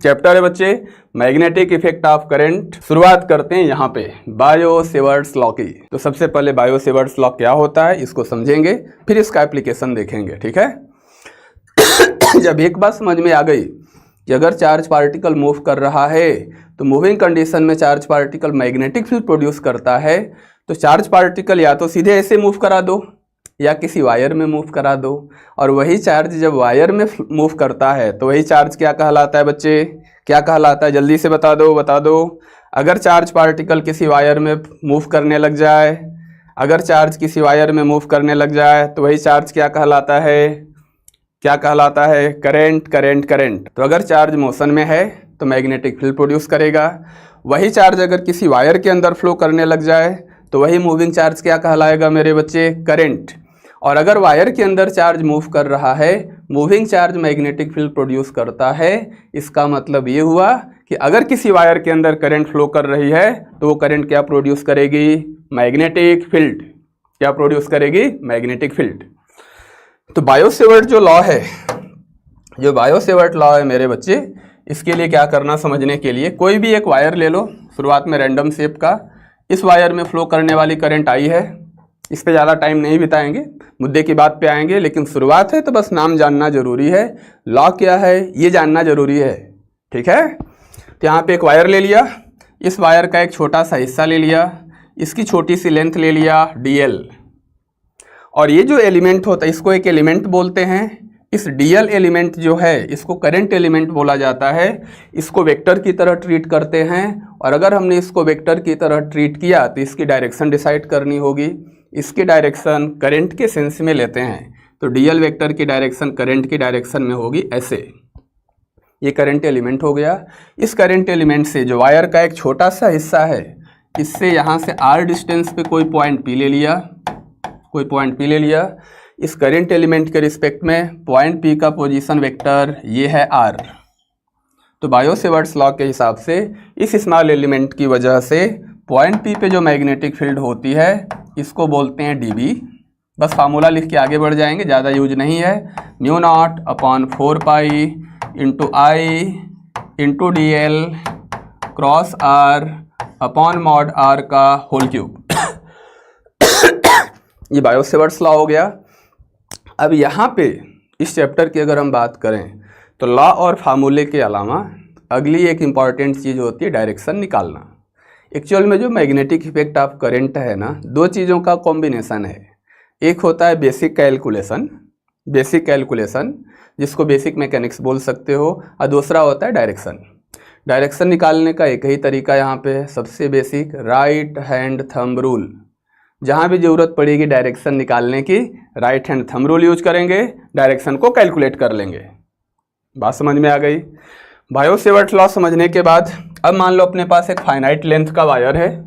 Chapter है बच्चे magnetic effect of current. शुरुआत करते हैं यहाँ पे बायो-सेवर्ट्स लॉ की। तो सबसे पहले बायो-सेवर्ट्स लॉ क्या होता है इसको समझेंगे, फिर इसका एप्लीकेशन देखेंगे, ठीक है। जब एक बात समझ में आ गई कि अगर चार्ज पार्टिकल मूव कर रहा है तो मूविंग कंडीशन में charge particle magnetic field produce करता है, तो चार्ज पार्टिकल या तो सीधे ऐसे मूव करा दो या किसी वायर में मूव करा दो, और वही चार्ज जब वायर में मूव करता है तो वही चार्ज क्या कहलाता है बच्चे, क्या कहलाता है, जल्दी से बता दो। अगर चार्ज पार्टिकल किसी वायर में मूव करने लग जाए, अगर चार्ज किसी वायर में मूव करने लग जाए तो वही चार्ज क्या कहलाता है, क्या कहलाता है, करंट। तो अगर चार्ज मोशन में है तो मैग्नेटिक फील्ड प्रोड्यूस करेगा। वही चार्ज अगर किसी वायर के अंदर फ्लो करने लग जाए तो वही मूविंग चार्ज क्या कहलाएगा मेरे बच्चे, करंट। और अगर वायर के अंदर चार्ज मूव कर रहा है, moving charge magnetic field produce करता है। इसका मतलब ये हुआ कि अगर किसी वायर के अंदर करंट फ्लो कर रही है तो वो करंट क्या प्रोड्यूस करेगी, मैग्नेटिक फील्ड। क्या प्रोड्यूस करेगी, मैग्नेटिक फील्ड। तो बायो-सेवर्ट जो लॉ है, जो बायो-सेवर्ट लॉ है मेरे बच्चे, इसके लिए क्या करना समझने के लिए, कोई भी एक वायर ले लो शुरुआत में रैंडम शेप का। इस वायर में फ्लो करने वाली करंट आई है, इस पे ज़्यादा टाइम नहीं बिताएंगे, मुद्दे की बात पे आएंगे, लेकिन शुरुआत है तो बस नाम जानना जरूरी है, लॉ क्या है ये जानना जरूरी है, ठीक है। तो यहाँ पे एक वायर ले लिया, इस वायर का एक छोटा सा हिस्सा ले लिया, इसकी छोटी सी लेंथ ले लिया dl, और ये जो एलिमेंट होता है इसको एक एलिमेंट बोलते हैं। इस dl एलिमेंट जो है इसको करंट एलिमेंट बोला जाता है। इसको वेक्टर की तरह ट्रीट करते हैं, और अगर हमने इसको वेक्टर की तरह ट्रीट किया तो इसकी डायरेक्शन डिसाइड करनी होगी। इसकी डायरेक्शन करंट के सेंस में लेते हैं तो dl वेक्टर की डायरेक्शन करंट की डायरेक्शन में होगी ऐसे। ये करंट एलिमेंट हो गया। इस करंट एलिमेंट से जो वायर का एक छोटा सा हिस्सा है, इससे यहाँ से r डिस्टेंस पे कोई पॉइंट P ले लिया, कोई पॉइंट P ले लिया। इस करंट एलिमेंट के रिस्पेक्ट में पॉइंट P का पोजीशन वेक्टर ये है r। तो बायो-सेवर्ट्स लॉ के हिसाब से इस स्मॉल एलिमेंट की वजह से पॉइंट P पे जो मैग्नेटिक फील्ड होती है इसको बोलते हैं dB। बस फार्मूला लिख के आगे बढ़ जाएंगे, ज़्यादा यूज नहीं है। μ0/4π × I × dl cross r upon mod r का होल क्यूब। ये बायो-सेवर्ट्स लॉ हो गया। अब यहाँ पे इस चैप्टर की अगर हम बात करें तो लॉ और फार्मूले के अलावा अगली एक इम्पॉर्टेंट चीज़ होती है डायरेक्शन निकालना। एक्चुअल में जो मैग्नेटिक इफेक्ट ऑफ करंट है ना, दो चीज़ों का कॉम्बिनेशन है। एक होता है बेसिक कैलकुलेशन जिसको बेसिक मैकेनिक्स बोल सकते हो, और दूसरा होता है डायरेक्शन निकालने का एक ही तरीका यहाँ पे है, सबसे basic right hand thumb rule. जहाँ भी ज़रूरत पड़ेगी डायरेक्शन निकालने की, right hand thumb rule use करेंगे, डायरेक्शन को कैलकुलेट कर लेंगे। बात समझ में आ गई। बायो-सेवर्ट लॉ समझने के बाद अब मान लो अपने पास एक फाइनाइट लेंथ का वायर है,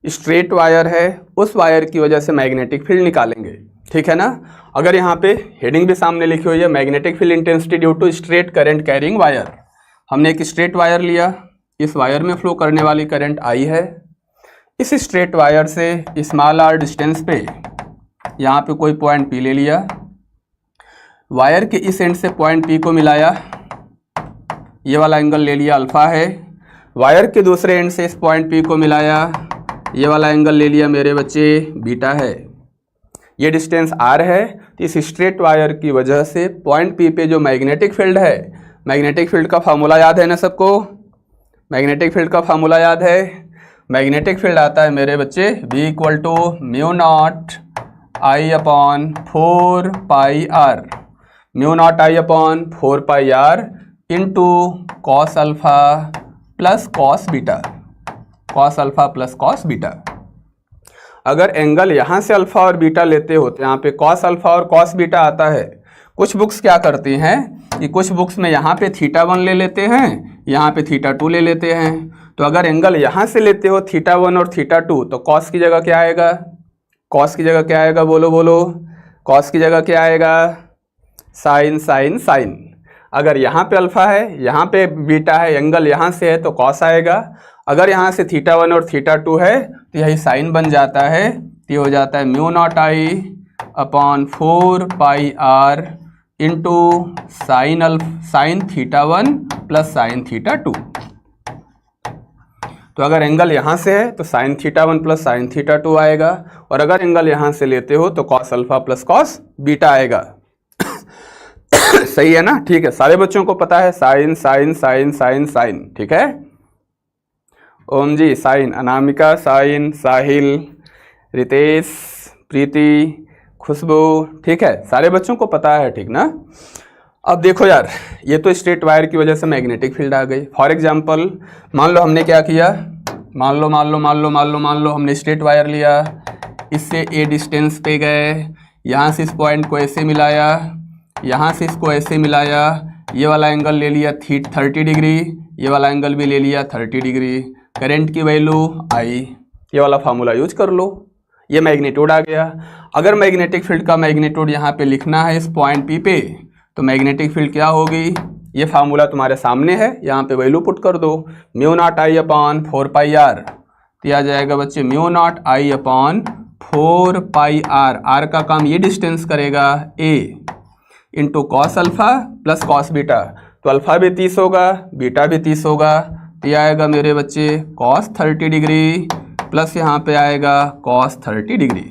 स्ट्रेट वायर है, उस वायर की वजह से मैग्नेटिक फील्ड निकालेंगे, ठीक है ना। अगर यहाँ पे हेडिंग भी सामने लिखी हुई है, magnetic field intensity due to straight current carrying wire. हमने एक स्ट्रेट वायर लिया, इस वायर में फ्लो करने वाली करंट आई है। इस स्ट्रेट वायर से स्मॉल r डिस्टेंस पे यहाँ पे कोई पॉइंट P ले लिया, वायर के इस एंड से पॉइंट P को मिलाया, ये वाला एंगल ले लिया अल्फा है। वायर के दूसरे एंड से इस पॉइंट P को मिलाया, ये वाला एंगल ले लिया मेरे बच्चे बीटा है। ये डिस्टेंस r है। तो इस स्ट्रेट वायर की वजह से पॉइंट P पे जो मैग्नेटिक फील्ड है, मैग्नेटिक फील्ड का फार्मूला याद है ना सबको, मैग्नेटिक फील्ड का फार्मूला याद है। मैग्नेटिक फील्ड आता है मेरे बच्चे B = μ0I/4πr, μ0I/4πr into cos alpha plus cos beta. अगर एंगल यहाँ से अल्फा और बीटा लेते हो तो यहाँ पे कॉस अल्फा और कॉस बीटा आता है। कुछ बुक्स क्या करती हैं कि कुछ बुक्स में यहाँ पे θ1 ले लेते हैं, यहाँ पे θ2 ले लेते हैं। तो अगर एंगल यहाँ से लेते हो θ1 और θ2 तो कॉस की जगह क्या आएगा, कॉस की जगह क्या आएगा, बोलो कॉस की जगह क्या आएगा, साइन। अगर यहाँ पे अल्फा है, यहाँ पे बीटा है, एंगल यहाँ से है तो कॉस आएगा। अगर यहाँ से θ1 और θ2 है तो यही साइन बन जाता है। तो ये हो जाता है μ0I/4πr into sine theta 1 plus sine theta 2। तो अगर एंगल यहां से है तो sine theta 1 plus sine theta 2 आएगा, और अगर एंगल यहां से लेते हो तो cos alpha plus cos beta आएगा। सही है ना? ठीक है, सारे बच्चों को पता है sign sign sign sign sign. ठीक है, ओम जी साइन, अनामिका साइन, साहिल, रितेश, प्रीति, खुशबू। ठीक है, सारे बच्चों को पता है। ठीक ना? अब देखो यार, ये तो स्ट्रेट वायर की वजह से मैग्नेटिक फील्ड आ गई। फॉर एग्जांपल मान लो हमने क्या किया, मान लो हमने स्ट्रेट वायर लिया, इससे ए डिस्टेंस पे गए, यहाँ से इस पॉइंट को ऐसे मिलाया, यहाँ से इसको ऐसे मिलाया, ये वाला एंगल ले लिया 30 डिग्री, ये वाला एंगल भी ले लिया 30 डिग्री। करंट की वैल्यू आई, ये वाला फार्मूला यूज कर लो, ये मैग्नीट्यूड आ गया। अगर मैग्नेटिक फील्ड का मैग्नीट्यूड यहाँ पे लिखना है इस पॉइंट पी पे, तो मैग्नेटिक फील्ड क्या होगी, ये फार्मूला तुम्हारे सामने है, यहाँ पे वैल्यू पुट कर दो, mu naught I upon 4 pi r. तो आ जाएगा बच्चे mu naught I upon 4 pi r, r का काम ये डिस्टेंस करेगा a, into cos alpha plus cos beta. तो अल्फा भी 30 होगा, बीटा भी 30 होगा, तो ये आएगा मेरे बच्चे कॉस 30 डिग्री प्लस यहाँ पे आएगा कॉस 30 डिग्री।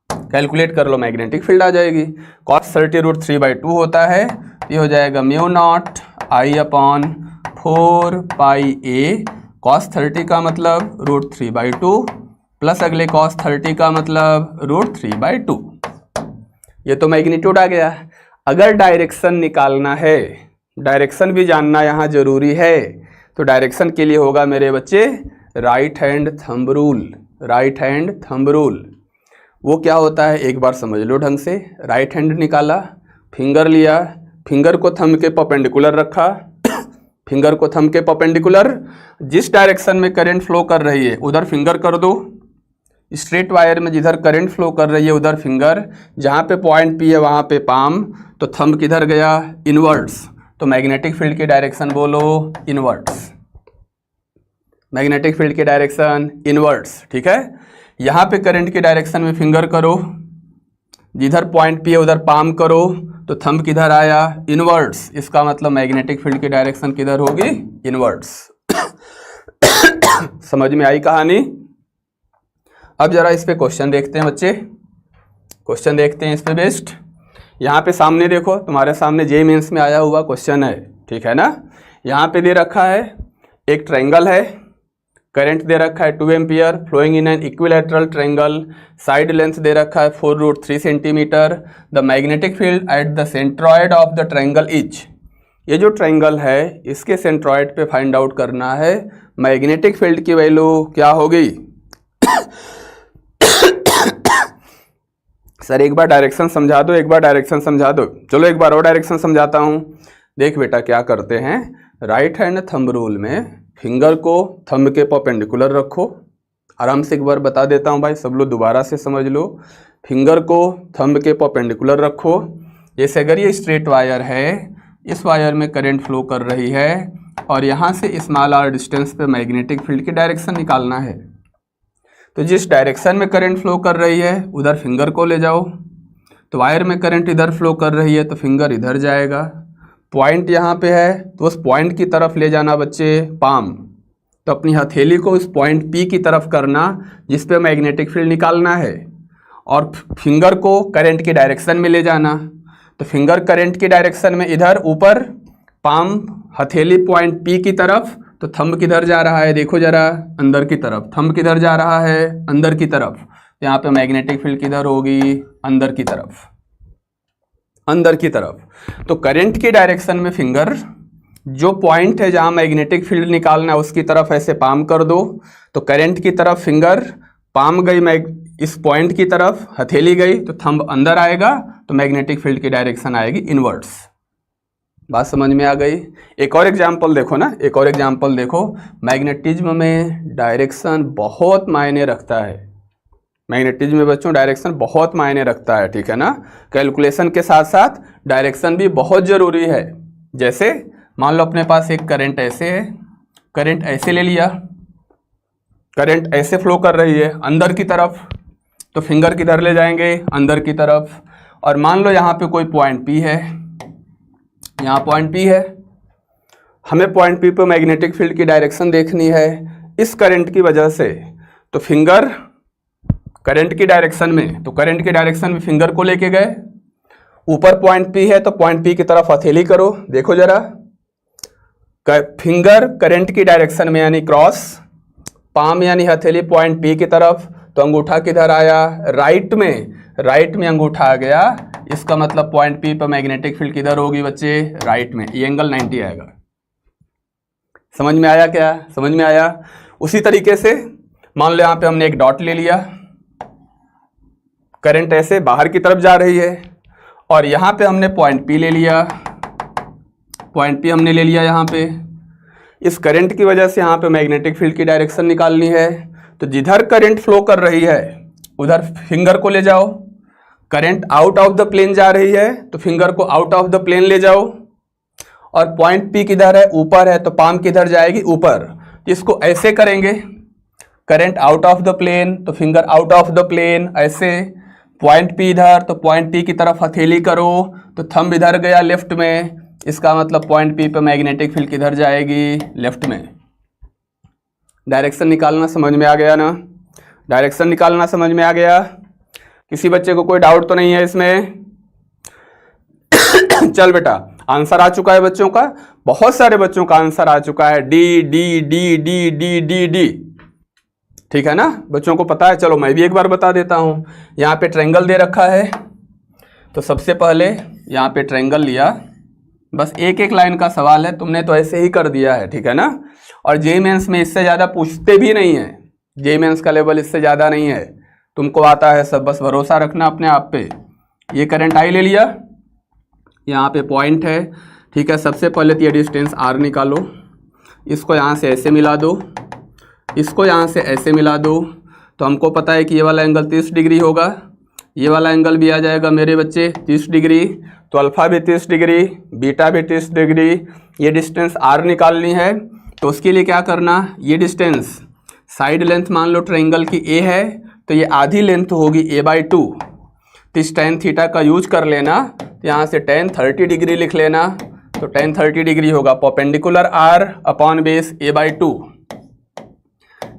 कैलकुलेट कर लो, मैग्नेटिक फील्ड आ जाएगी। कॉस 30√3/2 होता है, ये हो जाएगा mu naught I upon 4 pi A, cos 30 का मतलब √3/2 प्लस अगले कॉस 30 का मतलब √3/2। ये तो मैग्नीट्यूड आ गया। अगर डायरेक्शन निकालना है, डायरेक्शन भी जानना यहाँ जरूरी है, तो डायरेक्शन के लिए होगा मेरे बच्चे right hand thumb rule. Right hand thumb rule वो क्या होता है, एक बार समझ लो ढंग से। राइट हैंड निकाला, फिंगर लिया, फिंगर को थंब के परपेंडिकुलर रखा, फिंगर को थंब के परपेंडिकुलर, जिस डायरेक्शन में करंट फ्लो कर रही है उधर फिंगर कर दो। स्ट्रेट वायर में जिधर करंट फ्लो कर रही है उधर फिंगर, जहाँ पे पॉइंट पी है वहाँ पे पाम, तो थंब किधर गया, इनवर्ड्स। तो मैग्नेटिक फील्ड की डायरेक्शन बोलो इनवर्ड्स, मैग्नेटिक फील्ड की डायरेक्शन इनवर्ड्स। ठीक है, यहाँ पे करंट की डायरेक्शन में फिंगर करो, जिधर पॉइंट पी है उधर पाम करो, तो थंब किधर आया, इनवर्ड्स। इसका मतलब मैग्नेटिक फील्ड की डायरेक्शन किधर होगी, इनवर्ड्स। समझ में आई कहानी? अब जरा इस पे क्वेश्चन देखते हैं बच्चे, क्वेश्चन देखते हैं इस पे बेस्ड। यहाँ पे सामने देखो, तुम्हारे सामने जेईई मेंस में आया हुआ क्वेश्चन है। ठीक है ना? यहाँ पे दे रखा है एक ट्रायंगल है, करंट दे रखा है 2 ampere flowing in an equilateral triangle, side length दे रखा है 4√3 centimetre, the magnetic field at the centroid of the triangle is. ये जो ट्रायंगल है इसके सेंट्रॉयड पे फाइंड आउट करना है मैग्नेटिक फील्ड की वैल्यू क्या होगी। सर एक बार डायरेक्शन समझा दो, एक बार डायरेक्शन समझा दो। चलो एक बार और डायरेक्शन समझाता हूँ। देख बेटा क्या करते हैं, राइट हैंड थंब रूल में फिंगर को थंब के परपेंडिकुलर रखो। आराम से एक बार बता देता हूँ भाई, सब लोग दोबारा से समझ लो। फिंगर को थंब के परपेंडिकुलर रखो। जैसे अगर ये स्ट्रेट वायर है, इस वायर में करंट फ्लो कर रही है और यहाँ से स्मॉल आर डिस्टेंस पे मैग्नेटिक फील्ड की डायरेक्शन निकालना है। तो जिस डायरेक्शन में करंट फ्लो कर रही है उधर फिंगर को ले जाओ। तो वायर में करंट इधर फ्लो कर रही है तो फिंगर इधर जाएगा। पॉइंट यहाँ पे है तो उस पॉइंट की तरफ ले जाना बच्चे पाम। तो अपनी हथेली को उस पॉइंट पी की तरफ करना जिस पे मैग्नेटिक फील्ड निकालना है, और फिंगर को करंट की डायरेक्शन में ले जाना। तो फिंगर करंट की डायरेक्शन में इधर ऊपर, पाम हथेली पॉइंट पी की तरफ, तो थंब किधर जा रहा है देखो जरा, अंदर की तरफ। थंब किधर जा रहा है, अंदर की तरफ। यहाँ पे मैग्नेटिक फील्ड किधर होगी, अंदर की तरफ, अंदर की तरफ। तो करंट की डायरेक्शन में फिंगर जो पॉइंट है जहाँ मैग्नेटिक फील्ड निकालना है उसकी तरफ ऐसे पाम कर दो। तो करंट की तरफ फिंगर, पाम गई इस पॉइंट की तरफ, हथेली गई तो थंब अंदर आएगा, तो मैग्नेटिक फील्ड की डायरेक्शन आएगी इनवर्ड्स। बात समझ में आ गई? एक और एग्जाम्पल देखो ना, एक और एग्जाम्पल देखो। मैग्नेटिज्म में डायरेक्शन बहुत मायने रखता है। मैग्नेटिज्म में बच्चों डायरेक्शन बहुत मायने रखता है, ठीक है ना। कैलकुलेशन के साथ साथ डायरेक्शन भी बहुत ज़रूरी है। जैसे मान लो अपने पास एक करंट ऐसे है, करंट ऐसे ले लिया, करंट ऐसे फ्लो कर रही है अंदर की तरफ, तो फिंगर किधर ले जाएंगे, अंदर की तरफ। और मान लो यहाँ पे कोई पॉइंट P है, यहाँ पॉइंट P है, हमें पॉइंट P पे मैग्नेटिक फील्ड की डायरेक्शन देखनी है इस करंट की वजह से। तो फिंगर करंट की डायरेक्शन में, तो करंट की डायरेक्शन में फिंगर को लेके गए, ऊपर पॉइंट P है तो पॉइंट P की तरफ हथेली करो, देखो जरा, फिंगर करंट की डायरेक्शन में यानी क्रॉस, पाम यानी हथेली पॉइंट P की तरफ, तो अंगूठा किधर आया, राइट में अंगूठा आ गया, इसका मतलब पॉइंट P पर मैग्नेटिक फील्ड किधर होगी बच्चे, राइट में, ये एंगल 90 आएगा। समझ में आया क्या, समझ में आया। उसी तरीके से मान लो यहाँ पे हमने एक डॉट ले लिया, करंट ऐसे बाहर की तरफ जा रही है, और यहाँ पे हमने पॉइंट P ले लिया, पॉइंट P हमने ले लिया यहाँ पे। इस करंट की वजह से यहाँ पे मैग्नेटिक फील्ड की डायरेक्शन निकालनी है, तो जिधर करंट फ्लो कर रही है उधर फिंगर को ले जाओ, current out of the plane जा रही है तो फिंगर को आउट ऑफ द प्लेन ले जाओ, और पॉइंट P किधर है, ऊपर है, तो पाम किधर जाएगी, ऊपर। तो इसको ऐसे करेंगे, current out of the plane तो finger out of the plane, ऐसे पॉइंट P इधर तो पॉइंट P की तरफ हथेली करो, तो थंब इधर गया लेफ्ट में, इसका मतलब पॉइंट P पे मैग्नेटिक फील्ड किधर जाएगी, लेफ्ट में। डायरेक्शन निकालना समझ में आ गया ना, डायरेक्शन निकालना समझ में आ गया। किसी बच्चे को कोई डाउट तो नहीं है इसमें? चल बेटा, आंसर आ चुका है बच्चों का, बहुत सारे बच्चों का आंसर आ चुका है, D D D D D D D, ठीक है ना, बच्चों को पता है। चलो मैं भी एक बार बता देता हूं। यहाँ पे ट्रायंगल दे रखा है, तो सबसे पहले यहाँ पे ट्रायंगल लिया, बस एक एक लाइन का सवाल है, तुमने तो ऐसे ही कर दिया है, ठीक है ना। और जेईई मेंस में इससे ज़्यादा पूछते भी नहीं है, जेईई मेंस का लेवल इससे ज़्यादा नहीं है, तुमको आता है सब, बस भरोसा रखना अपने आप पे। ये करंट आई ले लिया, यहाँ पे पॉइंट है, ठीक है। सबसे पहले तो ये डिस्टेंस R निकालो, इसको यहाँ से ऐसे मिला दो, इसको यहाँ से ऐसे मिला दो, तो हमको पता है कि ये वाला एंगल 30 डिग्री होगा, ये वाला एंगल भी आ जाएगा मेरे बच्चे 30 डिग्री, तो अल्फा भी 30 डिग्री, बीटा भी 30 डिग्री। ये डिस्टेंस R निकालनी है, तो उसके लिए क्या करना, ये डिस्टेंस साइड लेंथ मान लो ट्रायंगल की A है, तो ये आधी लेंथ होगी A/2, तो इस tan थीटा का यूज कर लेना, तो यहाँ से tan 30 डिग्री लिख लेना, तो tan 30 डिग्री होगा perpendicular R upon base A/2।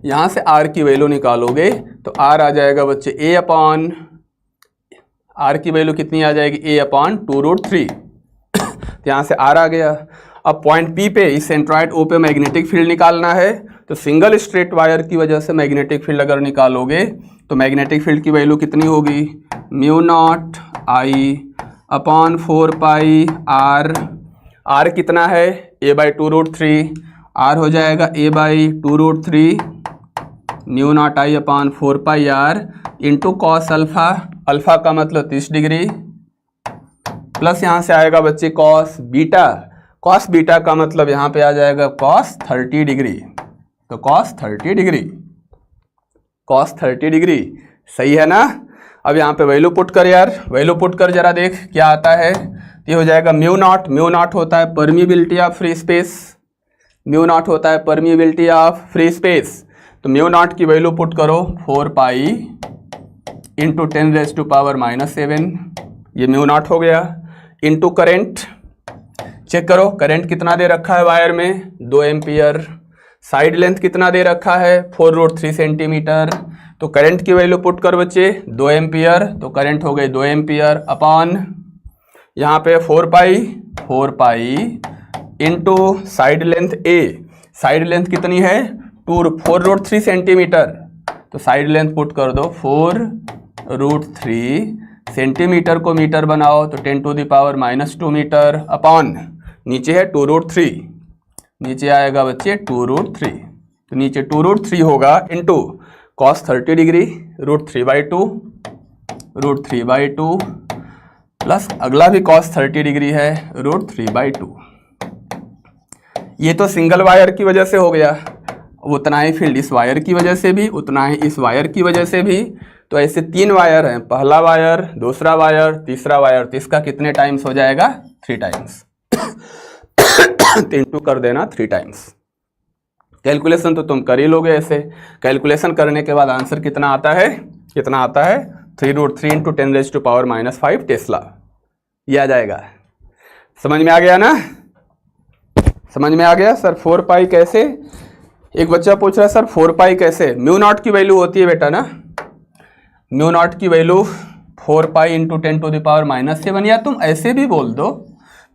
यहाँ से R की वैल्यू निकालोगे तो R आ जाएगा बच्चे A अपॉन, R की वैल्यू कितनी आ जाएगी, A अपॉन 2√3। तो यहाँ से R आ गया। अब पॉइंट P पे, इस सेंट्रॉइड O पे मैग्नेटिक फील्ड निकालना है, तो सिंगल स्ट्रेट वायर की वजह से मैग्नेटिक फील्ड अगर निकालोगे तो मैग्नेटिक फील्ड की वैल्यू कितनी होगी, μ0 I upon 4 pi R। R कितना है, A/2√3, R हो जाएगा A/2√3 μ0 I upon 4 pi R into cos alpha, alpha का मतलब 30 डिग्री, प्लस यहाँ से आएगा बच्चे कॉस बीटा, कॉस बीटा का मतलब यहाँ पे आ जाएगा कॉस 30 डिग्री, तो कॉस 30 डिग्री, कॉस 30 डिग्री, सही है ना। अब यहाँ पे वैल्यू पुट कर यार, वैल्यू पुट कर जरा देख क्या आता है। ये हो जाएगा μ0, μ0 होता है परमिबिलिटी ऑफ फ्री स्पेस, μ0 होता है परमिबिलिटी ऑफ फ्री स्पेस, तो μ0 की वैल्यू पुट करो 4 पाई इंटू 10⁻⁻7, ये μ0 हो गया, इंटू करेंट, चेक करो करंट कितना दे रखा है वायर में, 2 एम्पियर, साइड लेंथ कितना दे रखा है 4√3 सेंटीमीटर, तो करंट की वैल्यू पुट कर बच्चे 2 एम्पियर, तो करंट हो गई 2 एम्पियर अपॉन यहाँ पे 4 pi into side length A, side length कितनी है 4√3 सेंटीमीटर, तो साइड लेंथ पुट कर दो 4√3 सेंटीमीटर को मीटर बनाओ तो 10⁻⁻2 मीटर अपॉन नीचे है 2√3, नीचे आएगा बच्चे 2√3, तो नीचे 2√3 होगा इंटू कॉस 30 डिग्री √3/2 प्लस अगला भी कॉस 30 डिग्री है √3/2। ये तो सिंगल वायर की वजह से हो गया, उतना ही फील्ड इस वायर की वजह से भी, उतना ही इस वायर की वजह से भी। तो ऐसे 3 वायर हैं, पहला वायर, दूसरा वायर, तीसरा वायर, तो इसका कितने टाइम्स हो जाएगा 3 टाइम्स। 3 कर देना 3 टाइम्स। कैलकुलेशन तो तुम कर ही लोगे ऐसे, कैलकुलेशन करने के बाद आंसर कितना आता है, कितना आता है 3√3 इंटू 10⁻⁻5 टेस्ला, ये आ जाएगा। समझ में आ गया ना? समझ में आ गया? सर 4 पाई कैसे? एक बच्चा पूछ रहा है सर 4 पाई कैसे? म्यू नॉट की वैल्यू होती है बेटा ना, म्यू नॉट की वैल्यू 4 पाई इंटू 10⁻⁻7, या तुम ऐसे भी बोल दो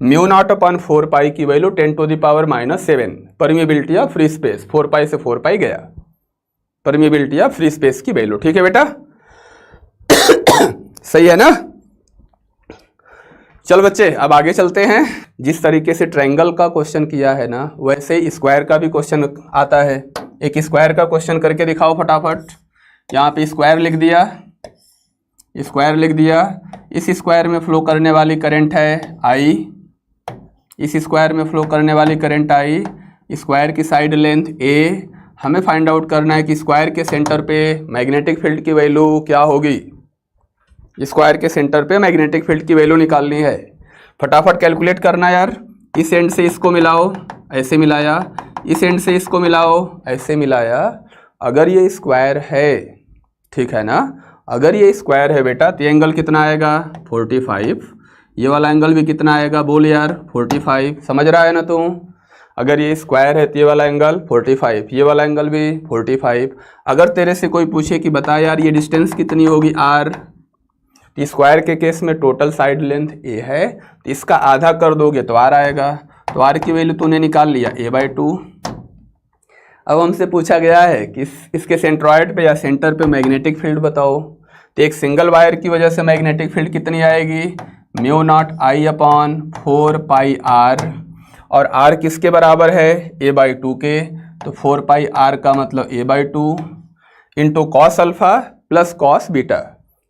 म्यू नॉट अपॉन 4 पाई की value 10⁻⁷, permeability of free space, 4 पाई से 4 पाई गया, परमिएबिलिटी ऑफ फ्री स्पेस की वैल्यू। ठीक है बेटा? सही है ना? चल बच्चे अब आगे चलते हैं। जिस तरीके से ट्रायंगल का क्वेश्चन किया है ना, वैसे ही स्क्वायर का भी क्वेश्चन आता है। एक स्क्वायर का क्वेश्चन करके दिखाओ फटाफट। यहाँ पे स्क्वायर लिख दिया, स्क्वायर लिख दिया। इस स्क्वायर में फ्लो करने वाली करंट है आई, इस स्क्वायर में फ्लो करने वाली करंट आई, स्क्वायर की साइड लेंथ ए। हमें फाइंड आउट करना है कि स्क्वायर के सेंटर पे मैग्नेटिक फील्ड की वैल्यू क्या होगी। स्क्वायर के सेंटर पे मैग्नेटिक फील्ड की वैल्यू निकालनी है। फटाफट कैलकुलेट करना यार। इस एंड से इसको मिलाओ, ऐसे मिलाया, इस एंड से इसको मिलाओ, ऐसे मिलाया। अगर ये स्क्वायर है, ठीक है ना, अगर ये स्क्वायर है बेटा तो ये एंगल कितना आएगा 45, ये वाला एंगल भी कितना आएगा बोल यार 45। समझ रहा है ना तू? अगर ये स्क्वायर है तो ये वाला एंगल 45, ये वाला एंगल भी 45। अगर तेरे से कोई पूछे कि बता यार ये डिस्टेंस कितनी होगी r, तो स्क्वायर के केस में टोटल साइड लेंथ a है, तो इसका आधा कर दोगे तो r आएगा। तो r की वैल्यू तूने निकाल लिया a/2। अब हमसे पूछा गया है कि इसके सेंट्रॉइड पे या सेंटर पे मैग्नेटिक फील्ड बताओ। तो एक सिंगल वायर की वजह से मैग्नेटिक फील्ड कितनी आएगी, mu naught I upon 4 pi r, और r किसके बराबर है a/2 के, तो 4 पाई r का मतलब a/2 into cos alpha plus cos beta.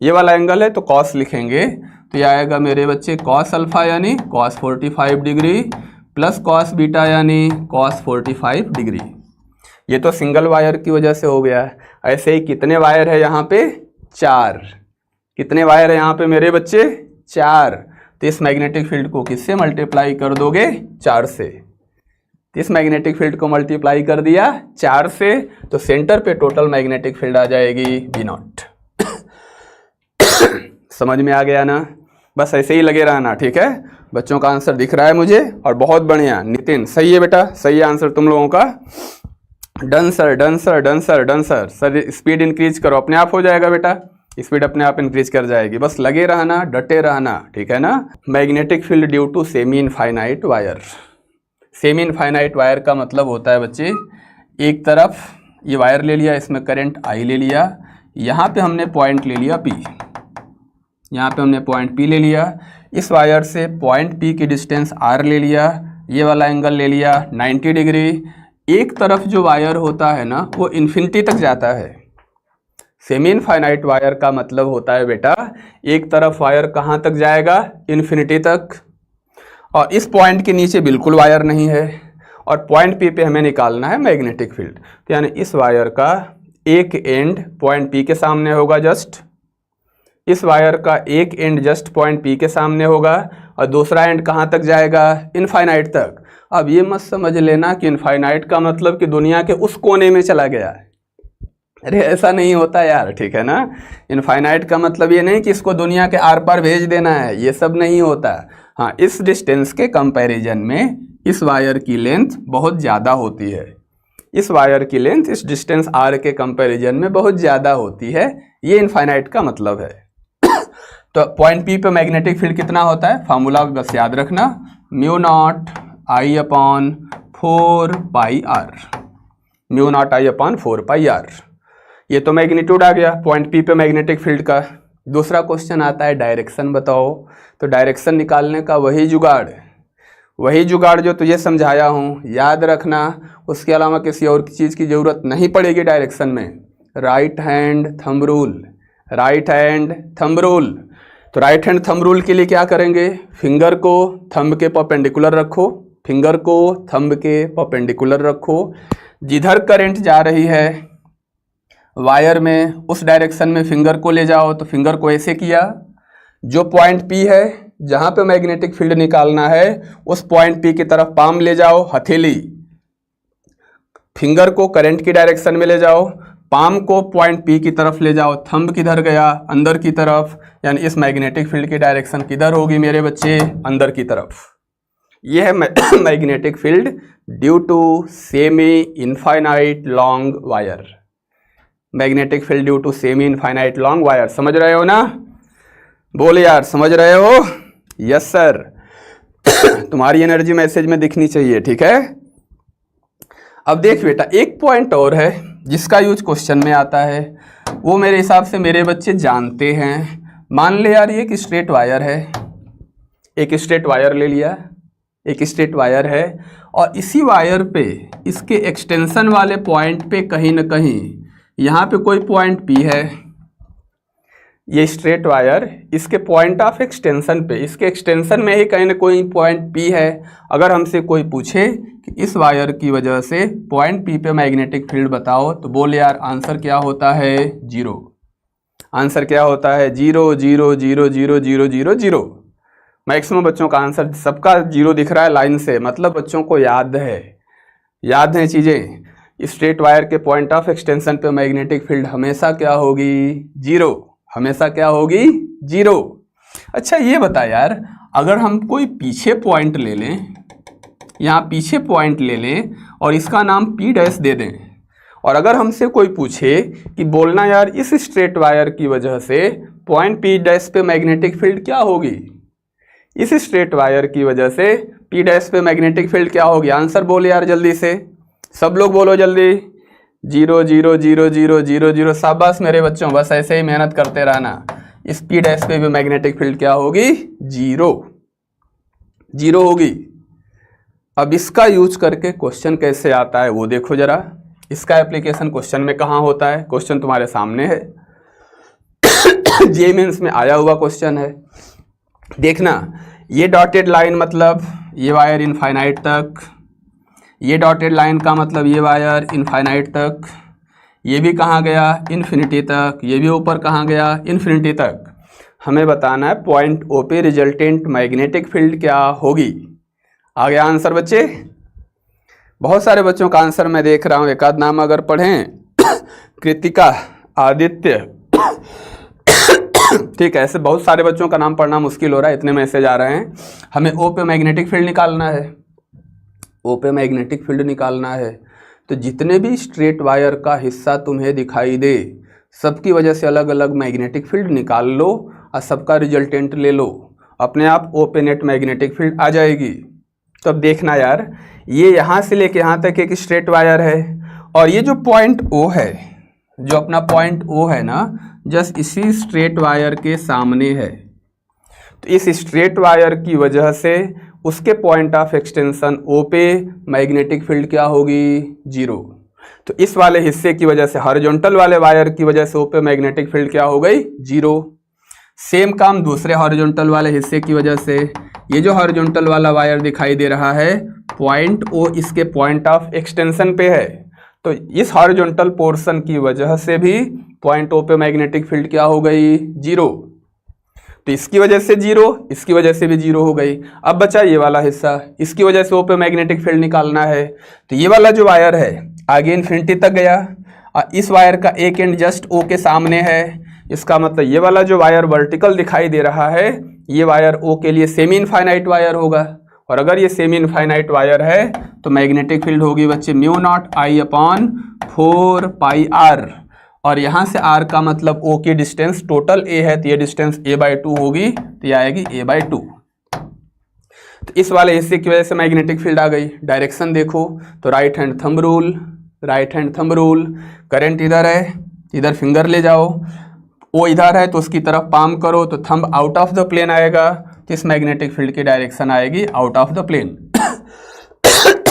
ये वाला एंगल है तो कॉस लिखेंगे, तो ये आएगा मेरे बच्चे कॉस अल्फा यानी cos 45 degree plus cos beta यानी कॉस 45 डिग्री। ये तो सिंगल वायर की वजह से हो गया। ऐसे ही कितने वायर है यहाँ पे 4, कितने वायर है यहाँ पे मेरे बच्चे 4। तो इस मैग्नेटिक फील्ड को किससे मल्टीप्लाई कर दोगे 4 से। तो इस मैग्नेटिक फील्ड को मल्टीप्लाई कर दिया 4 से, तो सेंटर पे टोटल मैग्नेटिक फील्ड आ जाएगी V0। समझ में आ गया ना? बस ऐसे ही लगे रहना, ठीक है? बच्चों का आंसर दिख रहा है मुझे, और बहुत बढ़िया नितिन, सही है बेटा, सही है आंसर तुम लोगों का। Done sir, done sir, done sir, done sir. Sir speed increase करो, अपने आप हो जाएगा बेटा, स्पीड अपने आप इंक्रीज कर जाएगी। बस लगे रहना, डटे रहना, ठीक है ना? Magnetic field due to semi infinite wire. Semi infinite wire का मतलब होता है बच्चे, एक तरफ ये वायर ले लिया, इसमें करंट आई ले लिया, यहाँ पे हमने पॉइंट ले लिया P, यहाँ पे हमने पॉइंट P ले लिया, इस वायर से पॉइंट P की डिस्टेंस R ले लिया, ये वाला एंगल ले लिया 90 डिग्री। एक तरफ जो वायर होता है ना वो इन्फिनिटी तक जाता है। सेमी इनफाइनाइट वायर का मतलब होता है बेटा, एक तरफ वायर कहाँ तक जाएगा, इन्फिनिटी तक, और इस पॉइंट के नीचे बिल्कुल वायर नहीं है, और पॉइंट P पे हमें निकालना है मैग्नेटिक फील्ड। तो यानी इस वायर का एक एंड पॉइंट P के सामने होगा जस्ट, इस वायर का एक एंड जस्ट पॉइंट P के सामने होगा, और दूसरा एंड कहाँ तक जाएगा, इनफाइनाइट तक। अब ये मत समझ लेना कि इनफाइनाइट का मतलब कि दुनिया के उस कोने में चला गया है, अरे ऐसा नहीं होता यार, ठीक है ना? इनफाइनाइट का मतलब ये नहीं कि इसको दुनिया के आर पार भेज देना है, ये सब नहीं होता। हाँ, इस डिस्टेंस के कंपैरिजन में इस वायर की लेंथ बहुत ज़्यादा होती है, इस वायर की लेंथ इस डिस्टेंस r के कंपैरिजन में बहुत ज़्यादा होती है, ये इनफाइनाइट का मतलब है। तो पॉइंट P पे मैग्नेटिक फील्ड कितना होता है, फार्मूला बस याद रखना, mu naught I upon 4 pi r, mu naught I upon 4 pi r। ये तो मैग्नीट्यूड आ गया पॉइंट P पे मैग्नेटिक फील्ड का। दूसरा क्वेश्चन आता है डायरेक्शन बताओ। तो डायरेक्शन निकालने का वही जुगाड़ जो तुझे समझाया हूँ, याद रखना, उसके अलावा किसी और चीज़ की ज़रूरत नहीं पड़ेगी डायरेक्शन में। Right hand thumb rule, right hand thumb rule. तो राइट हैंड थंब रूल के लिए क्या करेंगे, फिंगर को थंब के परपेंडिकुलर रखो, फिंगर को थंब के परपेंडिकुलर रखो, जिधर करंट जा रही है वायर में उस डायरेक्शन में फिंगर को ले जाओ। तो फिंगर को ऐसे किया, जो पॉइंट P है जहाँ पे मैग्नेटिक फील्ड निकालना है उस पॉइंट P की तरफ पाम ले जाओ, हथेली, फिंगर को करंट की डायरेक्शन में ले जाओ, पाम को पॉइंट P की तरफ ले जाओ, थंब किधर गया, अंदर की तरफ, यानी इस मैग्नेटिक फील्ड की डायरेक्शन किधर होगी मेरे बच्चे, अंदर की तरफ। यह है magnetic field due to semi infinite long wire. Magnetic field due to semi infinite long wire, समझ रहे हो ना? बोले यार, समझ रहे हो? Yes sir. तुम्हारी एनर्जी मैसेज में दिखनी चाहिए, ठीक है। अब देख बेटा, एक पॉइंट और है जिसका यूज क्वेश्चन में आता है, वो मेरे हिसाब से मेरे बच्चे जानते हैं। मान ले यार, ये एक स्ट्रेट वायर है, एक स्ट्रेट वायर ले लिया, एक स्ट्रेट वायर है, और इसी वायर पे इसके एक्सटेंशन वाले पॉइंट पे कहीं ना कहीं यहाँ पे कोई पॉइंट P है। ये स्ट्रेट वायर इसके पॉइंट ऑफ एक्सटेंशन पे, इसके एक्सटेंशन में ही कहीं ना कोई पॉइंट P है। अगर हमसे कोई पूछे कि इस वायर की वजह से पॉइंट P पे मैग्नेटिक फील्ड बताओ, तो बोले यार आंसर क्या होता है, 0। आंसर क्या होता है, 0 0 0 0 0 0 0। मैक्सिमम बच्चों का आंसर सबका 0 दिख रहा है लाइन से, मतलब बच्चों को याद है चीज़ें। स्ट्रेट वायर के पॉइंट ऑफ एक्सटेंशन पे मैग्नेटिक फील्ड हमेशा क्या होगी, 0। हमेशा क्या होगी, 0। अच्छा ये बता यार, अगर हम कोई पीछे पॉइंट ले लें, यहाँ पीछे पॉइंट ले लें और इसका नाम P डैश दे दें, और अगर हमसे कोई पूछे कि बोलना यार इस स्ट्रेट वायर की वजह से पॉइंट P डैश पे मैग्नेटिक फील्ड क्या होगी, इस स्ट्रेट वायर की वजह से P डैश पे मैग्नेटिक फील्ड क्या होगी, आंसर बोले यार जल्दी से, सब लोग बोलो जल्दी। 0 0 0 0 0 0। शाबाश मेरे बच्चों, बस ऐसे ही मेहनत करते रहना। इस P डैश पे भी मैग्नेटिक फील्ड क्या होगी, 0 होगी। अब इसका यूज करके क्वेश्चन कैसे आता है वो देखो जरा। इसका एप्लीकेशन क्वेश्चन में कहाँ होता है, क्वेश्चन तुम्हारे सामने है, जे मेंस में आया हुआ क्वेश्चन है। देखना, ये डॉटेड लाइन मतलब ये वायर इनफाइनाइट तक, ये डॉटेड लाइन का मतलब ये वायर इनफाइनाइट तक, ये भी कहाँ गया, इन्फिनिटी तक, ये भी ऊपर कहाँ गया, इन्फिनिटी तक। हमें बताना है पॉइंट O पे रिजल्टेंट मैग्नेटिक फील्ड क्या होगी। आ गया आंसर बच्चे? बहुत सारे बच्चों का आंसर मैं देख रहा हूँ, एक आध नाम अगर पढ़ें, कृतिका, आदित्य, ठीक है, ऐसे बहुत सारे बच्चों का नाम पढ़ना मुश्किल हो रहा है, इतने मैसेज आ रहे हैं। हमें O पे मैग्नेटिक फील्ड निकालना है, O पे मैग्नेटिक फील्ड निकालना है। तो जितने भी स्ट्रेट वायर का हिस्सा तुम्हें दिखाई दे, सबकी वजह से अलग अलग मैग्नेटिक फील्ड निकाल लो और सबका रिजल्टेंट ले लो, अपने आप O पे नेट मैग्नेटिक फील्ड आ जाएगी। तो अब देखना यार, ये यहाँ से लेके यहाँ तक एक स्ट्रेट वायर है, और ये जो पॉइंट O है, जो अपना पॉइंट O है ना, जस्ट इसी स्ट्रेट वायर के सामने है। तो इस स्ट्रेट वायर की वजह से उसके पॉइंट ऑफ एक्सटेंशन O पे मैग्नेटिक फील्ड क्या होगी, 0। तो इस वाले हिस्से की वजह से, हॉरिजॉन्टल वाले वायर की वजह से O पे मैग्नेटिक फील्ड क्या हो गई, 0। सेम काम दूसरे हॉरिजॉन्टल वाले हिस्से की वजह से, ये जो हॉरिजॉन्टल वाला वायर दिखाई दे रहा है, पॉइंट O इसके पॉइंट ऑफ एक्सटेंशन पे है, तो इस हॉरिजॉन्टल पोर्शन की वजह से भी पॉइंट O पे मैग्नेटिक फील्ड क्या हो गई, 0। तो इसकी वजह से 0, इसकी वजह से भी 0 हो गई। अब बचा ये वाला हिस्सा, इसकी वजह से O पे मैग्नेटिक फील्ड निकालना है। तो ये वाला जो वायर है आगे इन्फिनिटी तक गया, और इस वायर का एक एंड जस्ट O के सामने है। इसका मतलब ये वाला जो वायर वर्टिकल दिखाई दे रहा है, ये वायर O के लिए सेमी इनफाइनाइट वायर होगा, और अगर ये सेमी इनफाइनाइट वायर है तो मैग्नेटिक फील्ड होगी बच्चे μ0I/4πr, और यहाँ से R का मतलब O की डिस्टेंस टोटल A है, तो ये डिस्टेंस A/2 होगी, तो ये आएगी A/2। तो इस वाले हिस्से की वजह से मैग्नेटिक फील्ड आ गई। डायरेक्शन देखो तो right hand thumb rule, right hand thumb rule, current इधर है, इधर फिंगर ले जाओ, O इधर है तो उसकी तरफ पाम करो, तो thumb out of the plane आएगा, तो इस मैग्नेटिक फील्ड की डायरेक्शन आएगी आउट ऑफ द प्लेन।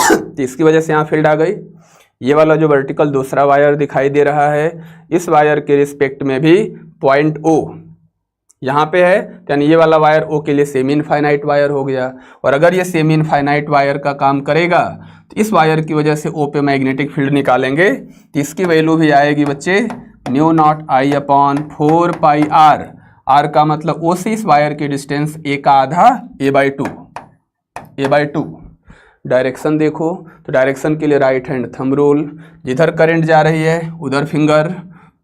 तो इसकी वजह से यहाँ फील्ड आ गई। ये वाला जो वर्टिकल दूसरा वायर दिखाई दे रहा है, इस वायर के रिस्पेक्ट में भी पॉइंट O यहाँ पे है, यानी ये वाला वायर O के लिए सेमी इनफाइनाइट वायर हो गया। और अगर ये सेमी इनफाइनाइट वायर का काम करेगा तो इस वायर की वजह से O पे मैग्नेटिक फील्ड निकालेंगे, तो इसकी वैल्यू भी आएगी बच्चे μ0I/4πr। R का मतलब O से इस वायर की डिस्टेंस A का आधा A/2। डायरेक्शन देखो, तो डायरेक्शन के लिए राइट हैंड थंब रूल, जिधर करंट जा रही है उधर फिंगर,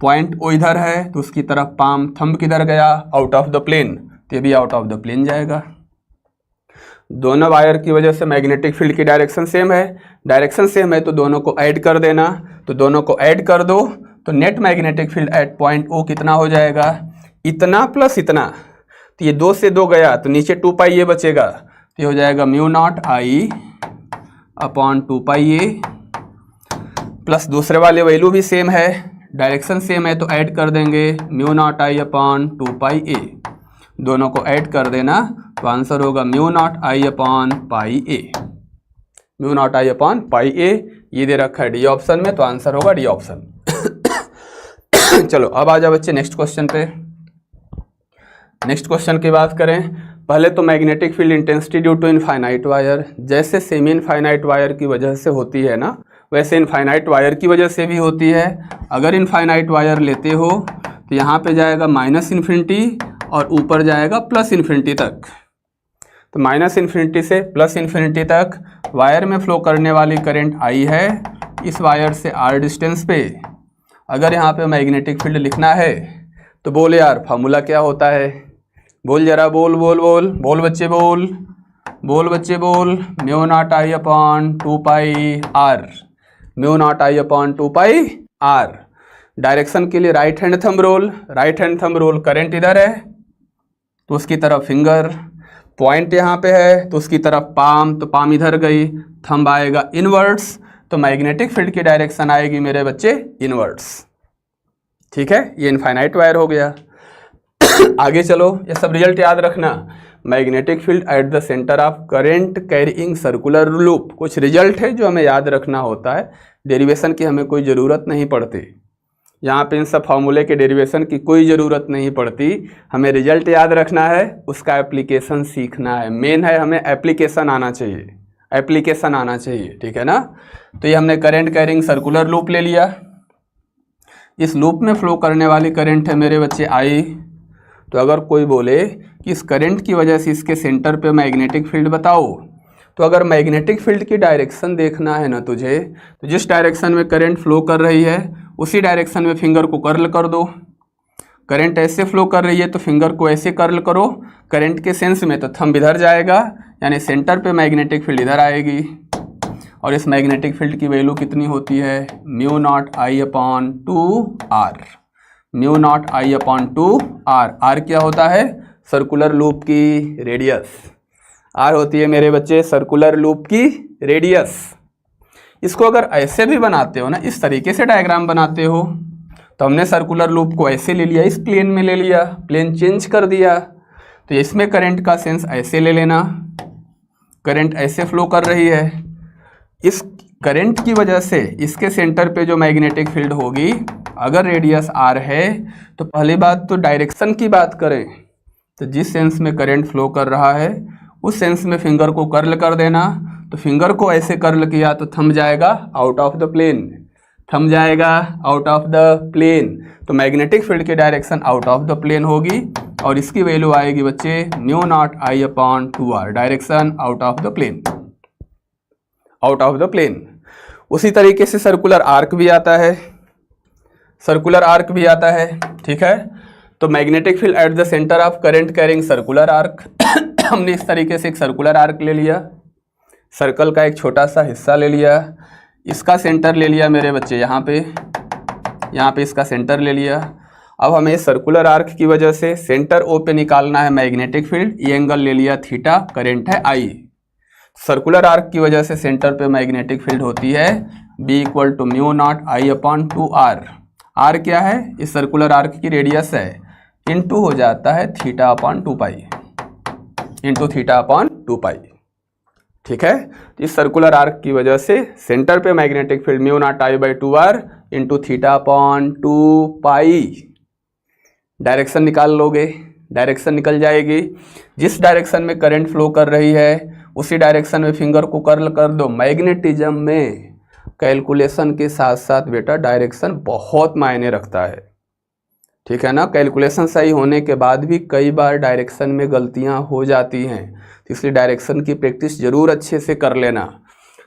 पॉइंट वो इधर है तो उसकी तरफ पाम, थंब किधर गया, आउट ऑफ द प्लेन, तो ये भी आउट ऑफ द प्लेन जाएगा। दोनों वायर की वजह से मैग्नेटिक फील्ड की डायरेक्शन सेम है, डायरेक्शन सेम है तो दोनों को ऐड कर देना, तो दोनों को ऐड कर दो तो net magnetic field at point O कितना हो जाएगा, इतना प्लस इतना, तो ये 2 से 2 गया तो नीचे 2 पाई ए बचेगा, तो ये हो जाएगा mu naught I upon 2 pi A, plus दूसरे वाले वैल्यू भी सेम है, डायरेक्शन सेम है तो ऐड कर देंगे म्यू नॉट आई अपॉन 2 पाई ए, दोनों को ऐड कर देना तो आंसर होगा mu naught I upon pi A, mu naught I upon pi ए, ये दे रखा है डी ऑप्शन में, तो आंसर होगा डी ऑप्शन। चलो अब आ जाओ बच्चे नेक्स्ट क्वेश्चन पे। नेक्स्ट क्वेश्चन की बात करें, पहले तो magnetic field intensity due to infinite wire, जैसे सेमी इनफाइनाइट वायर की वजह से होती है ना, वैसे इनफाइनाइट वायर की वजह से भी होती है। अगर इनफाइनाइट वायर लेते हो तो यहाँ पे जाएगा माइनस इन्फिनिटी और ऊपर जाएगा प्लस इन्फिनिटी तक, तो माइनस इन्फिनिटी से प्लस इन्फिनिटी तक वायर में फ्लो करने वाली करंट आई है, इस वायर से आर डिस्टेंस पे अगर यहाँ पे मैग्नेटिक फील्ड लिखना है तो बोल यार फार्मूला क्या होता है, बोल जरा, बोल बोल बोल बोल बच्चे बोल, बोल बच्चे बोल, mu naught I upon 2 pi R, mu naught I upon 2 pi R. Direction के लिए right hand thumb rule, right hand thumb rule, current इधर है तो उसकी तरफ फिंगर, पॉइंट यहाँ पे है तो उसकी तरफ पाम, तो पाम इधर गई, थंब आएगा इनवर्ड्स, तो मैग्नेटिक फील्ड की डायरेक्शन आएगी मेरे बच्चे इनवर्ड्स। ठीक है, ये इनफाइनाइट वायर हो गया। आगे चलो, ये सब रिजल्ट याद रखना, magnetic field at the centre of current carrying circular loop, कुछ रिजल्ट है जो हमें याद रखना होता है, डेरिवेशन की हमें कोई ज़रूरत नहीं पड़ती, यहाँ पे इन सब फार्मूले के डेरिवेशन की कोई ज़रूरत नहीं पड़ती, हमें रिजल्ट याद रखना है, उसका एप्लीकेशन सीखना है, मेन है हमें एप्लीकेशन आना चाहिए, एप्लीकेशन आना चाहिए, ठीक है ना। तो ये हमने करंट कैरिंग सर्कुलर लूप ले लिया, इस लूप में फ्लो करने वाली करंट है मेरे बच्चे आई, तो अगर कोई बोले कि इस करंट की वजह से इसके सेंटर पे मैग्नेटिक फील्ड बताओ, तो अगर मैग्नेटिक फील्ड की डायरेक्शन देखना है ना तुझे, तो जिस डायरेक्शन में करंट फ्लो कर रही है उसी डायरेक्शन में फिंगर को कर्ल कर दो, करंट ऐसे फ्लो कर रही है तो फिंगर को ऐसे कर्ल करो, करंट के सेंस में तो थंब इधर जाएगा, यानी सेंटर पे मैग्नेटिक फील्ड इधर आएगी, और इस मैग्नेटिक फील्ड की वैल्यू कितनी होती है, mu naught I upon 2 R, mu naught I upon 2 R. R क्या होता है, सर्कुलर लूप की रेडियस, आर होती है मेरे बच्चे सर्कुलर लूप की रेडियस। इसको अगर ऐसे भी बनाते हो ना, इस तरीके से डायग्राम बनाते हो, तो हमने सर्कुलर लूप को ऐसे ले लिया, इस प्लेन में ले लिया, प्लेन चेंज कर दिया, तो इसमें करंट का सेंस ऐसे ले लेना, करंट ऐसे फ्लो कर रही है, इस करंट की वजह से इसके सेंटर पे जो मैग्नेटिक फील्ड होगी, अगर रेडियस आर है, तो पहली बात तो डायरेक्शन की बात करें तो जिस सेंस में करंट फ्लो कर रहा है उस सेंस में फिंगर को कर्ल कर देना, तो फिंगर को ऐसे कर्ल किया तो थंब जाएगा out of the plane, thumb जाएगा आउट ऑफ द प्लेन, तो मैग्नेटिक फील्ड की direction out of the plane होगी, और इसकी वैल्यू आएगी बच्चे mu naught I upon 2 R, direction out of the plane, out of the plane. उसी तरीके से सर्कुलर आर्क भी आता है, सर्कुलर आर्क भी आता है, ठीक है। तो magnetic field at the centre of current carrying circular arc, हमने इस तरीके से एक सर्कुलर आर्क ले लिया, सर्कल का एक छोटा सा हिस्सा ले लिया, इसका सेंटर ले लिया मेरे बच्चे यहाँ पे इसका सेंटर ले लिया। अब हमें सर्कुलर आर्क की वजह से सेंटर ओ पे निकालना है मैग्नेटिक फील्ड, ये एंगल ले लिया थीटा, करंट है आई, सर्कुलर आर्क की वजह से सेंटर पे मैग्नेटिक फील्ड होती है B equal to mu naught I upon 2 R, R क्या है, इस सर्कुलर आर्क की रेडियस है, इनटू हो जाता है theta upon 2 pi, into theta upon 2 pi, ठीक है। तो इस सर्कुलर आर्क की वजह से सेंटर पे magnetic field mu naught I by 2 R into theta upon 2 pi, direction निकाल लोगे, डायरेक्शन निकल जाएगी, जिस डायरेक्शन में करंट फ्लो कर रही है उसी डायरेक्शन में फिंगर को कर्ल कर दो। मैग्नेटिज्म में कैलकुलेशन के साथ साथ बेटा डायरेक्शन बहुत मायने रखता है, ठीक है ना। कैलकुलेशन सही होने के बाद भी कई बार डायरेक्शन में गलतियां हो जाती हैं, तो इसलिए डायरेक्शन की प्रैक्टिस जरूर अच्छे से कर लेना।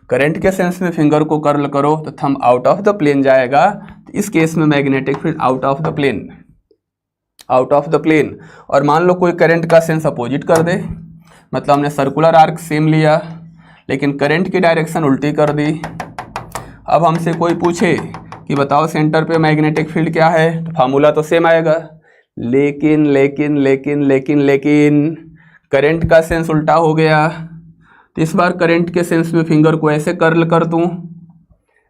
करंट के सेंस में फिंगर को कर्ल करो तो thumb out of the plane जाएगा। तो इस केस में magnetic field out of the plane, out of the plane. और मान लो कोई करंट का सेंस अपोजिट कर दे, मतलब हमने सर्कुलर आर्क सेम लिया लेकिन करंट की डायरेक्शन उल्टी कर दी। अब हमसे कोई पूछे कि बताओ सेंटर पे मैग्नेटिक फील्ड क्या है, तो फार्मूला तो सेम आएगा, लेकिन लेकिन लेकिन लेकिन लेकिन करंट का सेंस उल्टा हो गया। तो इस बार करंट के सेंस में फिंगर को ऐसे कर्ल कर दूं,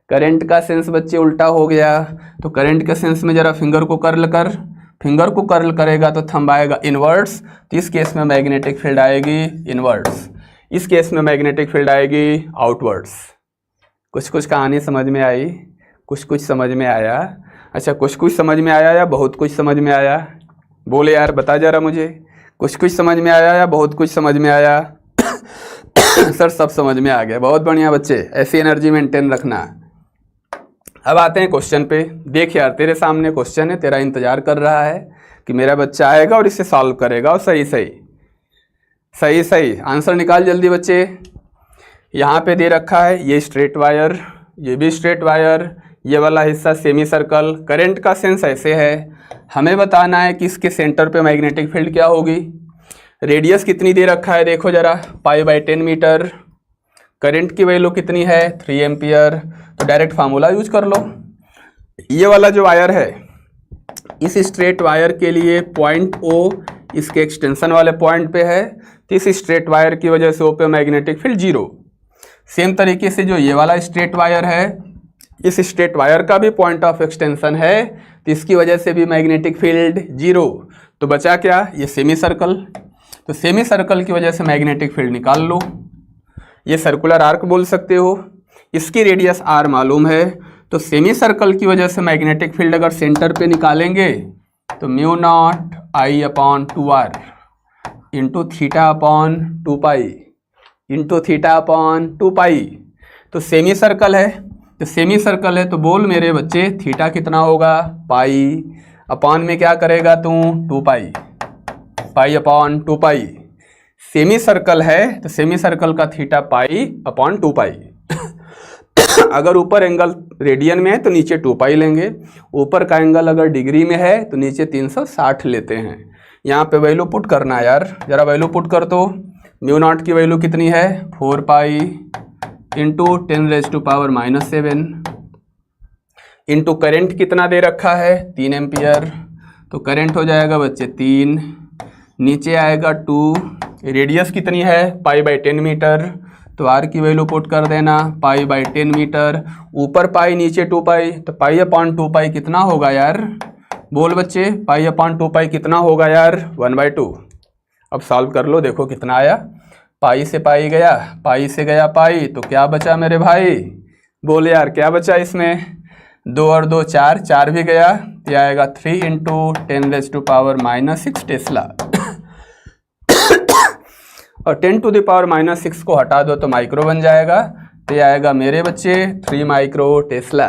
करंट का सेंस बच्चे उल्टा हो गया। तो करंट के सेंस में जरा फिंगर को कर्ल कर, फिंगर को कर्ल करेगा तो थंब आएगा इनवर्ड्स। तो इस केस में मैग्नेटिक फील्ड आएगी इनवर्ड्स, इस केस में मैग्नेटिक फील्ड आएगी आउटवर्ड्स। कुछ कुछ कहानी समझ में आई, कुछ कुछ समझ में आया? अच्छा, कुछ कुछ समझ में आया या बहुत कुछ समझ में आया? बोले यार, बता जरा मुझे, कुछ कुछ समझ में आया या बहुत कुछ समझ में आया? सर सब समझ में आ गया, बहुत बढ़िया बच्चे, ऐसी एनर्जी मेंटेन रखना। अब आते हैं क्वेश्चन पे। देख यार, तेरे सामने क्वेश्चन है, तेरा इंतजार कर रहा है कि मेरा बच्चा आएगा और इसे सॉल्व करेगा और सही सही सही सही आंसर निकाल जल्दी बच्चे। यहाँ पे दे रखा है ये स्ट्रेट वायर, ये भी स्ट्रेट वायर, ये वाला हिस्सा सेमी सर्कल। करंट का सेंस ऐसे है, हमें बताना है कि इसके सेंटर पे मैग्नेटिक फील्ड क्या होगी। रेडियस कितनी दे रखा है देखो जरा, π/10 मीटर। करंट की वैल्यू कितनी है, 3 एम्पियर। तो डायरेक्ट फार्मूला यूज कर लो। ये वाला जो वायर है, इस स्ट्रेट वायर के लिए पॉइंट O इसके एक्सटेंशन वाले पॉइंट पे है, तो इस स्ट्रेट वायर की वजह से O पे मैग्नेटिक फील्ड 0। सेम तरीके से जो ये वाला स्ट्रेट वायर है, इस स्ट्रेट वायर का भी पॉइंट ऑफ एक्सटेंशन है, तो इसकी वजह से भी मैग्नेटिक फील्ड 0। तो बचा क्या, ये सेमी सर्कल। तो सेमी सर्कल की वजह से मैग्नेटिक फील्ड निकाल लो। ये सर्कुलर आर्क बोल सकते हो, इसकी रेडियस r मालूम है। तो सेमी सर्कल की वजह से मैग्नेटिक फील्ड अगर सेंटर पे निकालेंगे तो μ0I/2r इंटू θ/2π इंटू θ/2π। तो सेमी सर्कल है, तो सेमी सर्कल है तो बोल मेरे बच्चे थीटा कितना होगा, पाई अपॉन में क्या करेगा तू, 2π, π/2π। सेमी सर्कल है तो सेमी सर्कल का थीटा π/2π। अगर ऊपर एंगल रेडियन में है तो नीचे 2π लेंगे, ऊपर का एंगल अगर डिग्री में है तो नीचे 360 लेते हैं। यहाँ पे वैल्यू पुट करना यार, जरा वैल्यू पुट कर दो। μ0 की वैल्यू कितनी है, 4π इंटू 10⁻⁻7 इंटू करंट कितना दे रखा है, 3 एम्पियर। तो करंट हो जाएगा बच्चे 3, नीचे आएगा 2, रेडियस कितनी है, π/10 मीटर। तो r की वैल्यू पुट कर देना, π/10 मीटर, ऊपर पाई नीचे 2π, तो π/2π कितना होगा यार, बोल बच्चे π/2π कितना होगा यार, 1/2। अब सॉल्व कर लो, देखो कितना आया, पाई से पाई गया, पाई से गया पाई, तो क्या बचा मेरे भाई, बोले यार क्या बचा इसमें, 2 और 2 4, 4 भी गया, तो आएगा 3 इंटू 10⁻⁻6 टेस्ला। और 10⁻⁻6 को हटा दो तो माइक्रो बन जाएगा, तो ये आएगा मेरे बच्चे 3 माइक्रो टेस्ला,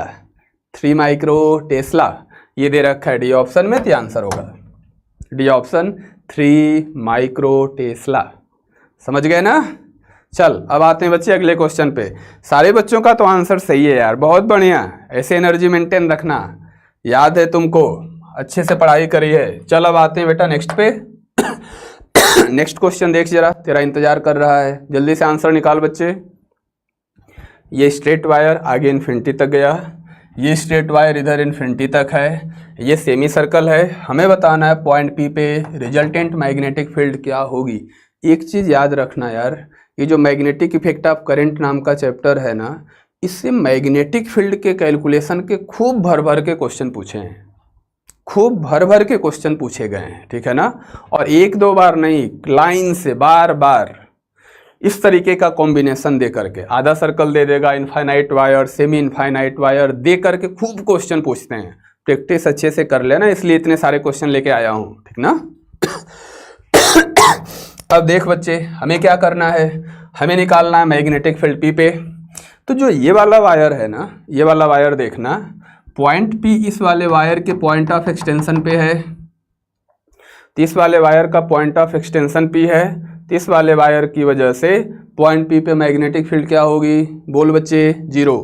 3 माइक्रो टेस्ला। ये दे रखा है डी ऑप्शन में, तो आंसर होगा डी ऑप्शन 3 माइक्रो टेस्ला। समझ गए ना। चल अब आते हैं बच्चे अगले क्वेश्चन पे। सारे बच्चों का तो आंसर सही है यार, बहुत बढ़िया, ऐसे एनर्जी मेंटेन रखना, याद है तुमको, अच्छे से पढ़ाई करी है। चल अब आते हैं बेटा नेक्स्ट पे। नेक्स्ट क्वेश्चन देख जरा, तेरा इंतजार कर रहा है, जल्दी से आंसर निकाल बच्चे। ये स्ट्रेट वायर आगे इन्फिनिटी तक गया, ये स्ट्रेट वायर इधर इन्फिनिटी तक है, ये सेमी सर्कल है, हमें बताना है पॉइंट P पे रिजल्टेंट मैग्नेटिक फील्ड क्या होगी। एक चीज़ याद रखना यार, ये जो मैग्नेटिक इफेक्ट ऑफ करंट नाम का चैप्टर है ना, इससे मैग्नेटिक फील्ड के कैलकुलेशन के खूब भर भर के क्वेश्चन पूछे हैं, खूब भर भर के क्वेश्चन पूछे गए हैं, ठीक है ना। और 1-2 बार नहीं, लाइन से बार बार इस तरीके का कॉम्बिनेशन दे करके, आधा सर्कल दे देगा, infinite wire, semi infinite wire दे करके खूब क्वेश्चन पूछते हैं। प्रैक्टिस अच्छे से कर लेना, इसलिए इतने सारे क्वेश्चन लेके आया हूँ, ठीक ना। अब देख बच्चे, हमें क्या करना है, हमें निकालना है मैग्नेटिक फील्ड P पे। तो जो ये वाला वायर है ना, ये वाला वायर देखना, पॉइंट P इस वाले वायर के पॉइंट ऑफ एक्सटेंशन पे है, तो इस वाले वायर का पॉइंट ऑफ एक्सटेंशन P है, तो इस वाले वायर की वजह से पॉइंट पी पे मैग्नेटिक फील्ड क्या होगी, बोल बच्चे, 0।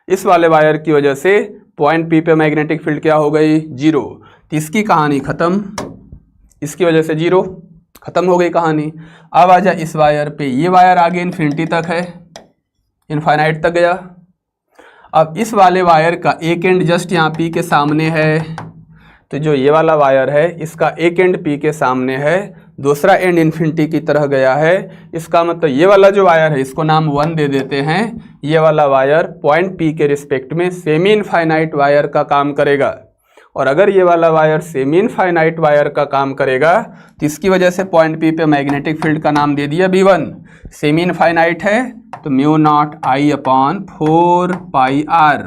इस वाले वायर की वजह से पॉइंट पी पे मैग्नेटिक फील्ड क्या हो गई, 0। तो इसकी कहानी खत्म, इसकी वजह से 0, खत्म हो गई कहानी। अब आ जा इस वायर पे, ये वायर आगे इन्फिनिटी तक है, इनफाइनाइट तक गया। अब इस वाले वायर का एक एंड जस्ट यहाँ पी के सामने है, तो जो ये वाला वायर है इसका एक एंड पी के सामने है, दूसरा एंड इन्फिनिटी की तरह गया है। इसका मतलब ये वाला जो वायर है इसको नाम 1 दे देते हैं। ये वाला वायर पॉइंट पी के रिस्पेक्ट में सेमी इनफाइनाइट वायर का काम करेगा, और अगर ये वाला वायर सेमी इनफाइनाइट वायर का काम करेगा तो इसकी वजह से पॉइंट पी पे मैग्नेटिक फील्ड का नाम दे दिया V1। सेमी इनफाइनाइट है तो μ0I/4 पाई r।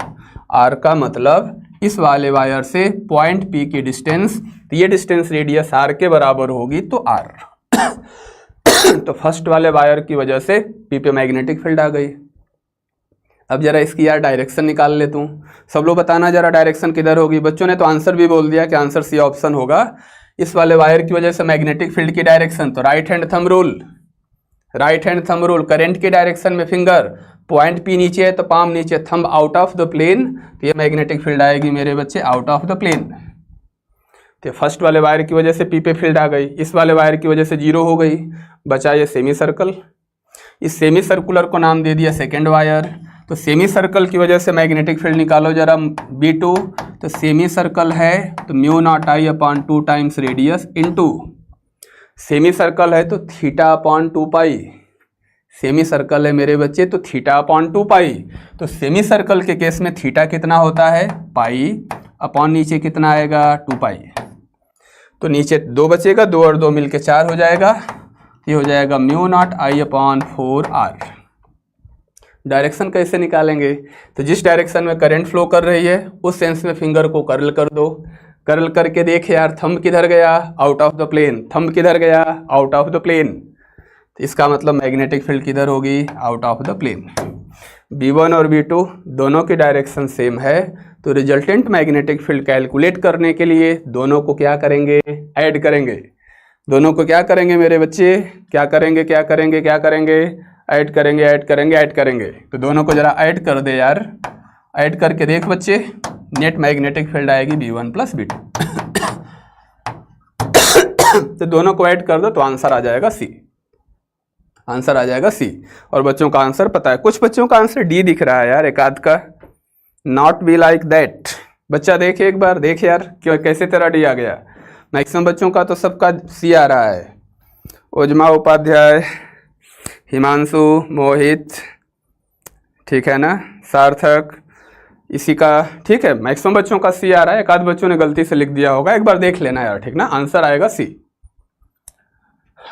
r का मतलब इस वाले वायर से पॉइंट पी की डिस्टेंस, तो ये डिस्टेंस रेडियस r के बराबर होगी तो r। तो फर्स्ट वाले वायर की वजह से पी पे मैग्नेटिक फील्ड आ गई। अब जरा इसकी यार डायरेक्शन निकाल ले तू, सब लोग बताना जरा डायरेक्शन किधर होगी। बच्चों ने तो आंसर भी बोल दिया कि आंसर सी ऑप्शन होगा। इस वाले वायर की वजह से मैग्नेटिक फील्ड की डायरेक्शन, तो right hand thumb rule, right hand thumb rule, current की डायरेक्शन में फिंगर, पॉइंट पी नीचे है तो पाम नीचे, thumb out of the plane, तो ये मैग्नेटिक फील्ड आएगी मेरे बच्चे आउट ऑफ द प्लेन। तो फर्स्ट वाले वायर की वजह से पी पे फील्ड आ गई, इस वाले वायर की वजह से 0 हो गई, बचा ये सेमी सर्कल। इस सेमी सर्कुलर को नाम दे दिया सेकेंड वायर। तो सेमी सर्कल की वजह से मैग्नेटिक फील्ड निकालो जरा B2, तो सेमी सर्कल है तो μ0I/2 times radius into, semi circle है तो θ/2 पाई, सेमी सर्कल है मेरे बच्चे तो θ/2 पाई। तो सेमी सर्कल के केस में थीटा कितना होता है, पाई, अपॉन नीचे कितना आएगा, 2 पाई। तो नीचे 2 बचेगा, 2 और 2 मिलके 4 हो जाएगा, ये हो जाएगा μ0I/4r। डायरेक्शन कैसे निकालेंगे, तो जिस डायरेक्शन में करंट फ्लो कर रही है उस सेंस में फिंगर को कर्ल कर दो। कर्ल करके देख यार, थंब किधर गया, out of the plane, thumb किधर गया, आउट ऑफ द प्लेन। तो इसका मतलब मैग्नेटिक फील्ड किधर होगी, out of the plane. V1 और V2 दोनों की डायरेक्शन सेम है, तो रिजल्टेंट मैग्नेटिक फील्ड कैलकुलेट करने के लिए दोनों को क्या करेंगे, ऐड करेंगे। दोनों को क्या करेंगे मेरे बच्चे, क्या करेंगे, क्या करेंगे, क्या करेंगे, ऐड करेंगे, ऐड करेंगे, ऐड करेंगे। तो दोनों को जरा ऐड कर दे यार, ऐड करके देख बच्चे, नेट मैग्नेटिक फील्ड आएगी V1 + V2। तो दोनों को ऐड कर दो तो आंसर आ जाएगा C, आंसर आ जाएगा C। और बच्चों का आंसर पता है, कुछ बच्चों का आंसर D दिख रहा है यार, एक आध का, नॉट बी लाइक दैट। बच्चा देख एक बार, देख यार क्यों, कैसे तेरा D आ गया। मैक्सिमम बच्चों का तो सबका C आ रहा है। उजमा उपाध्याय, हिमांशु, मोहित, ठीक है ना, सार्थक, इसी का, ठीक है, मैक्सिमम बच्चों का C आ रहा है, एक आध बच्चों ने गलती से लिख दिया होगा, एक बार देख लेना यार, ठीक ना, आंसर आएगा C।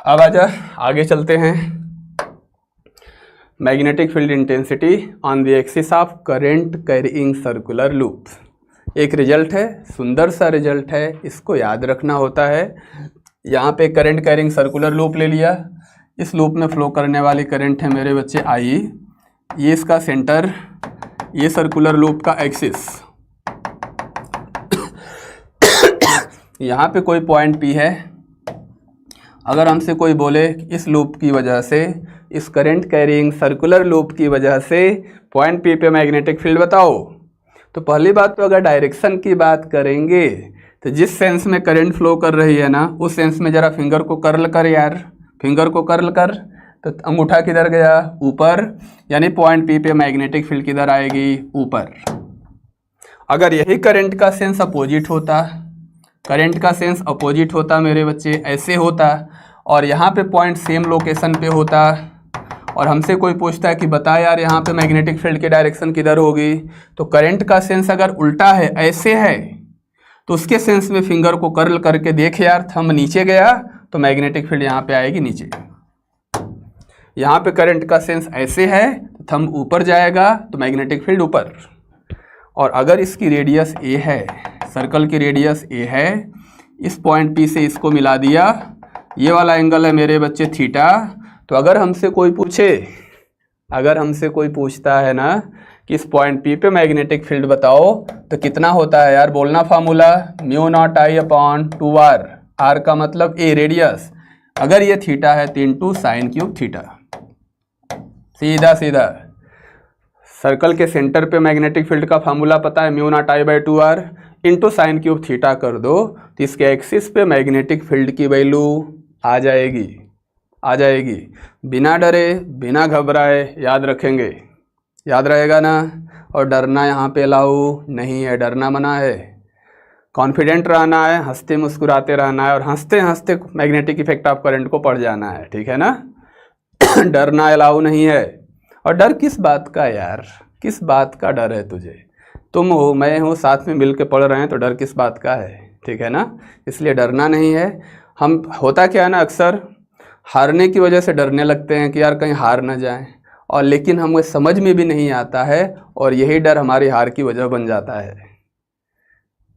अब आजा आगे चलते हैं। Magnetic field intensity on the axis of current carrying circular loop. एक रिजल्ट है, सुंदर सा रिजल्ट है, इसको याद रखना होता है। यहाँ पे करंट कैरिंग सर्कुलर लूप ले लिया, इस लूप में फ्लो करने वाली करंट है मेरे बच्चे I, ये इसका सेंटर, ये सर्कुलर लूप का एक्सिस। यहाँ पे कोई पॉइंट P है, अगर हमसे कोई बोले इस लूप की वजह से, इस करंट कैरिंग सर्कुलर लूप की वजह से पॉइंट P पे मैग्नेटिक फील्ड बताओ, तो पहली बात तो अगर डायरेक्शन की बात करेंगे तो जिस सेंस में करंट फ्लो कर रही है ना, उस सेंस में जरा फिंगर को कर्ल कर यार, फिंगर को कर्ल कर, तो अंगूठा किधर गया, ऊपर, यानी पॉइंट P पे मैग्नेटिक फील्ड किधर आएगी, ऊपर। अगर यही करंट का सेंस अपोजिट होता, करंट का सेंस अपोजिट होता मेरे बच्चे, ऐसे होता, और यहाँ पे पॉइंट सेम लोकेशन पे होता, और हमसे कोई पूछता है कि बता यार यहाँ पे मैग्नेटिक फील्ड की डायरेक्शन किधर होगी, तो करंट का सेंस अगर उल्टा है, ऐसे है, तो उसके सेंस में फिंगर को कर्ल करके देख यार, थंब नीचे गया तो मैग्नेटिक फील्ड यहाँ पे आएगी नीचे। यहाँ पे करंट का सेंस ऐसे है तो थंब ऊपर जाएगा तो मैग्नेटिक फील्ड ऊपर। और अगर इसकी रेडियस A है, सर्कल की रेडियस A है, इस पॉइंट P से इसको मिला दिया, ये वाला एंगल है मेरे बच्चे थीटा। तो अगर हमसे कोई पूछे, अगर हमसे कोई पूछता है ना कि इस पॉइंट P पे मैग्नेटिक फील्ड बताओ, तो कितना होता है यार, बोलना फार्मूला, μ0I/2r। r का मतलब A रेडियस, अगर ये थीटा है तो इंटू साइन क्यूब थीटा, सीधा सीधा। सर्कल के सेंटर पे मैग्नेटिक फील्ड का फार्मूला पता है, mu naught I by 2r into sine cube theta कर दो तो इसके एक्सिस पे मैग्नेटिक फील्ड की वैल्यू आ जाएगी, आ जाएगी। बिना डरे बिना घबराए याद रखेंगे, याद रहेगा ना। और डरना यहाँ पे अलाउ नहीं है, डरना मना है। कॉन्फिडेंट रहना है, हंसते मुस्कुराते रहना है और हंसते हंसते मैग्नेटिक इफेक्ट ऑफ करंट को पढ़ जाना है, ठीक है ना। डरना अलाउ नहीं है। और डर किस बात का यार, किस बात का डर है तुझे? तुम हो, मैं हूँ, साथ में मिल के पढ़ रहे हैं, तो डर किस बात का है, ठीक है ना। इसलिए डरना नहीं है। हम होता क्या है ना, अक्सर हारने की वजह से डरने लगते हैं कि यार कहीं हार ना जाए, और लेकिन हमें समझ में भी नहीं आता है और यही डर हमारी हार की वजह बन जाता है।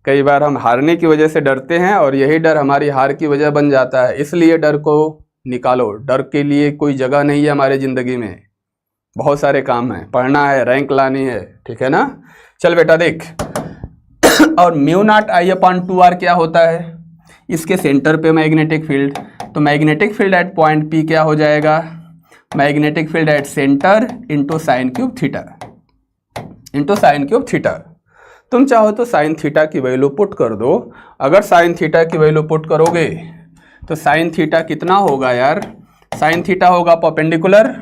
कई बार हम हारने की वजह से डरते हैं और यही डर हमारी हार की वजह बन जाता है। इसलिए डर को निकालो, डर के लिए कोई जगह नहीं है हमारे ज़िंदगी में। बहुत सारे काम हैं, पढ़ना है, रैंक लानी है, ठीक है ना। चल बेटा देख, और mu naught I upon 2r क्या होता है? इसके सेंटर पे मैग्नेटिक फील्ड, तो magnetic field at point P क्या हो जाएगा? Magnetic field at centre into sine cube theta, into sine cube theta. तुम चाहो तो साइन थीटा की वैल्यू पुट कर दो। अगर साइन थीटा की वैल्यू पुट करोगे तो साइन थीटा कितना होगा यार? साइन थीटा होगा परपेंडिकुलर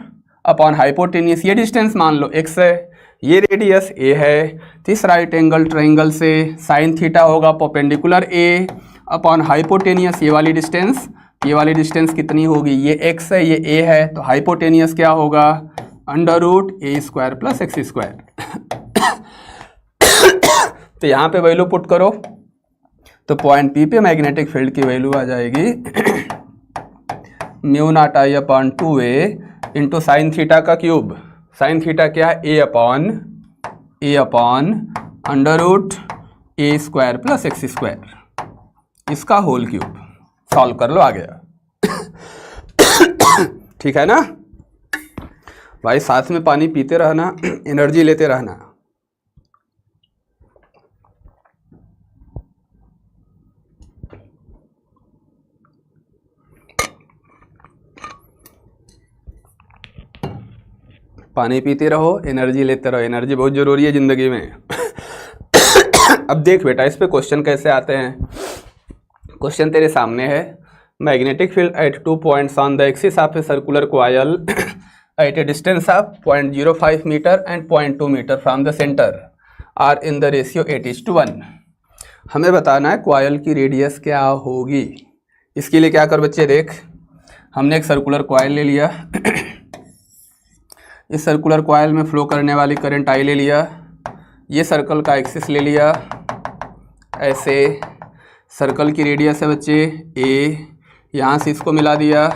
अपॉन हाइपोटेनियस। ये डिस्टेंस मान लो x है, ये रेडियस a है, तो इस राइट एंगल ट्रायंगल से साइन थीटा होगा परपेंडिकुलर a अपॉन हाइपोटेनियस ये वाली डिस्टेंस। ये वाली डिस्टेंस कितनी होगी? ये x है, ये a है, तो हाइपोटेनियस क्या होगा? Under root a square plus x square. तो यहाँ पे वैल्यू पुट करो तो पॉइंट P पे मैग्नेटिक फील्ड की वैल्यू आ जाएगी mu naught I upon 2a into sine theta का क्यूब। साइन थीटा क्या है? a upon under root a square plus x square, इसका होल क्यूब। सॉल्व कर लो, आ गया। ठीक है ना भाई, साथ में पानी पीते रहना, एनर्जी लेते रहना। पानी पीते रहो, एनर्जी लेते रहो, एनर्जी बहुत ज़रूरी है ज़िंदगी में। अब देख बेटा, इस पे क्वेश्चन कैसे आते हैं। क्वेश्चन तेरे सामने है, magnetic field at 2 points on the axis of a circular coil at a distance of 0.05 metre and 0.2 metre from the centre are in the ratio 8:1। हमें बताना है कॉइल की रेडियस क्या होगी। इसके लिए क्या कर बच्चे, देख हमने एक सर्कुलर कॉइल ले लिया। इस सर्कुलर कॉइल में फ्लो करने वाली करंट I ले लिया। ये सर्कल का एक्सिस ले लिया, ऐसे सर्कल की रेडियस है बच्चे a, यहाँ से इसको मिला दिया।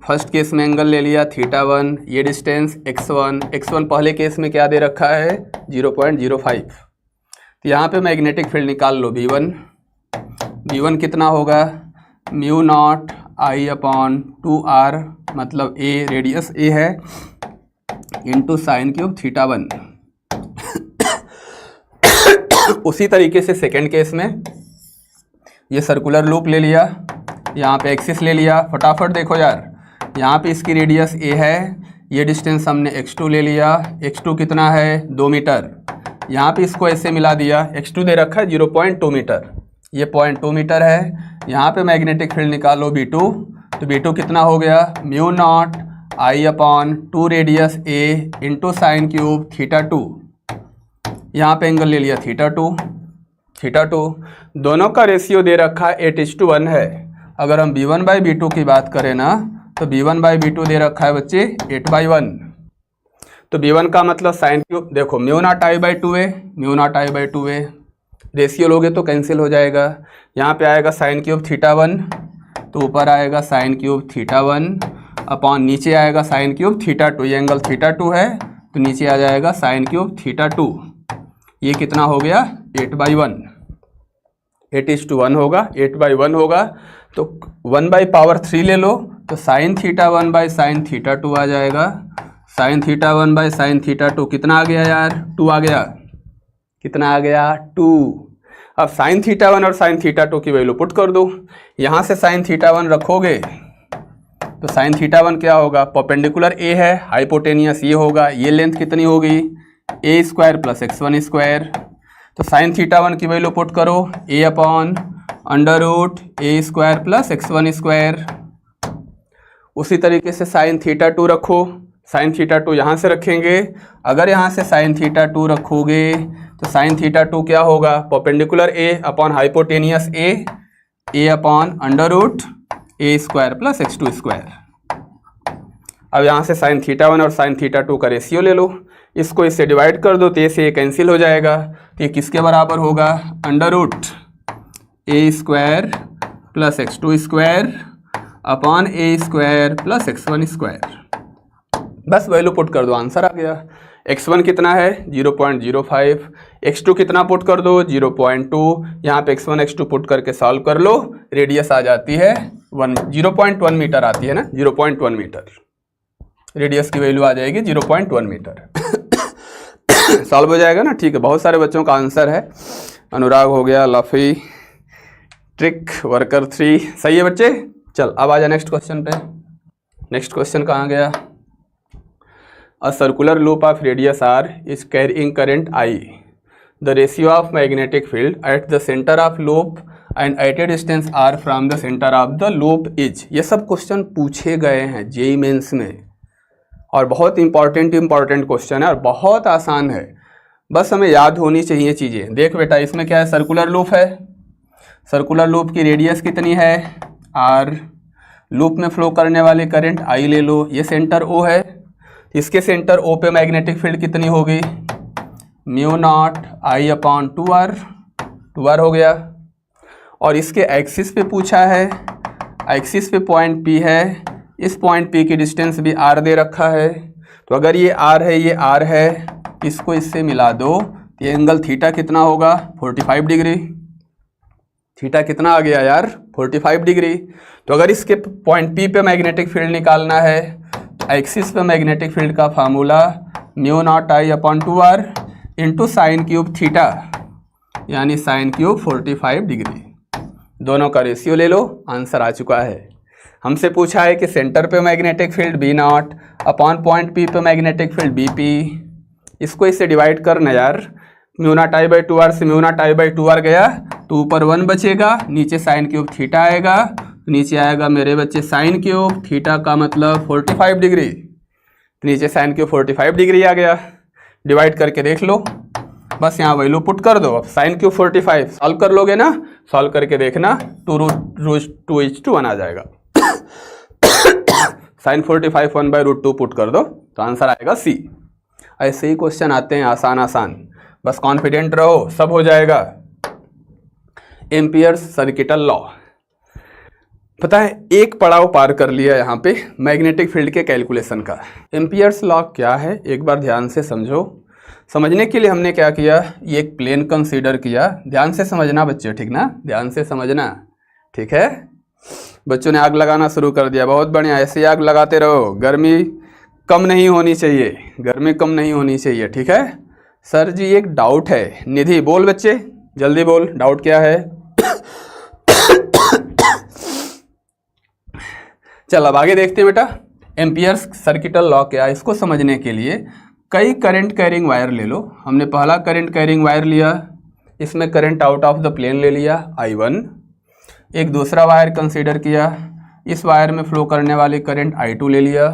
फर्स्ट केस में एंगल ले लिया θ1, ये डिस्टेंस x1 पहले केस में क्या दे रखा है 0.05। तो यहाँ पे मैग्नेटिक फील्ड निकाल लो V1 कितना होगा mu naught I upon 2r, मतलब a रेडियस a है, इंटू साइन क्यूब θ1। उसी तरीके से सेकेंड केस में ये सर्कुलर लूप ले लिया, यहाँ पे एक्सिस ले लिया। फटाफट देखो यार, यहाँ पे इसकी रेडियस a है, ये डिस्टेंस हमने x2 ले लिया। x2 कितना है 2 मीटर। यहाँ पे इसको ऐसे मिला दिया, x2 दे रखा है 0.2 मीटर, ये 0.2 मीटर है। यहाँ पे मैग्नेटिक फील्ड निकालो V2, तो V2 कितना हो गया mu naught I upon 2 radius a into sine cube θ2। यहाँ पे एंगल ले लिया θ2। दोनों का रेशियो दे रखा है 8:1 है। अगर हम V1/V2 की बात करें ना, तो V1/V2 दे रखा है बच्चे 8/1। तो V1 का मतलब साइन क्यूब, देखो म्यू नॉट I/2a, रेशियो लोगे तो कैंसिल हो जाएगा। यहाँ पे आएगा साइन क्यूब θ1, तो ऊपर आएगा साइन क्यूब θ1 अपॉन नीचे आएगा साइन क्यूब θ2। ये एंगल θ2 है, तो नीचे आ जाएगा साइन क्यूब θ2। ये कितना हो गया 8/1, 8:1 होगा, 8/1 होगा। तो 1/3 ले लो, तो साइन θ1 बाई साइन θ2 आ जाएगा। साइन θ1 बाई साइन θ2 कितना आ गया यार 2 आ गया। कितना आ गया 2। अब साइन थीटा 1 और साइन थीटा 2 की वैल्यू पुट कर दो। यहाँ से साइन थीटा 1 रखोगे तो साइन थीटा 1 क्या होगा, परपेंडिकुलर ए है, हाइपोटेनियस ये होगा, ये लेंथ कितनी होगी a square plus x1 square. तो साइन थीटा 1 की वैल्यू पुट करो a upon under root a square plus x1 square. उसी तरीके से साइन थीटा 2 रखो, साइन थीटा 2 यहाँ से रखेंगे, अगर यहाँ से साइन थीटा 2 रखोगे तो साइन थीटा 2 क्या होगा, perpendicular a upon hypotenuse a upon under root a square plus x2 square. अब यहाँ से साइन थीटा 1 और साइन थीटा 2 का रेशियो ले लो, इसको इससे डिवाइड कर दो तो ए से ये कैंसिल हो जाएगा। तो ये किसके बराबर होगा, under root a square plus x2 square upon a square plus x1 square. बस वैल्यू पुट कर दो, आंसर आ गया। x1 कितना है 0.05, x2 कितना पुट कर दो 0.2, यहाँ पे x1 x2 पुट करके सॉल्व कर लो, रेडियस आ जाती है 0.1 मीटर आती है ना, 0.1 मीटर रेडियस की वैल्यू आ जाएगी 0.1 मीटर। सॉल्व हो जाएगा ना, ठीक है। बहुत सारे बच्चों का आंसर है, अनुराग हो गया, लफी, ट्रिक, वर्कर 3, सही है बच्चे। चल अब आ जा नेक्स्ट क्वेश्चन पे। नेक्स्ट क्वेश्चन कहाँ गया, A circular loop of radius r is carrying current I. The ratio of magnetic field at the center of loop and at a distance r from the center of the loop is. ये सब question पूछे गए हैं JEE mains में और बहुत important question है और बहुत आसान है, बस हमें याद होनी चाहिए चीज़ें। देख बेटा, इसमें क्या है, सर्कुलर लूप है, सर्कुलर लूप की रेडियस कितनी है r, लूप में फ्लो करने वाले करंट I ले लो, ये सेंटर O है, इसके सेंटर O पे मैग्नेटिक फील्ड कितनी होगी mu naught I upon 2r हो गया। और इसके एक्सिस पे पूछा है, एक्सिस पे पॉइंट P है, इस पॉइंट P की डिस्टेंस भी r दे रखा है। तो अगर ये r है, ये r है, इसको इससे मिला दो, ये एंगल थीटा कितना होगा 45 डिग्री। थीटा कितना आ गया यार 45 डिग्री। तो अगर इसके पॉइंट P पे मैग्नेटिक फील्ड निकालना है, एक्सिस पे मैग्नेटिक फील्ड का formula mu naught I upon 2r into sine cube theta, यानी साइन क्यूब 45 डिग्री। दोनों का रेशियो ले लो, आंसर आ चुका है। हमसे पूछा है कि सेंटर पे magnetic field B naught upon point P पे मैग्नेटिक फील्ड BP, इसको इससे डिवाइड करना यार, mu naught I by 2r से mu naught I by 2r गया तो ऊपर 1 बचेगा, नीचे साइन क्यूब थीटा आएगा, तो नीचे आएगा मेरे बच्चे साइन क्यूब थीटा का मतलब 45 डिग्री, तो नीचे साइन क्यूब 45 डिग्री आ गया। डिवाइड करके देख लो, बस यहाँ वैल्यू पुट कर दो। अब साइन क्यूब 45 सॉल्व कर लोगे ना, सॉल्व करके देखना 2√2 आ जाएगा। साइन 45 1/√2 पुट कर दो तो आंसर आएगा C। ऐसे ही क्वेश्चन आते हैं आसान आसान, बस कॉन्फिडेंट रहो, सब हो जाएगा। एम्पियर्स सर्किटल लॉ, पता है एक पड़ाव पार कर लिया यहाँ पे मैग्नेटिक फील्ड के कैलकुलेशन का। एम्पियर्स लॉ क्या है एक बार ध्यान से समझो। समझने के लिए हमने क्या किया, ये एक प्लेन कंसीडर किया, ध्यान से समझना बच्चे, ठीक ना, ध्यान से समझना, ठीक है। बच्चों ने आग लगाना शुरू कर दिया, बहुत बढ़िया, ऐसे आग लगाते रहो, गर्मी कम नहीं होनी चाहिए, गर्मी कम नहीं होनी चाहिए, ठीक है। सर जी एक डाउट है, निधि बोल बच्चे जल्दी बोल, डाउट क्या है। चल अब आगे देखते हैं बेटा, एम्पियर्स सर्किटल लॉ क्या है। इसको समझने के लिए कई करंट कैरिंग वायर ले लो। हमने पहला करंट कैरिंग वायर लिया, इसमें current out of the plane ले लिया I1। एक दूसरा वायर कंसीडर किया, इस वायर में फ्लो करने वाले करंट I2 ले लिया।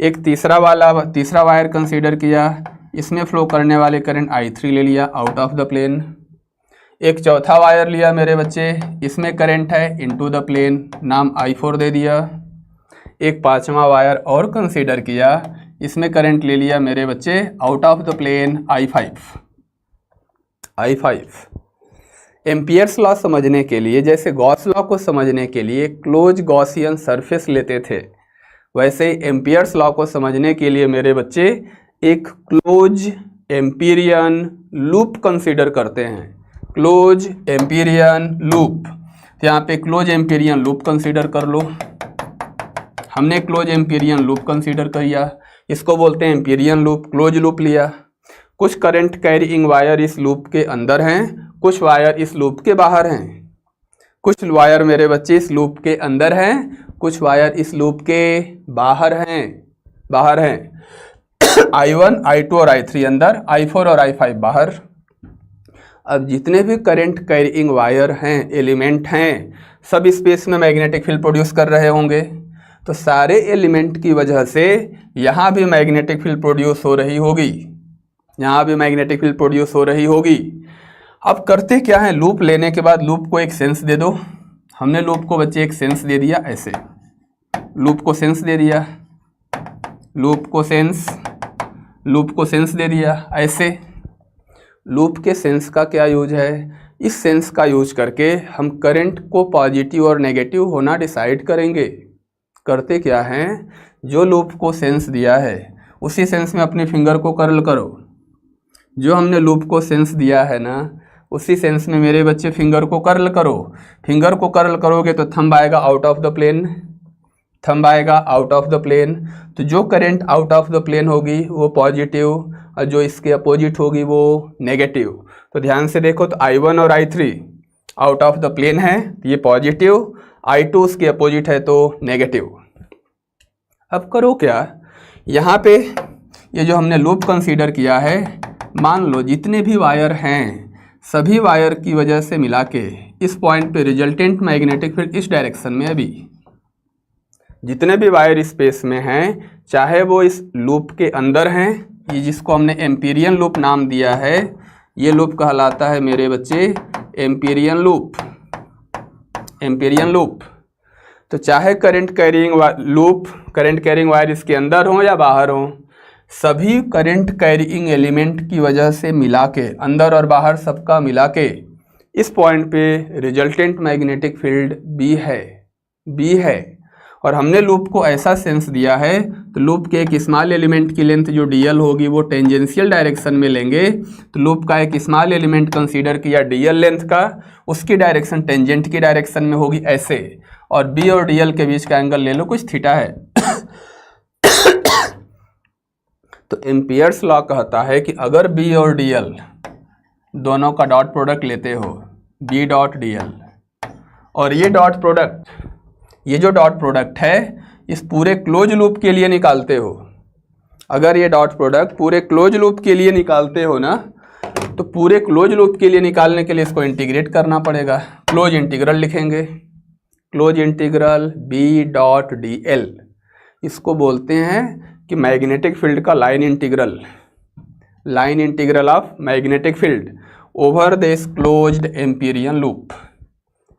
एक तीसरा वायर कंसीडर किया, इसमें फ्लो करने वाले करंट I3 ले लिया आउट ऑफ द प्लेन। एक चौथा वायर लिया मेरे बच्चे, इसमें करंट है इनटू द प्लेन, नाम I4 दे दिया। एक पांचवा वायर और कंसीडर किया, इसमें करंट ले लिया मेरे बच्चे out of the plane I5। Ampere's law समझने के लिए, जैसे गॉस लॉ को समझने के लिए क्लोज गॉसियन सरफेस लेते थे, वैसे एम्पियर्स लॉ को समझने के लिए मेरे बच्चे एक क्लोज एम्पीरियन लूप कंसीडर करते हैं। क्लोज एम्पीरियन लूप, तो यहाँ पे क्लोज एम्पीरियन लूप कंसीडर कर लो। हमने क्लोज एम्पीरियन लूप कंसीडर किया, इसको बोलते हैं एम्पीरियन लूप, क्लोज लूप लिया। कुछ करंट कैरिंग वायर इस लूप के अंदर हैं, कुछ वायर इस लूप के बाहर हैं, कुछ वायर मेरे बच्चे इस लूप के अंदर हैं, कुछ वायर इस लूप के बाहर हैं। I1, I2 और I3 अंदर, I4 और I5 बाहर। अब जितने भी करंट कैरिंग वायर हैं, एलिमेंट हैं, सब स्पेस में मैग्नेटिक फील्ड प्रोड्यूस कर रहे होंगे। तो सारे एलिमेंट की वजह से यहाँ भी मैग्नेटिक फील्ड प्रोड्यूस हो रही होगी, यहाँ भी मैग्नेटिक फील्ड प्रोड्यूस हो रही होगी। अब करते क्या है, लूप लेने के बाद लूप को एक सेंस दे दो। हमने लूप को बच्चे एक सेंस दे दिया, ऐसे लूप को सेंस दे दिया, लूप को सेंस दे दिया ऐसे। लूप के सेंस का क्या यूज है, इस सेंस का यूज करके हम करंट को पॉजिटिव और नेगेटिव होना डिसाइड करेंगे। करते क्या हैं, जो लूप को सेंस दिया है उसी सेंस में अपने फिंगर को कर्ल करो। जो हमने लूप को सेंस दिया है ना, उसी सेंस में मेरे बच्चे फिंगर को कर्ल करो। फिंगर को कर्ल करोगे तो थंब आएगा out of the plane, thumb आएगा आउट ऑफ द प्लेन। तो जो current out of the plane होगी वो पॉजिटिव और जो इसके अपोजिट होगी वो नेगेटिव। तो ध्यान से देखो, तो I1 और I3 out of the plane है, तो ये पॉजिटिव, I2 उसके अपोजिट है तो नेगेटिव। अब करो क्या, यहाँ पे ये जो हमने लूप कंसीडर किया है, मान लो जितने भी वायर हैं सभी वायर की वजह से मिला के इस पॉइंट पे रिजल्टेंट मैग्नेटिक फील्ड इस डायरेक्शन में, अभी जितने भी वायर स्पेस में हैं, चाहे वो इस लूप के अंदर हैं, ये जिसको हमने एम्पीरियन लूप नाम दिया है, ये लूप कहलाता है मेरे बच्चे एम्पीरियन लूप। तो चाहे करंट कैरिंग वायर इसके अंदर हो या बाहर हो, सभी करंट कैरिंग एलिमेंट की वजह से मिला के, अंदर और बाहर सबका मिला के इस पॉइंट पे रिजल्टेंट मैग्नेटिक फील्ड बी है। और हमने लूप को ऐसा सेंस दिया है, तो लूप के एक स्मॉल एलिमेंट की लेंथ जो dl होगी वो टेंजेंशियल डायरेक्शन में लेंगे। तो लूप का एक स्मॉल एलिमेंट कंसीडर किया dl लेंथ का, उसकी डायरेक्शन टेंजेंट की डायरेक्शन में होगी ऐसे, और b और dl के बीच का एंगल ले लो, कुछ थीटा है। तो एम्पियर्स लॉ कहता है कि अगर b और dl दोनों का डॉट प्रोडक्ट लेते हो, b डॉट dl, और ये जो डॉट प्रोडक्ट है इस पूरे क्लोज लूप के लिए निकालते हो, अगर ये डॉट प्रोडक्ट पूरे क्लोज लूप के लिए निकालते हो ना, तो पूरे क्लोज लूप के लिए निकालने के लिए इसको इंटीग्रेट करना पड़ेगा। क्लोज इंटीग्रल लिखेंगे, close integral b dot dl, इसको बोलते हैं कि मैग्नेटिक फील्ड का line integral of magnetic field over this closed Amperian loop.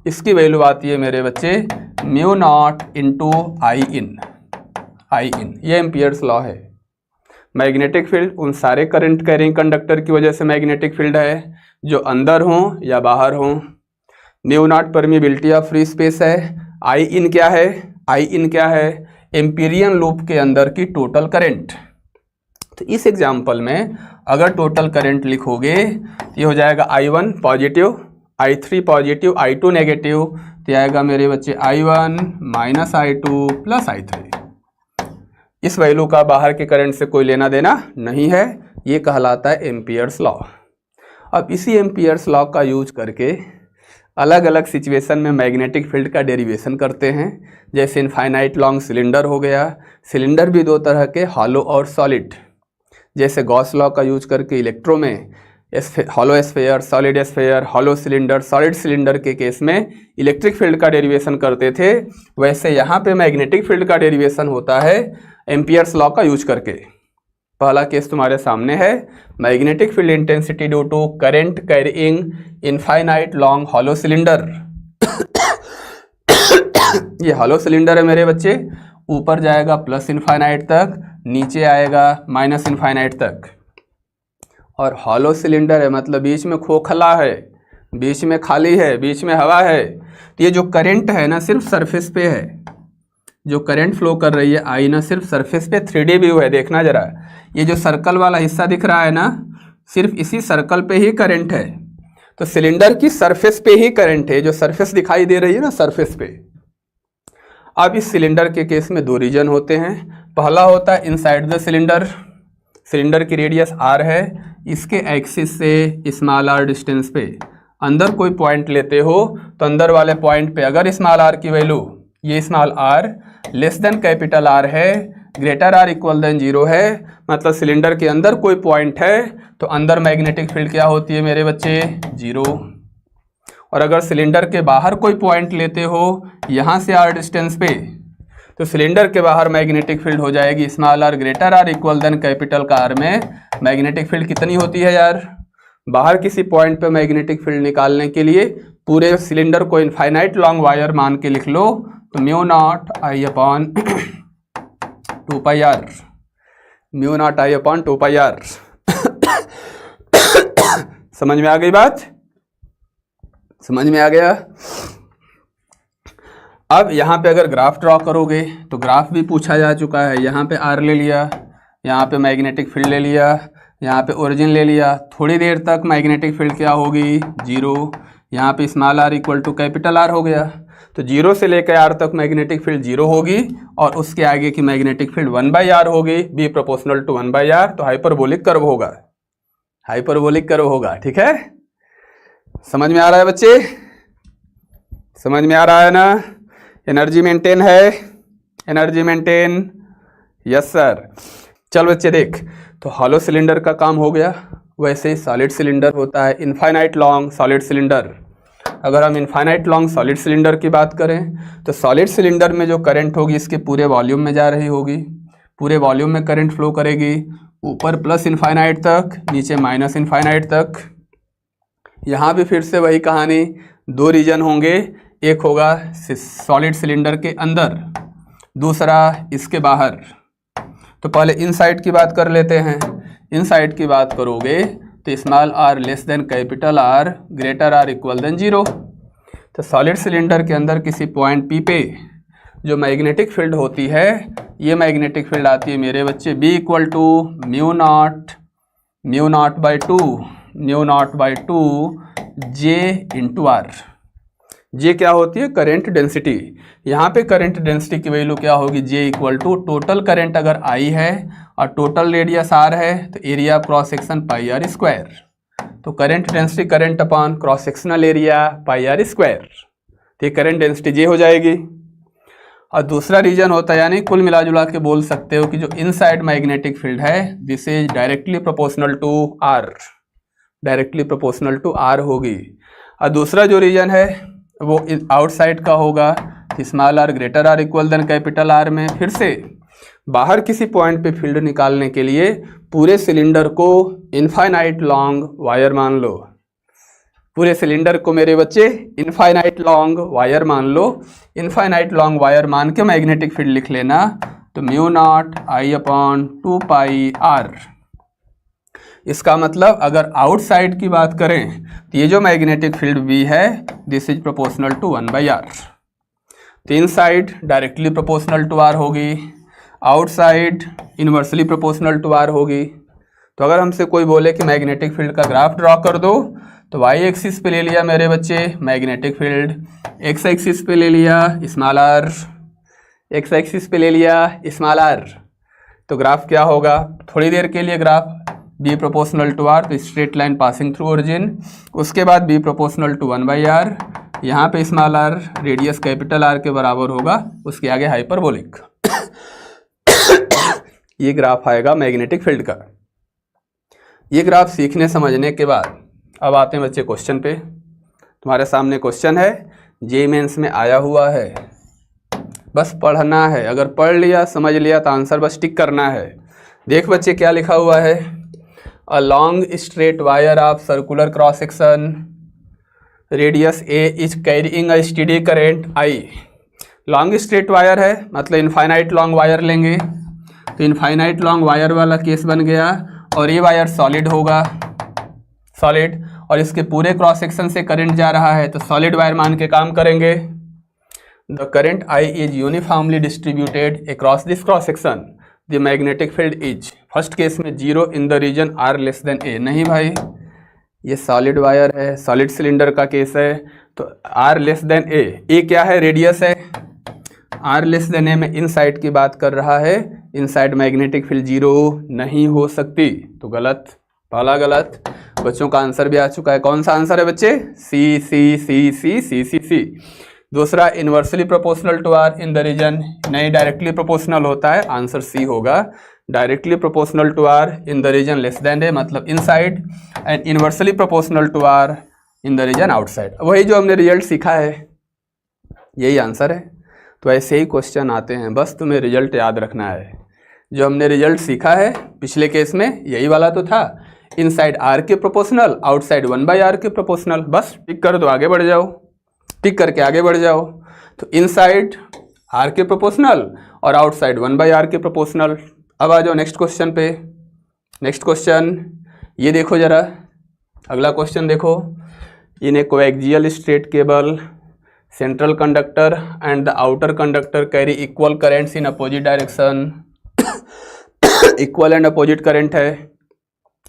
इसकी वैल्यू आती है मेरे बच्चे म्यू नॉट इंटू आई इन। ये एम्पियर्स लॉ है। मैग्नेटिक फील्ड उन सारे करंट कैरिंग कंडक्टर की वजह से मैग्नेटिक फील्ड है, जो अंदर हों या बाहर हों। Mu naught permeability of free space है। आई इन क्या है, एम्पीरियन लूप के अंदर की टोटल करंट। तो इस एग्जाम्पल में अगर टोटल करंट लिखोगे तो ये हो जाएगा I1 positive, I3 positive, I2 negative, तो आएगा मेरे बच्चे I1 minus I2 plus I3। इस वैल्यू का बाहर के करंट से कोई लेना देना नहीं है, ये कहलाता है एम्पियर्स लॉ। अब इसी एम्पियर्स लॉ का यूज करके अलग अलग सिचुएशन में मैग्नेटिक फील्ड का डेरिवेशन करते हैं। जैसे इनफाइनाइट लॉन्ग सिलेंडर हो गया, सिलेंडर भी दो तरह के, हॉलो और सॉलिड। जैसे गॉस लॉ का यूज करके इलेक्ट्रो में hollow sphere, solid sphere, hollow cylinder, solid cylinder के केस में इलेक्ट्रिक फील्ड का डेरिवेशन करते थे, वैसे यहाँ पे मैग्नेटिक फील्ड का डेरिवेशन होता है एम्पियर्स लॉ का यूज करके। पहला केस तुम्हारे सामने है, magnetic field intensity due to current carrying infinite long hollow cylinder. ये हॉलो सिलेंडर है मेरे बच्चे, ऊपर जाएगा प्लस इनफाइनाइट तक, नीचे आएगा माइनस इनफाइनाइट तक। और हॉलो सिलेंडर है मतलब बीच में खोखला है, बीच में खाली है, बीच में हवा है। तो ये जो करंट है ना सिर्फ सरफेस पे है, जो करंट फ्लो कर रही है आई ना सिर्फ सरफेस पे। 3D व्यू है, देखना जरा, ये जो सर्कल वाला हिस्सा दिख रहा है ना, सिर्फ इसी सर्कल पे ही करंट है। तो सिलेंडर की सरफेस पे ही करंट है, जो सरफेस दिखाई दे रही है ना सरफेस पे। अब इस सिलेंडर के केस में दो रीजन होते हैं। पहला होता है इनसाइड द सिलेंडर, सिलेंडर की रेडियस r है, इसके एक्सिस से स्मॉल r डिस्टेंस पे अंदर कोई पॉइंट लेते हो तो अंदर वाले पॉइंट पे अगर स्मॉल आर की वैल्यू, ये small R less than capital R है, ग्रेटर आर इक्वल देन 0 है, मतलब सिलेंडर के अंदर कोई पॉइंट है तो अंदर मैग्नेटिक फील्ड क्या होती है मेरे बच्चे? 0। और अगर सिलेंडर के बाहर कोई पॉइंट लेते हो यहाँ से आर डिस्टेंस पे, तो सिलेंडर के बाहर मैग्नेटिक फील्ड हो जाएगी small R greater R equal than capital का आर में मैग्नेटिक फील्ड कितनी होती है यार? बाहर किसी पॉइंट पे मैग्नेटिक फील्ड निकालने के लिए पूरे सिलेंडर को इनफाइनाइट लॉन्ग वायर मान के लिख लो तो mu naught I upon 2 pi R, mu naught I upon 2 pi R. समझ में आ गई बात? समझ में आ गया? अब यहाँ पे अगर ग्राफ ड्रॉ करोगे तो ग्राफ भी पूछा जा चुका है। यहाँ पे आर ले लिया, यहाँ पे मैग्नेटिक फील्ड ले लिया, यहाँ पे ओरिजिन ले लिया, थोड़ी देर तक मैग्नेटिक फील्ड क्या होगी? 0। यहाँ पे small R equal to capital R हो गया, तो 0 से लेकर आर तक मैग्नेटिक फील्ड 0 होगी और उसके आगे की मैग्नेटिक फील्ड 1/r होगी, बी प्रोपोर्शनल टू 1/r, तो हाइपरबोलिक कर्व होगा, हाइपरबोलिक कर्व होगा। ठीक है, समझ में आ रहा है बच्चे? समझ में आ रहा है ना? एनर्जी मेंटेन है, एनर्जी मेंटेन, यस सर। चल बच्चे देख, तो हॉलो सिलेंडर का काम हो गया। वैसे सॉलिड सिलेंडर होता है इनफाइनाइट लॉन्ग सॉलिड सिलेंडर। अगर हम इनफाइनाइट लॉन्ग सॉलिड सिलेंडर की बात करें तो सॉलिड सिलेंडर में जो करंट होगी इसके पूरे वॉल्यूम में जा रही होगी, पूरे वॉल्यूम में करंट फ्लो करेगी, ऊपर प्लस इनफाइनाइट तक, नीचे माइनस इनफाइनाइट तक। यहाँ भी फिर से वही कहानी, 2 रीजन होंगे, एक होगा सॉलिड सिलेंडर के अंदर, दूसरा इसके बाहर। तो पहले इनसाइड की बात कर लेते हैं। इनसाइड की बात करोगे तो small R less than capital R greater R equal than 0। तो सॉलिड सिलेंडर के अंदर किसी पॉइंट पी पे जो मैग्नेटिक फील्ड होती है, ये मैग्नेटिक फील्ड आती है मेरे बच्चे b equal to mu naught by two j into r. J क्या होती है? Current density. यहाँ पे करंट डेंसिटी की वैल्यू क्या होगी? J equal to total current अगर आई है और टोटल रेडियस आर है तो area cross section pi are square. तो current density current upon cross sectional area pi are square, तो ये करंट डेंसिटी जे हो जाएगी। और दूसरा रीजन होता है, यानी कुल मिला जुला के बोल सकते हो कि जो इनसाइड मैग्नेटिक फील्ड है this is directly proportional to R, directly proportional to R होगी। और दूसरा जो रीजन है वो आउटसाइड का होगा, small R greater R equal than capital R में। फिर से बाहर किसी पॉइंट पे फील्ड निकालने के लिए पूरे सिलेंडर को इनफाइनाइट लॉन्ग वायर मान लो, पूरे सिलेंडर को मेरे बच्चे इनफाइनाइट लॉन्ग वायर मान लो। इनफाइनाइट लॉन्ग वायर मान के मैग्नेटिक फील्ड लिख लेना, तो mu naught I upon 2 pi R. इसका मतलब अगर आउटसाइड की बात करें तो ये जो मैग्नेटिक फील्ड V है this is proportional to 1/r। तो inside directly proportional to R होगी, outside inversely proportional to R होगी। तो अगर हमसे कोई बोले कि मैग्नेटिक फील्ड का ग्राफ ड्रॉ कर दो, तो y एक्सिस पे ले लिया मेरे बच्चे मैग्नेटिक फील्ड, x एक्सिस पे ले लिया स्मॉल r, x एक्सिस पे ले लिया स्मॉल r। तो ग्राफ क्या होगा? थोड़ी देर के लिए graph b proportional to r, तो straight line passing through origin, उसके बाद b प्रोपोर्शनल टू 1/r, यहाँ पे स्मॉल r रेडियस कैपिटल R के बराबर होगा, उसके आगे हाइपरबोलिक। ये ग्राफ आएगा मैग्नेटिक फील्ड का। ये ग्राफ सीखने समझने के बाद अब आते हैं बच्चे क्वेश्चन पे। तुम्हारे सामने क्वेश्चन है, जेईई मेंस में आया हुआ है, बस पढ़ना है। अगर पढ़ लिया समझ लिया तो आंसर बस टिक करना है। देख बच्चे क्या लिखा हुआ है, अ long straight wire of circular cross section radius A is carrying a steady current I. Long straight wire है मतलब इनफाइनाइट लॉन्ग वायर लेंगे, तो इनफाइनाइट लॉन्ग वायर वाला केस बन गया। और ये वायर सॉलिड होगा, सॉलिड, और इसके पूरे क्रॉस सेक्शन से करंट जा रहा है, तो सॉलिड वायर मान के काम करेंगे। The current I is uniformly distributed across this cross section, the magnetic field is, first case में 0 in the region r less than a. नहीं भाई, ये सॉलिड वायर है, सॉलिड सिलेंडर का केस है, तो r less than a. A क्या है? रेडियस है। आर लेस देन ए में इनसाइड की बात कर रहा है, इनसाइड मैग्नेटिक फील्ड 0 नहीं हो सकती, तो गलत, पहला गलत। बच्चों का आंसर भी आ चुका है। कौन सा आंसर है बच्चे? सी c c c c c c. दूसरा inversely proportional to r in the region, नहीं डायरेक्टली प्रोपोर्शनल होता है, आंसर सी होगा। Directly proportional to r in the region less than a मतलब inside, and inversely proportional to r in the region outside. वही जो हमने result सीखा है, यही आंसर है। तो ऐसे ही क्वेश्चन आते हैं, बस तुम्हें रिजल्ट याद रखना है। जो हमने रिजल्ट सीखा है पिछले केस में, यही वाला तो था, इनसाइड आर के प्रोपोर्शनल, आउटसाइड 1/r के प्रोपोर्शनल। बस टिक कर दो, आगे बढ़ जाओ, टिक करके आगे बढ़ जाओ। तो इनसाइड आर के प्रोपोर्शनल और आउटसाइड 1/r के प्रोपोर्शनल। अब आ जाओ नेक्स्ट क्वेश्चन पे। नेक्स्ट क्वेश्चन ये देखो जरा, अगला क्वेश्चन देखो। In a coaxial straight cable central conductor and the outer conductor carry equal currents in opposite direction. Equal and opposite current है,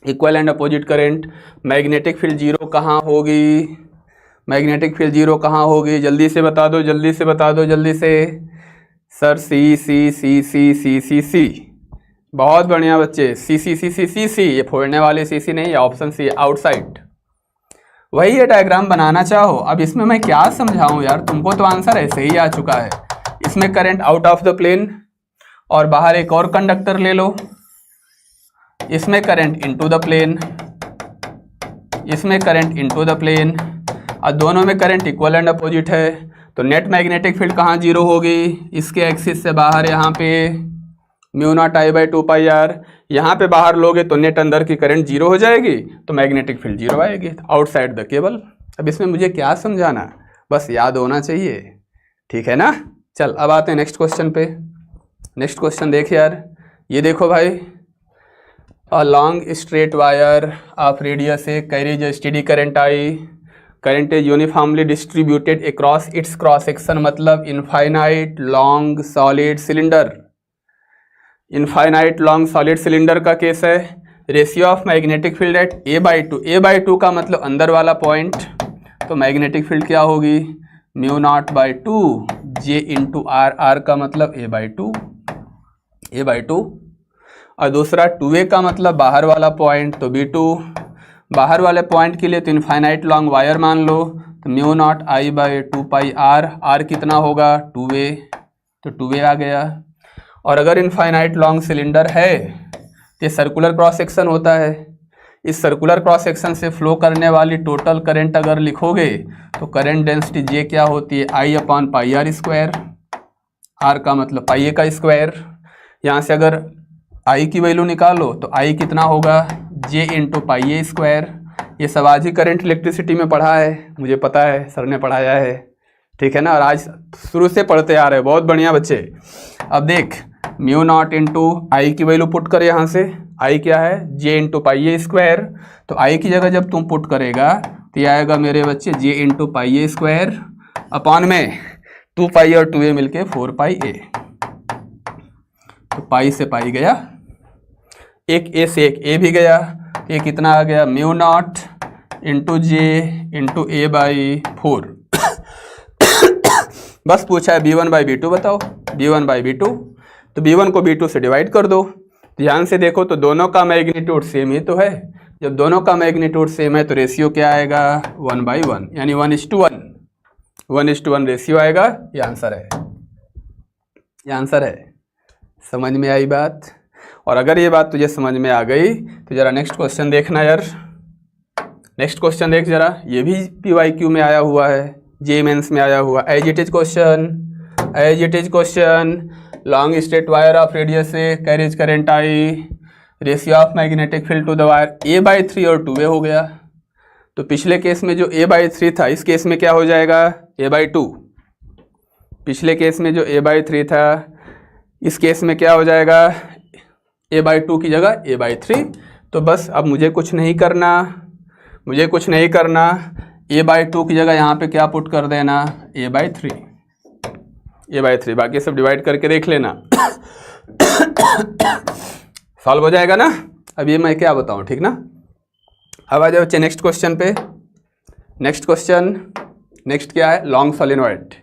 equal and opposite current. Magnetic field zero कहाँ होगी? Magnetic field zero कहाँ होगी? जल्दी से बता दो, जल्दी से बता दो, जल्दी से। सर सी c c c c c सी। बहुत बढ़िया बच्चे, सी सी सी सी सी सी। ये फोड़ने वाले सी सी नहीं, ऑप्शन सी आउटसाइड। वही ये डायग्राम बनाना चाहो। अब इसमें मैं क्या समझाऊं यार, तुमको तो आंसर ऐसे ही आ चुका है। इसमें current out of the plane और बाहर एक और कंडक्टर ले लो, इसमें करंट इनटू द प्लेन, इसमें करंट इनटू द प्लेन, और दोनों में करंट इक्वल एंड अपोजिट है। तो नेट मैग्नेटिक फील्ड कहाँ जीरो होगी? इसके एक्सिस से बाहर, यहाँ पे μ0I/2πr। यहाँ पे बाहर लोगे तो नेट अंदर की करंट जीरो हो जाएगी, तो मैग्नेटिक फील्ड जीरो आएगी आउटसाइड द केबल। अब इसमें मुझे क्या समझाना, बस याद होना चाहिए, ठीक है ना। चल अब आते हैं नेक्स्ट क्वेश्चन पे। नेक्स्ट क्वेश्चन देख यार, ये देखो भाई, a long straight wire of radius a carries a steady current I, current is uniformly distributed across its cross section, मतलब infinite long solid cylinder. Infinite long solid cylinder का case है। Ratio of magnetic field at a/2, a/2 का मतलब अंदर वाला point, तो magnetic field क्या होगी? μ0/2 j इंटू r, r का मतलब a/2, a/2। और दूसरा 2a का मतलब बाहर वाला पॉइंट, तो b2। बाहर वाले पॉइंट के लिए तो इनफाइनाइट लॉन्ग वायर मान लो, तो μ0I/2πr, r कितना होगा? 2a, तो 2a आ गया। और अगर इनफाइनाइट लॉन्ग सिलेंडर है तो ये सर्कुलर क्रॉस सेक्शन होता है। इस सर्कुलर क्रॉस सेक्शन से फ्लो करने वाली टोटल करंट अगर लिखोगे तो करंट डेंसिटी J क्या होती है? I/πr²। R का मतलब पाई का स्क्वायर। यहाँ से अगर I की वैल्यू निकालो तो I कितना होगा? J into πa²। ये सब आज ही करंट इलेक्ट्रिसिटी में पढ़ा है, मुझे पता है, सर ने पढ़ाया है, ठीक है ना। और आज शुरू से पढ़ते आ रहे हैं, बहुत बढ़िया बच्चे। अब देख, μ0 इंटू आई की वैल्यू पुट कर, यहाँ से आई क्या है? J into πa²। तो आई की जगह जब तुम पुट करेगा तो ये आएगा मेरे बच्चे J इंटू πa² अपॉन में 2π और 2a मिलके 4πa। तो पाई से पाई गया, एक a से एक a भी गया, ये कितना आ गया? μ0 इंटू J इंटू a/4। बस पूछा है b1/b2 बताओ, b1/b2। तो b1 को b2 से डिवाइड कर दो। ध्यान से देखो तो दोनों का मैग्नीट्यूड सेम ही तो है। जब दोनों का मैग्नीट्यूड सेम है तो रेशियो क्या आएगा? 1/1, यानी 1:1, 1:1 रेशियो आएगा। ये आंसर है, ये आंसर है। समझ में आई बात? और अगर ये बात तुझे समझ में आ गई तो जरा नेक्स्ट क्वेश्चन देखना यार। नेक्स्ट क्वेश्चन देख जरा, ये भी PYQ में आया हुआ है, जे मेंस में आया हुआ। As it is question, as it is question. Long straight wire of radius से carries current I, ratio of magnetic field to the wire a/3 और 2a हो गया। तो पिछले केस में जो a/3 था, इस केस में क्या हो जाएगा? a/2। पिछले केस में जो a/3 था, इस केस में क्या हो जाएगा? a/2 की जगह a/3। तो बस अब मुझे कुछ नहीं करना, मुझे कुछ नहीं करना। a/2 की जगह यहाँ पे क्या पुट कर देना? a/3, a/3। बाकी सब डिवाइड करके देख लेना, सॉल्व हो जाएगा ना। अब ये मैं क्या बताऊँ, ठीक ना। अब आ जाओ बच्चे नेक्स्ट क्वेश्चन पे। नेक्स्ट क्वेश्चन, नेक्स्ट क्या है? Long solenoid.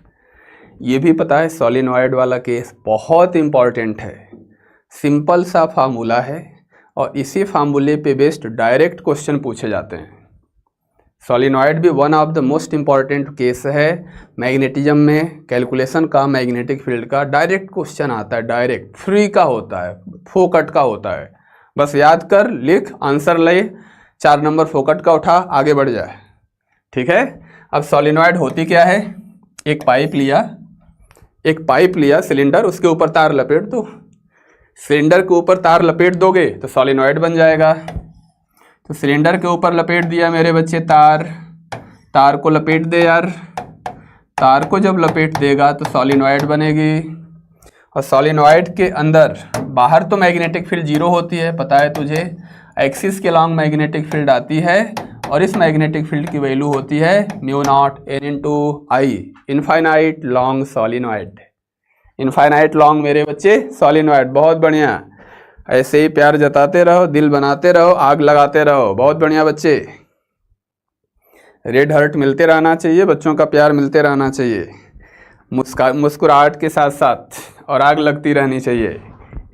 ये भी पता है सोलिनॉइड वाला केस बहुत इंपॉर्टेंट है। सिंपल सा फार्मूला है और इसी फार्मूले पे बेस्ड डायरेक्ट क्वेश्चन पूछे जाते हैं। सॉलिनॉइड भी one of the most important case है मैग्नेटिज्म में। कैलकुलेशन का मैग्नेटिक फील्ड का डायरेक्ट क्वेश्चन आता है, डायरेक्ट फ्री का होता है, फोकट का होता है। बस याद कर, लिख, आंसर ले, 4 नंबर फोकट का उठा, आगे बढ़ जाए। ठीक है। अब सॉलिनॉइड होती क्या है, एक पाइप लिया सिलेंडर, उसके ऊपर तार लपेट दो। सिलेंडर के ऊपर तार लपेट दोगे तो सॉलिनॉइड बन जाएगा। तो सिलेंडर के ऊपर लपेट दिया मेरे बच्चे तार को लपेट दे यार। तार को जब लपेट देगा तो सॉलिनॉइड बनेगी। और सॉलिनॉइड के अंदर बाहर तो मैग्नेटिक फील्ड 0 होती है, पता है तुझे। एक्सिस के लॉन्ग मैग्नेटिक फील्ड आती है और इस मैग्नेटिक फील्ड की वैल्यू होती है μ0 n/I, infinite long solenoid. Infinite long मेरे बच्चे सॉलिनॉइड। बहुत बढ़िया, ऐसे ही प्यार जताते रहो, दिल बनाते रहो, आग लगाते रहो। बहुत बढ़िया बच्चे। रेड हार्ट मिलते रहना चाहिए, बच्चों का प्यार मिलते रहना चाहिए, मुस्कुराहट के साथ साथ, और आग लगती रहनी चाहिए,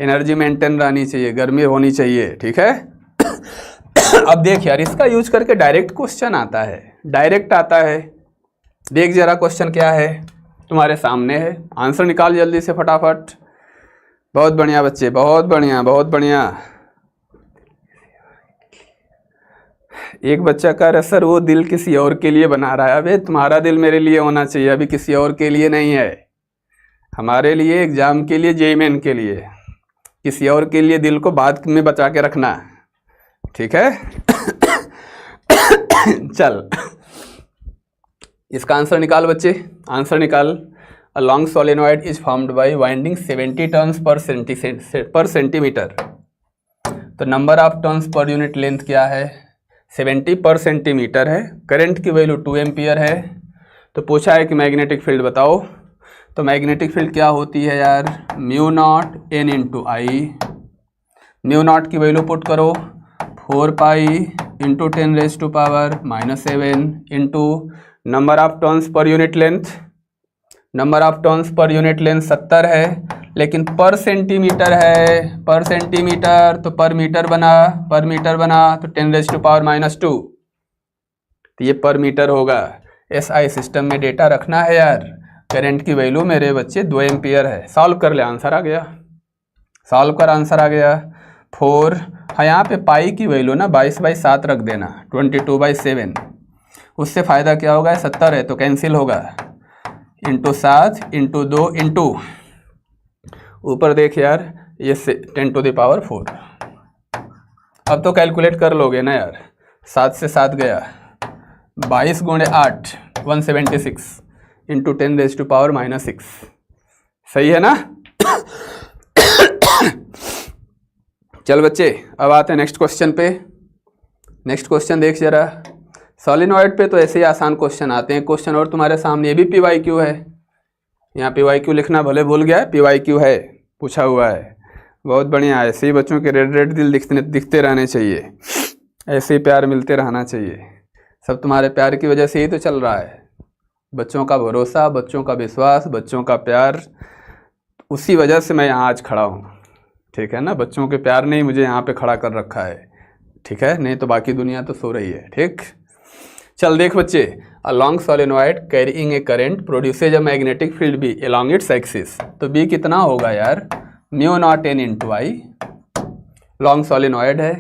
एनर्जी मेंटेन रहनी चाहिए, गर्मी होनी चाहिए। ठीक है। अब देख यार, इसका यूज करके डायरेक्ट क्वेश्चन आता है, डायरेक्ट आता है। देख जरा क्वेश्चन क्या है, तुम्हारे सामने है, आंसर निकाल जल्दी से फटाफट। बहुत बढ़िया बच्चे, बहुत बढ़िया, बहुत बढ़िया। एक बच्चा कह रहा सर वो दिल किसी और के लिए बना रहा है। अबे तुम्हारा दिल मेरे लिए होना चाहिए, अभी किसी और के लिए नहीं है। हमारे लिए, एग्जाम के लिए, जेईई मेन के लिए। किसी और के लिए दिल को बाद में बचा के रखना। ठीक है। चल इसका आंसर निकाल बच्चे, आंसर निकाल। A long solenoid is formed by winding 70 turns per centimeter। तो number of turns per unit length क्या है, 70 पर सेंटीमीटर है। करंट की वैल्यू 2 एम्पियर है। तो पूछा है कि मैग्नेटिक फील्ड बताओ। तो मैग्नेटिक फील्ड क्या होती है यार, μ0 n/I। μ0 की वैल्यू पुट करो 4 pi into 10⁻⁻7 into number of turns per unit length. Number of turns per unit length 70 है, लेकिन पर सेंटीमीटर है, पर सेंटीमीटर, तो पर मीटर बना तो 10⁻⁻2। तो ये पर मीटर होगा। SI सिस्टम में डेटा रखना है यार। करंट की वैल्यू मेरे बच्चे 2 एम्पियर है। सॉल्व कर ले, आंसर आ गया। सॉल्व कर, आंसर आ गया 4। हाँ, यहाँ पे पाई की वैल्यू ना 22/7 रख देना, 22/7। उससे फ़ायदा क्या होगा, 70 है तो कैंसिल होगा, इंटू 7 इंटू 2 इंटू ऊपर देख यार, ये 10⁴। अब तो कैलकुलेट कर लोगे ना यार। 7 से 7 गया, 22 × 8 176 इंटू 10⁻⁻6। सही है ना। चल बच्चे, अब आते हैं नेक्स्ट क्वेश्चन पे। नेक्स्ट क्वेश्चन देख जरा। सॉलिनॉइड पे तो ऐसे ही आसान क्वेश्चन आते हैं। क्वेश्चन और तुम्हारे सामने, ये भी PYQ है। यहाँ PYQ लिखना भले भूल गया, PYQ है, पूछा हुआ है। बहुत बढ़िया। ऐसे ही बच्चों के रेड रेड दिल दिखते रहने चाहिए, ऐसे ही प्यार मिलते रहना चाहिए। सब तुम्हारे प्यार की वजह से ही तो चल रहा है। बच्चों का भरोसा, बच्चों का विश्वास, बच्चों का प्यार, उसी वजह से मैं यहाँ आज खड़ा हूँ। ठीक है ना। बच्चों के प्यार ने ही मुझे यहाँ पे खड़ा कर रखा है। ठीक है, नहीं तो बाकी दुनिया तो सो रही है। ठीक, चल देख बच्चे। A long solenoid carrying a current produces a magnetic field B along its axis. तो बी कितना होगा यार, μ0 n/I। लॉन्ग सोलेनॉइड है,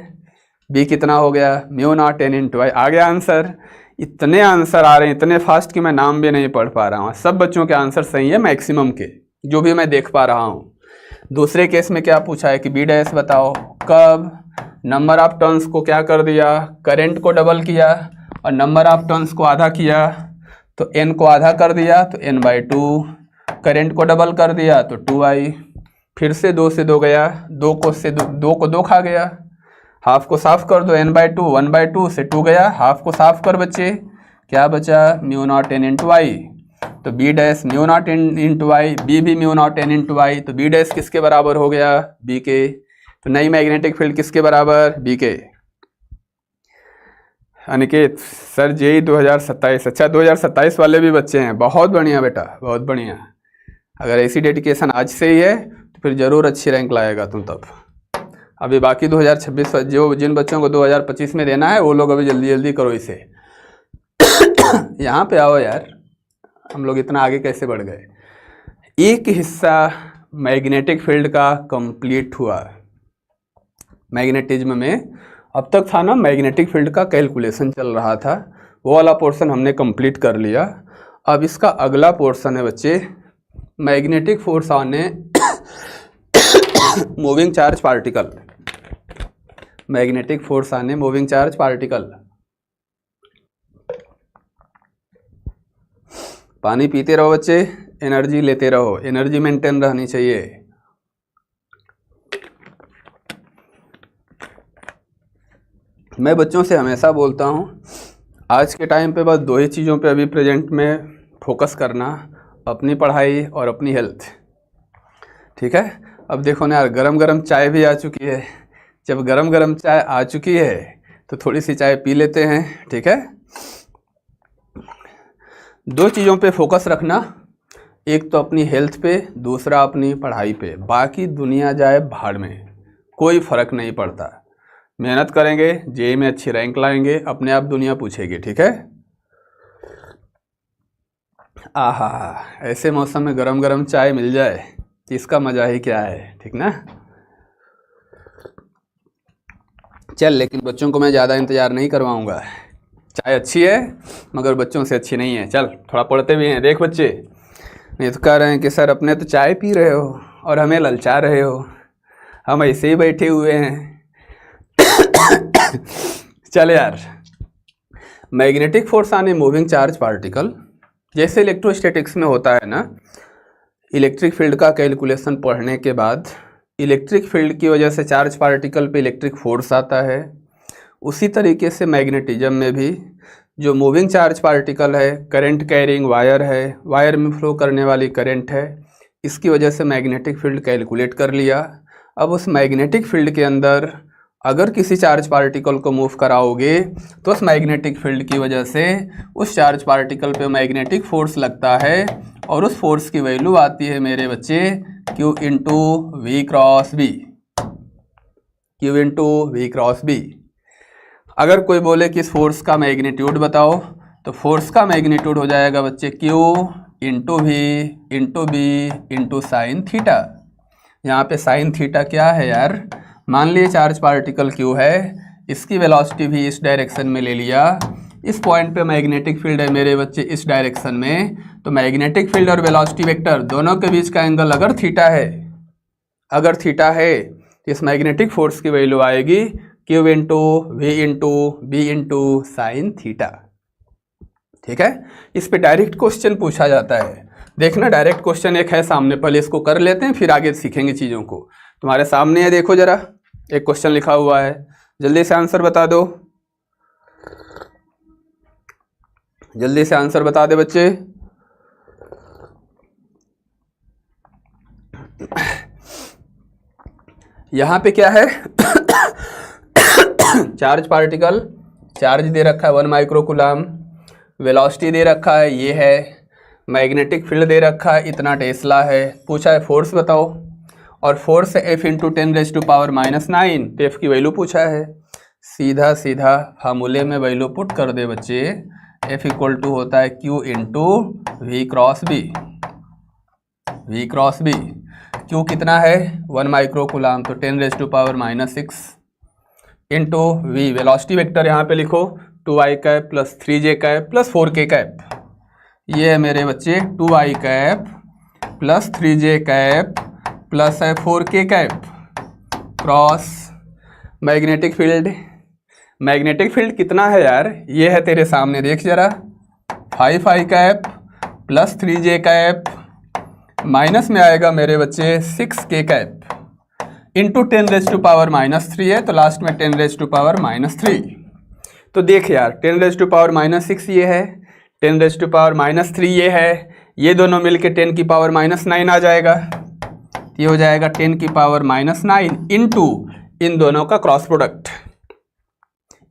बी कितना हो गया, μ0 n/I। आ गया आंसर। इतने आंसर आ रहे हैं, इतने फास्ट कि मैं नाम भी नहीं पढ़ पा रहा हूँ। सब बच्चों के आंसर सही है, मैक्सिमम के जो भी मैं देख पा रहा हूँ। दूसरे केस में क्या पूछा है कि बी डैश बताओ कब। नंबर ऑफ टर्न्स को क्या कर दिया, करंट को डबल किया, और नंबर ऑफ टर्न्स को आधा किया तो n को आधा कर दिया तो n/2। करंट को डबल कर दिया तो 2I। फिर से 2 से 2 गया, 2 को 2 खा गया। हाफ को साफ कर दो, n/2, 1/2 से 2 गया, हाफ को साफ कर बच्चे, क्या बचा, μ0 n/I। तो बी डैश μ0 n/I, बी भी μ0 n/I। तो बी डैश किसके बराबर हो गया, बी के। तो नई मैग्नेटिक फील्ड किसके बराबर, बी के। Aniket sir JEE 2027। अच्छा, 2027 वाले भी बच्चे हैं। बहुत बढ़िया बेटा, बहुत बढ़िया। अगर ऐसी डेडिकेशन आज से ही है तो फिर ज़रूर अच्छी रैंक लाएगा तुम। तब अभी बाकी 2026 जो जिन बच्चों को 2025 में देना है वो लोग अभी जल्दी जल्दी करो इसे। यहाँ पे आओ यार, हम लोग इतना आगे कैसे बढ़ गए। एक हिस्सा मैग्नेटिक फील्ड का कंप्लीट हुआ। मैग्नेटिज्म में अब तक था ना, मैग्नेटिक फील्ड का कैलकुलेशन चल रहा था, वो वाला पोर्शन हमने कंप्लीट कर लिया। अब इसका अगला पोर्शन है बच्चे, magnetic force on a moving charge particle. Magnetic force on a moving charge particle. पानी पीते रहो बच्चे, एनर्जी लेते रहो, एनर्जी मेंटेन रहनी चाहिए। मैं बच्चों से हमेशा बोलता हूँ, आज के टाइम पे बस दो ही चीज़ों पे अभी प्रेजेंट में फोकस करना, अपनी पढ़ाई और अपनी हेल्थ। ठीक है। अब देखो ना यार, गरम गरम चाय भी आ चुकी है। जब गरम गरम चाय आ चुकी है तो थोड़ी सी चाय पी लेते हैं। ठीक है। दो चीज़ों पे फोकस रखना, एक तो अपनी हेल्थ पे, दूसरा अपनी पढ़ाई पे। बाकी दुनिया जाए भाड़ में, कोई फ़र्क नहीं पड़ता। मेहनत करेंगे, जेईई में अच्छी रैंक लाएंगे, अपने आप दुनिया पूछेगी। ठीक है। आहा, ऐसे मौसम में गरम गरम चाय मिल जाए इसका मज़ा ही क्या है। ठीक ना। चल, लेकिन बच्चों को मैं ज़्यादा इंतज़ार नहीं करवाऊंगा। चाय अच्छी है मगर बच्चों से अच्छी नहीं है। चल, थोड़ा पढ़ते भी हैं। देख बच्चे, नहीं तो कह रहे हैं कि सर अपने तो चाय पी रहे हो और हमें ललचा रहे हो, हम ऐसे ही बैठे हुए हैं। चल यार, magnetic force on a moving charge particle, जैसे इलेक्ट्रोस्टैटिक्स में होता है ना, इलेक्ट्रिक फील्ड का कैलकुलेशन पढ़ने के बाद इलेक्ट्रिक फील्ड की वजह से चार्ज पार्टिकल पे इलेक्ट्रिक फोर्स आता है। उसी तरीके से मैग्नेटिज्म में भी जो मूविंग चार्ज पार्टिकल है, करंट कैरिंग वायर है, वायर में फ्लो करने वाली करंट है, इसकी वजह से मैग्नेटिक फील्ड कैलकुलेट कर लिया। अब उस मैग्नेटिक फील्ड के अंदर अगर किसी चार्ज पार्टिकल को मूव कराओगे तो उस मैग्नेटिक फील्ड की वजह से उस चार्ज पार्टिकल पे मैग्नेटिक फोर्स लगता है और उस फोर्स की वैल्यू आती है मेरे बच्चे Q into V cross B. Q into V cross B. अगर कोई बोले कि इस फोर्स का मैग्नीट्यूड बताओ तो फोर्स का मैग्नीट्यूड हो जाएगा बच्चे Q into V into B into sine theta. यहाँ पे साइन थीटा क्या है यार, मान लिए चार्ज पार्टिकल Q है, इसकी वेलोसिटी भी इस डायरेक्शन में ले लिया, इस पॉइंट पे मैग्नेटिक फील्ड है मेरे बच्चे इस डायरेक्शन में, तो मैग्नेटिक फील्ड और वेलोसिटी वेक्टर दोनों के बीच का एंगल अगर थीटा है, अगर थीटा है तो इस मैग्नेटिक फोर्स की वैल्यू आएगी Q into V into B into sine theta. ठीक है। इस पे डायरेक्ट क्वेश्चन पूछा जाता है। देखना, डायरेक्ट क्वेश्चन एक है सामने, पहले इसको कर लेते हैं फिर आगे सीखेंगे चीज़ों को। तुम्हारे सामने है, देखो जरा, एक क्वेश्चन लिखा हुआ है, जल्दी से आंसर बता दो, जल्दी से आंसर बता दे बच्चे। यहाँ पे क्या है, चार्ज पार्टिकल, चार्ज दे रखा है 1 माइक्रोकूलम, वेलोसिटी दे रखा है ये है, मैग्नेटिक फील्ड दे रखा है इतना टेस्ला है, पूछा है फोर्स बताओ, और फोर्स है F इंटू 10⁻⁹, तो F की वैल्यू पूछा है। सीधा सीधा फार्मूले में वैल्यू पुट कर दे बच्चे, F इक्वल टू होता है Q into V cross B. V cross B, Q कितना है 1 माइक्रोकूलम, तो 10⁻⁻6 इंटू वी, वेलोसिटी वेक्टर यहाँ पे लिखो 2i cap plus 3j cap plus 4k cap. ये है मेरे बच्चे 2i cap plus 3j cap plus है 4k cap cross magnetic field. Magnetic field कितना है यार, ये है तेरे सामने, देख जरा, 5i cap plus 3j cap minus में आएगा मेरे बच्चे 6k कैप इंटू 10⁻⁻3 है, तो लास्ट में 10⁻⁻3। तो देख यार, 10⁻⁻6 ये है, 10⁻⁻3 ये है, ये दोनों मिलके 10⁻⁹ आ जाएगा। ये हो जाएगा 10⁻⁹ इंटू इन दोनों का क्रॉस प्रोडक्ट,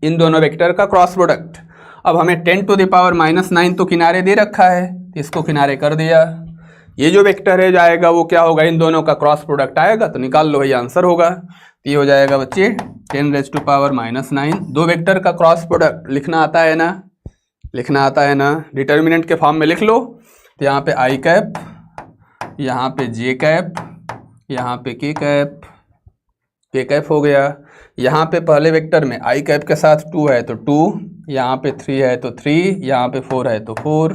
इन दोनों वेक्टर का क्रॉस प्रोडक्ट। अब हमें 10⁻⁹ तो किनारे दे रखा है, इसको किनारे कर दिया। ये जो वेक्टर है जाएगा वो क्या होगा, इन दोनों का क्रॉस प्रोडक्ट आएगा, तो निकाल लो भाई आंसर होगा। तो ये हो जाएगा बच्चे 10⁻⁻⁹। दो वेक्टर का क्रॉस प्रोडक्ट लिखना आता है ना, लिखना आता है ना, डिटर्मिनेंट के फॉर्म में लिख लो। तो यहाँ पे आई कैप, यहाँ पे जे कैप, यहाँ पे के कैप, के कैप हो गया। यहाँ पे पहले वेक्टर में आई कैप के साथ 2 है तो 2, यहाँ पे 3 है तो 3, यहाँ पे 4 है तो 4।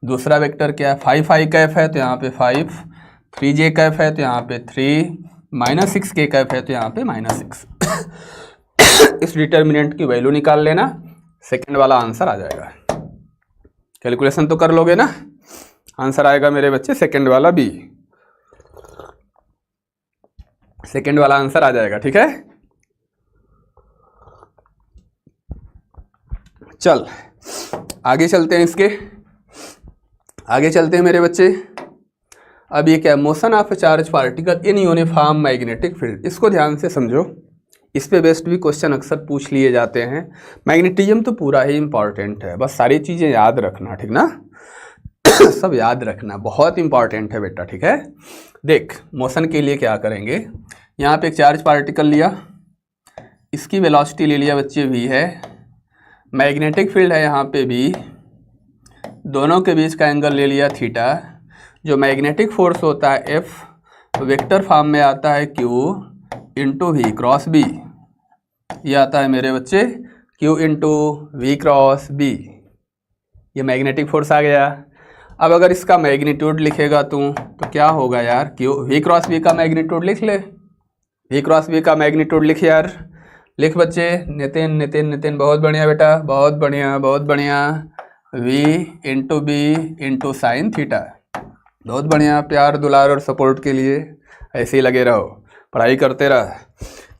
दूसरा वेक्टर क्या है, 5 आई कैप है तो यहाँ पे 5, 3 जे कैप है तो यहाँ पे 3, -6 के कैप है तो यहाँ पे -6। इस डिटर्मिनेंट की वैल्यू निकाल लेना, सेकंड वाला आंसर आ जाएगा। कैलकुलेशन तो कर लोगे ना, आंसर आएगा मेरे बच्चे सेकंड वाला बी, सेकंड वाला आंसर आ जाएगा। ठीक है, चल आगे चलते हैं, इसके आगे चलते हैं मेरे बच्चे। अब ये क्या, motion of charge particle in uniform magnetic field, इसको ध्यान से समझो, इस पे बेस्ड भी क्वेश्चन अक्सर पूछ लिए जाते हैं। मैग्नेटिज्म तो पूरा ही इंपॉर्टेंट है, बस सारी चीज़ें याद रखना, ठीक ना। सब याद रखना, बहुत इंपॉर्टेंट है बेटा। ठीक है, देख मोशन के लिए क्या करेंगे, यहाँ पे एक चार्ज पार्टिकल लिया, इसकी वेलोसिटी ले लिया बच्चे v है, मैग्नेटिक फील्ड है यहाँ पे b, दोनों के बीच का एंगल ले लिया थीटा। जो मैग्नेटिक फोर्स होता है F, वेक्टर फॉर्म में आता है Q into V cross B, ये आता है मेरे बच्चे Q into V cross B, ये मैग्नेटिक फोर्स आ गया। अब अगर इसका मैग्नीट्यूड लिखेगा तू तो क्या होगा यार, Q वी क्रॉस बी का मैग्नीट्यूड लिख ले, वी क्रॉस बी का मैग्नीट्यूड लिख यार, लिख बच्चे। नितिन नितिन नितिन बहुत बढ़िया बेटा, बहुत बढ़िया बहुत बढ़िया। v into B into sine theta, बहुत बढ़िया। प्यार दुलार और सपोर्ट के लिए ऐसे ही लगे रहो, पढ़ाई करते रह।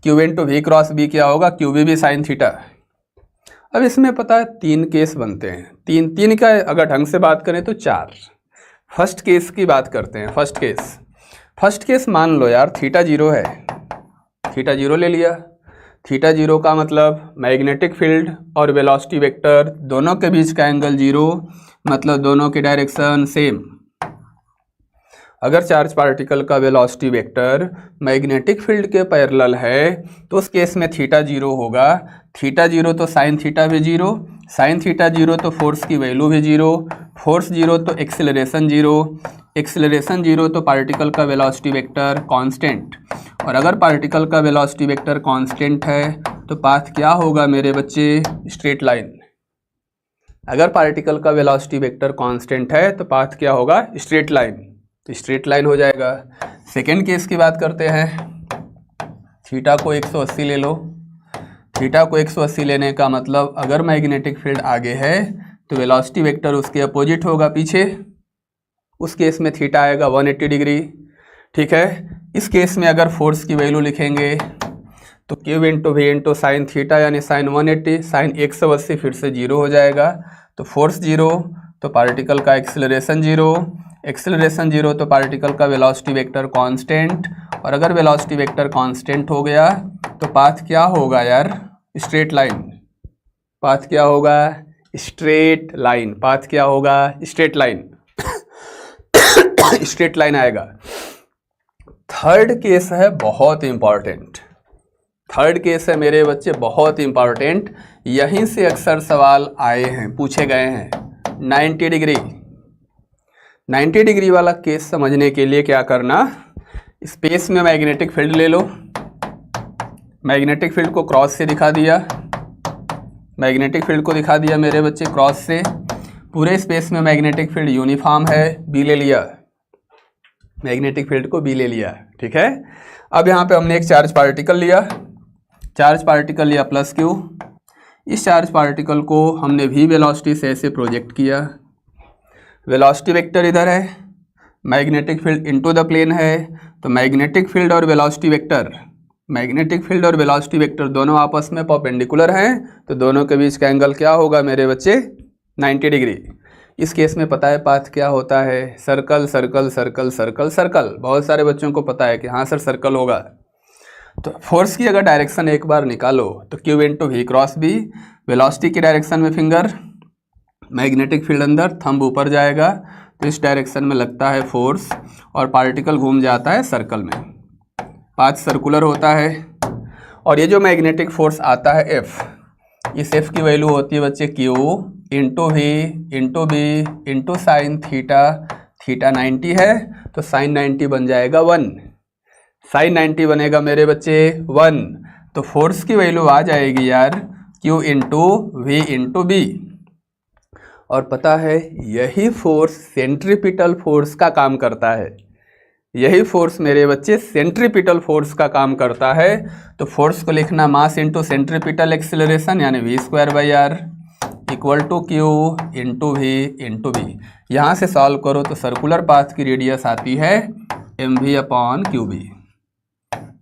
q into V cross B क्या होगा, क्यू बी साइन थीटा। अब इसमें पता है 3 केस बनते हैं, तीन का अगर ढंग से बात करें तो 4। फर्स्ट केस की बात करते हैं। फर्स्ट केस मान लो यार थीटा 0 है, थीटा 0 ले लिया। थीटा 0 का मतलब मैग्नेटिक फील्ड और वेलोसिटी वेक्टर दोनों के बीच का एंगल 0, मतलब दोनों की डायरेक्शन सेम। अगर चार्ज पार्टिकल का वेलोसिटी वेक्टर मैग्नेटिक फील्ड के पैरेलल है तो उस केस में थीटा 0 होगा। थीटा 0 तो साइन थीटा भी 0, साइन थीटा 0 तो फोर्स की वैल्यू भी 0, फोर्स 0 तो एक्सेलरेशन 0, एक्सेलरेशन 0 तो पार्टिकल का वेलोसिटी वेक्टर कांस्टेंट। और अगर पार्टिकल का वेलोसिटी वेक्टर कांस्टेंट है तो पाथ क्या होगा मेरे बच्चे, स्ट्रेट लाइन। अगर पार्टिकल का वेलोसिटी वेक्टर कांस्टेंट है तो पाथ क्या होगा, स्ट्रेट लाइन, तो स्ट्रेट लाइन हो जाएगा। सेकेंड केस की बात करते हैं। थीटा को 180 ले लो, थीटा को 180 लेने का मतलब अगर मैग्नेटिक फील्ड आगे है तो वेलोसिटी वेक्टर उसके अपोजिट होगा पीछे, उस केस में थीटा आएगा 180 डिग्री। ठीक है, इस केस में अगर फोर्स की वैल्यू लिखेंगे तो Q into V into sine theta यानी साइन 180, साइन 180 फिर से 0 हो जाएगा। तो फोर्स 0 तो पार्टिकल का एक्सेलरेशन 0, एक्सेलरेशन 0 तो पार्टिकल का वेलोसिटी वेक्टर कांस्टेंट। और अगर वेलोसिटी वेक्टर कांस्टेंट हो गया तो पाथ क्या होगा यार, स्ट्रेट लाइन। पाथ क्या होगा, स्ट्रेट लाइन। पाथ क्या होगा, स्ट्रेट लाइन। स्ट्रेट लाइन आएगा। थर्ड केस है बहुत इंपॉर्टेंट, थर्ड केस है मेरे बच्चे बहुत इंपॉर्टेंट, यहीं से अक्सर सवाल आए हैं, पूछे गए हैं। 90 डिग्री, 90 डिग्री वाला केस समझने के लिए क्या करना, स्पेस में मैग्नेटिक फील्ड ले लो, मैग्नेटिक फील्ड को क्रॉस से दिखा दिया, मैग्नेटिक फील्ड को दिखा दिया मेरे बच्चे क्रॉस से। पूरे स्पेस में मैग्नेटिक फील्ड यूनिफॉर्म है, बी ले लिया, मैग्नेटिक फील्ड को बी ले लिया। ठीक है, अब यहाँ पे हमने एक चार्ज पार्टिकल लिया, चार्ज पार्टिकल लिया प्लस क्यू। इस चार्ज पार्टिकल को हमने वी वेलोसिटी से ऐसे प्रोजेक्ट किया, वेलोसिटी वेक्टर इधर है, magnetic field into the plane है, तो मैग्नेटिक फील्ड और वेलोसिटी वेक्टर, मैग्नेटिक फील्ड और वेलोसिटी वेक्टर दोनों आपस में परपेंडिकुलर हैं, तो दोनों के बीच का एंगल क्या होगा मेरे बच्चे, 90 डिग्री। इस केस में पता है पाथ क्या होता है, circle circle circle circle circle. बहुत सारे बच्चों को पता है कि हाँ सर सर्कल होगा। तो फोर्स की अगर डायरेक्शन एक बार निकालो तो Q into V cross B, velocity की डायरेक्शन में फिंगर, मैग्नेटिक फील्ड अंदर, थंब ऊपर जाएगा तो इस डायरेक्शन में लगता है फोर्स और पार्टिकल घूम जाता है सर्कल में। पाथ सर्कुलर होता है। और ये जो मैग्नेटिक फोर्स आता है एफ, इस एफ की वैल्यू होती है बच्चे Q into V into B into sine theta, theta 90 है तो साइन 90 बन जाएगा 1, साइन 90 बनेगा मेरे बच्चे 1। तो फोर्स की वैल्यू आ जाएगी यार Q into V into B. और पता है यही फोर्स सेंट्रीपिटल फोर्स का काम करता है, यही फोर्स मेरे बच्चे सेंट्रीपिटल फोर्स का काम करता है। तो फोर्स को लिखना मास इंटू सेंट्रीपिटल एक्सेलरेशन यानी v²/r equal to Q into V into B. यहाँ से सॉल्व करो तो सर्कुलर पाथ की रेडियस आती है mv/qb,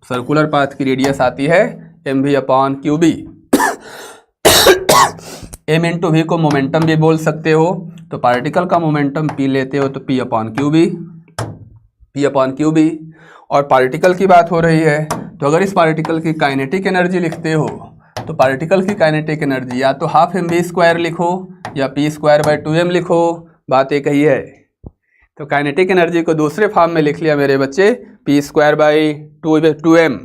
सर्कुलर पाथ की रेडियस आती है mv/qb। m इंटू वी को मोमेंटम भी बोल सकते हो, तो पार्टिकल का मोमेंटम p लेते हो तो p/qb। और पार्टिकल की बात हो रही है तो अगर इस पार्टिकल की काइनेटिक एनर्जी लिखते हो तो पार्टिकल की काइनेटिक एनर्जी या तो हाफ mv² लिखो या p²/2m लिखो, बात एक ही है। तो काइनेटिक एनर्जी को दूसरे फॉर्म में लिख लिया मेरे बच्चे p²/2m।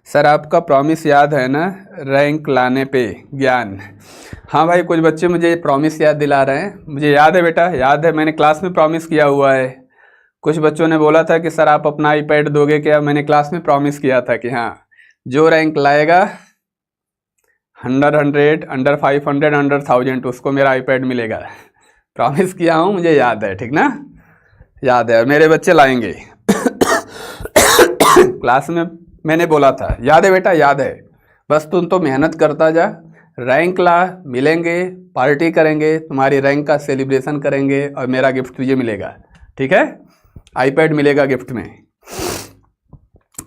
सर आपका प्रॉमिस याद है ना, रैंक लाने पे ज्ञान। हाँ भाई, कुछ बच्चे मुझे प्रॉमिस याद दिला रहे हैं। मुझे याद है बेटा, याद है, मैंने क्लास में प्रॉमिस किया हुआ है। कुछ बच्चों ने बोला था कि सर आप अपना आईपैड दोगे क्या, मैंने क्लास में प्रॉमिस किया था कि हाँ जो रैंक लाएगा 100, अंडर 500, अंडर 1000 उसको मेरा आईपैड मिलेगा। प्रॉमिस किया हूँ, मुझे याद है, ठीक ना, याद है, मेरे बच्चे लाएंगे। क्लास में मैंने बोला था, याद है बेटा, याद है। बस तुम तो मेहनत करता जा, रैंक ला, मिलेंगे, पार्टी करेंगे, तुम्हारी रैंक का सेलिब्रेशन करेंगे और मेरा गिफ्ट तुझे मिलेगा, ठीक है, आईपैड मिलेगा गिफ्ट में।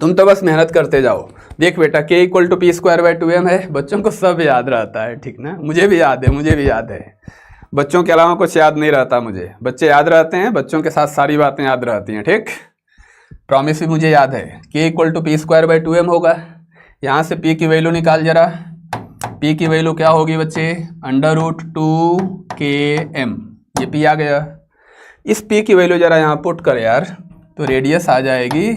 तुम तो बस मेहनत करते जाओ। देख बेटा k इक्वल टू p²/2m है, बच्चों को सब याद रहता है, ठीक ना, मुझे भी याद है, मुझे भी याद है। बच्चों के अलावा कुछ याद नहीं रहता मुझे, बच्चे याद रहते हैं, बच्चों के साथ सारी बातें याद रहती हैं, ठीक। प्रॉमिस भी मुझे याद है, k इक्वल टू p²/2m होगा। यहाँ से p की वैल्यू निकाल जरा, p की वैल्यू क्या होगी बच्चे, √2km, ये p आ गया। इस p की वैल्यू जरा यहाँ पुट कर यार, तो रेडियस आ जाएगी,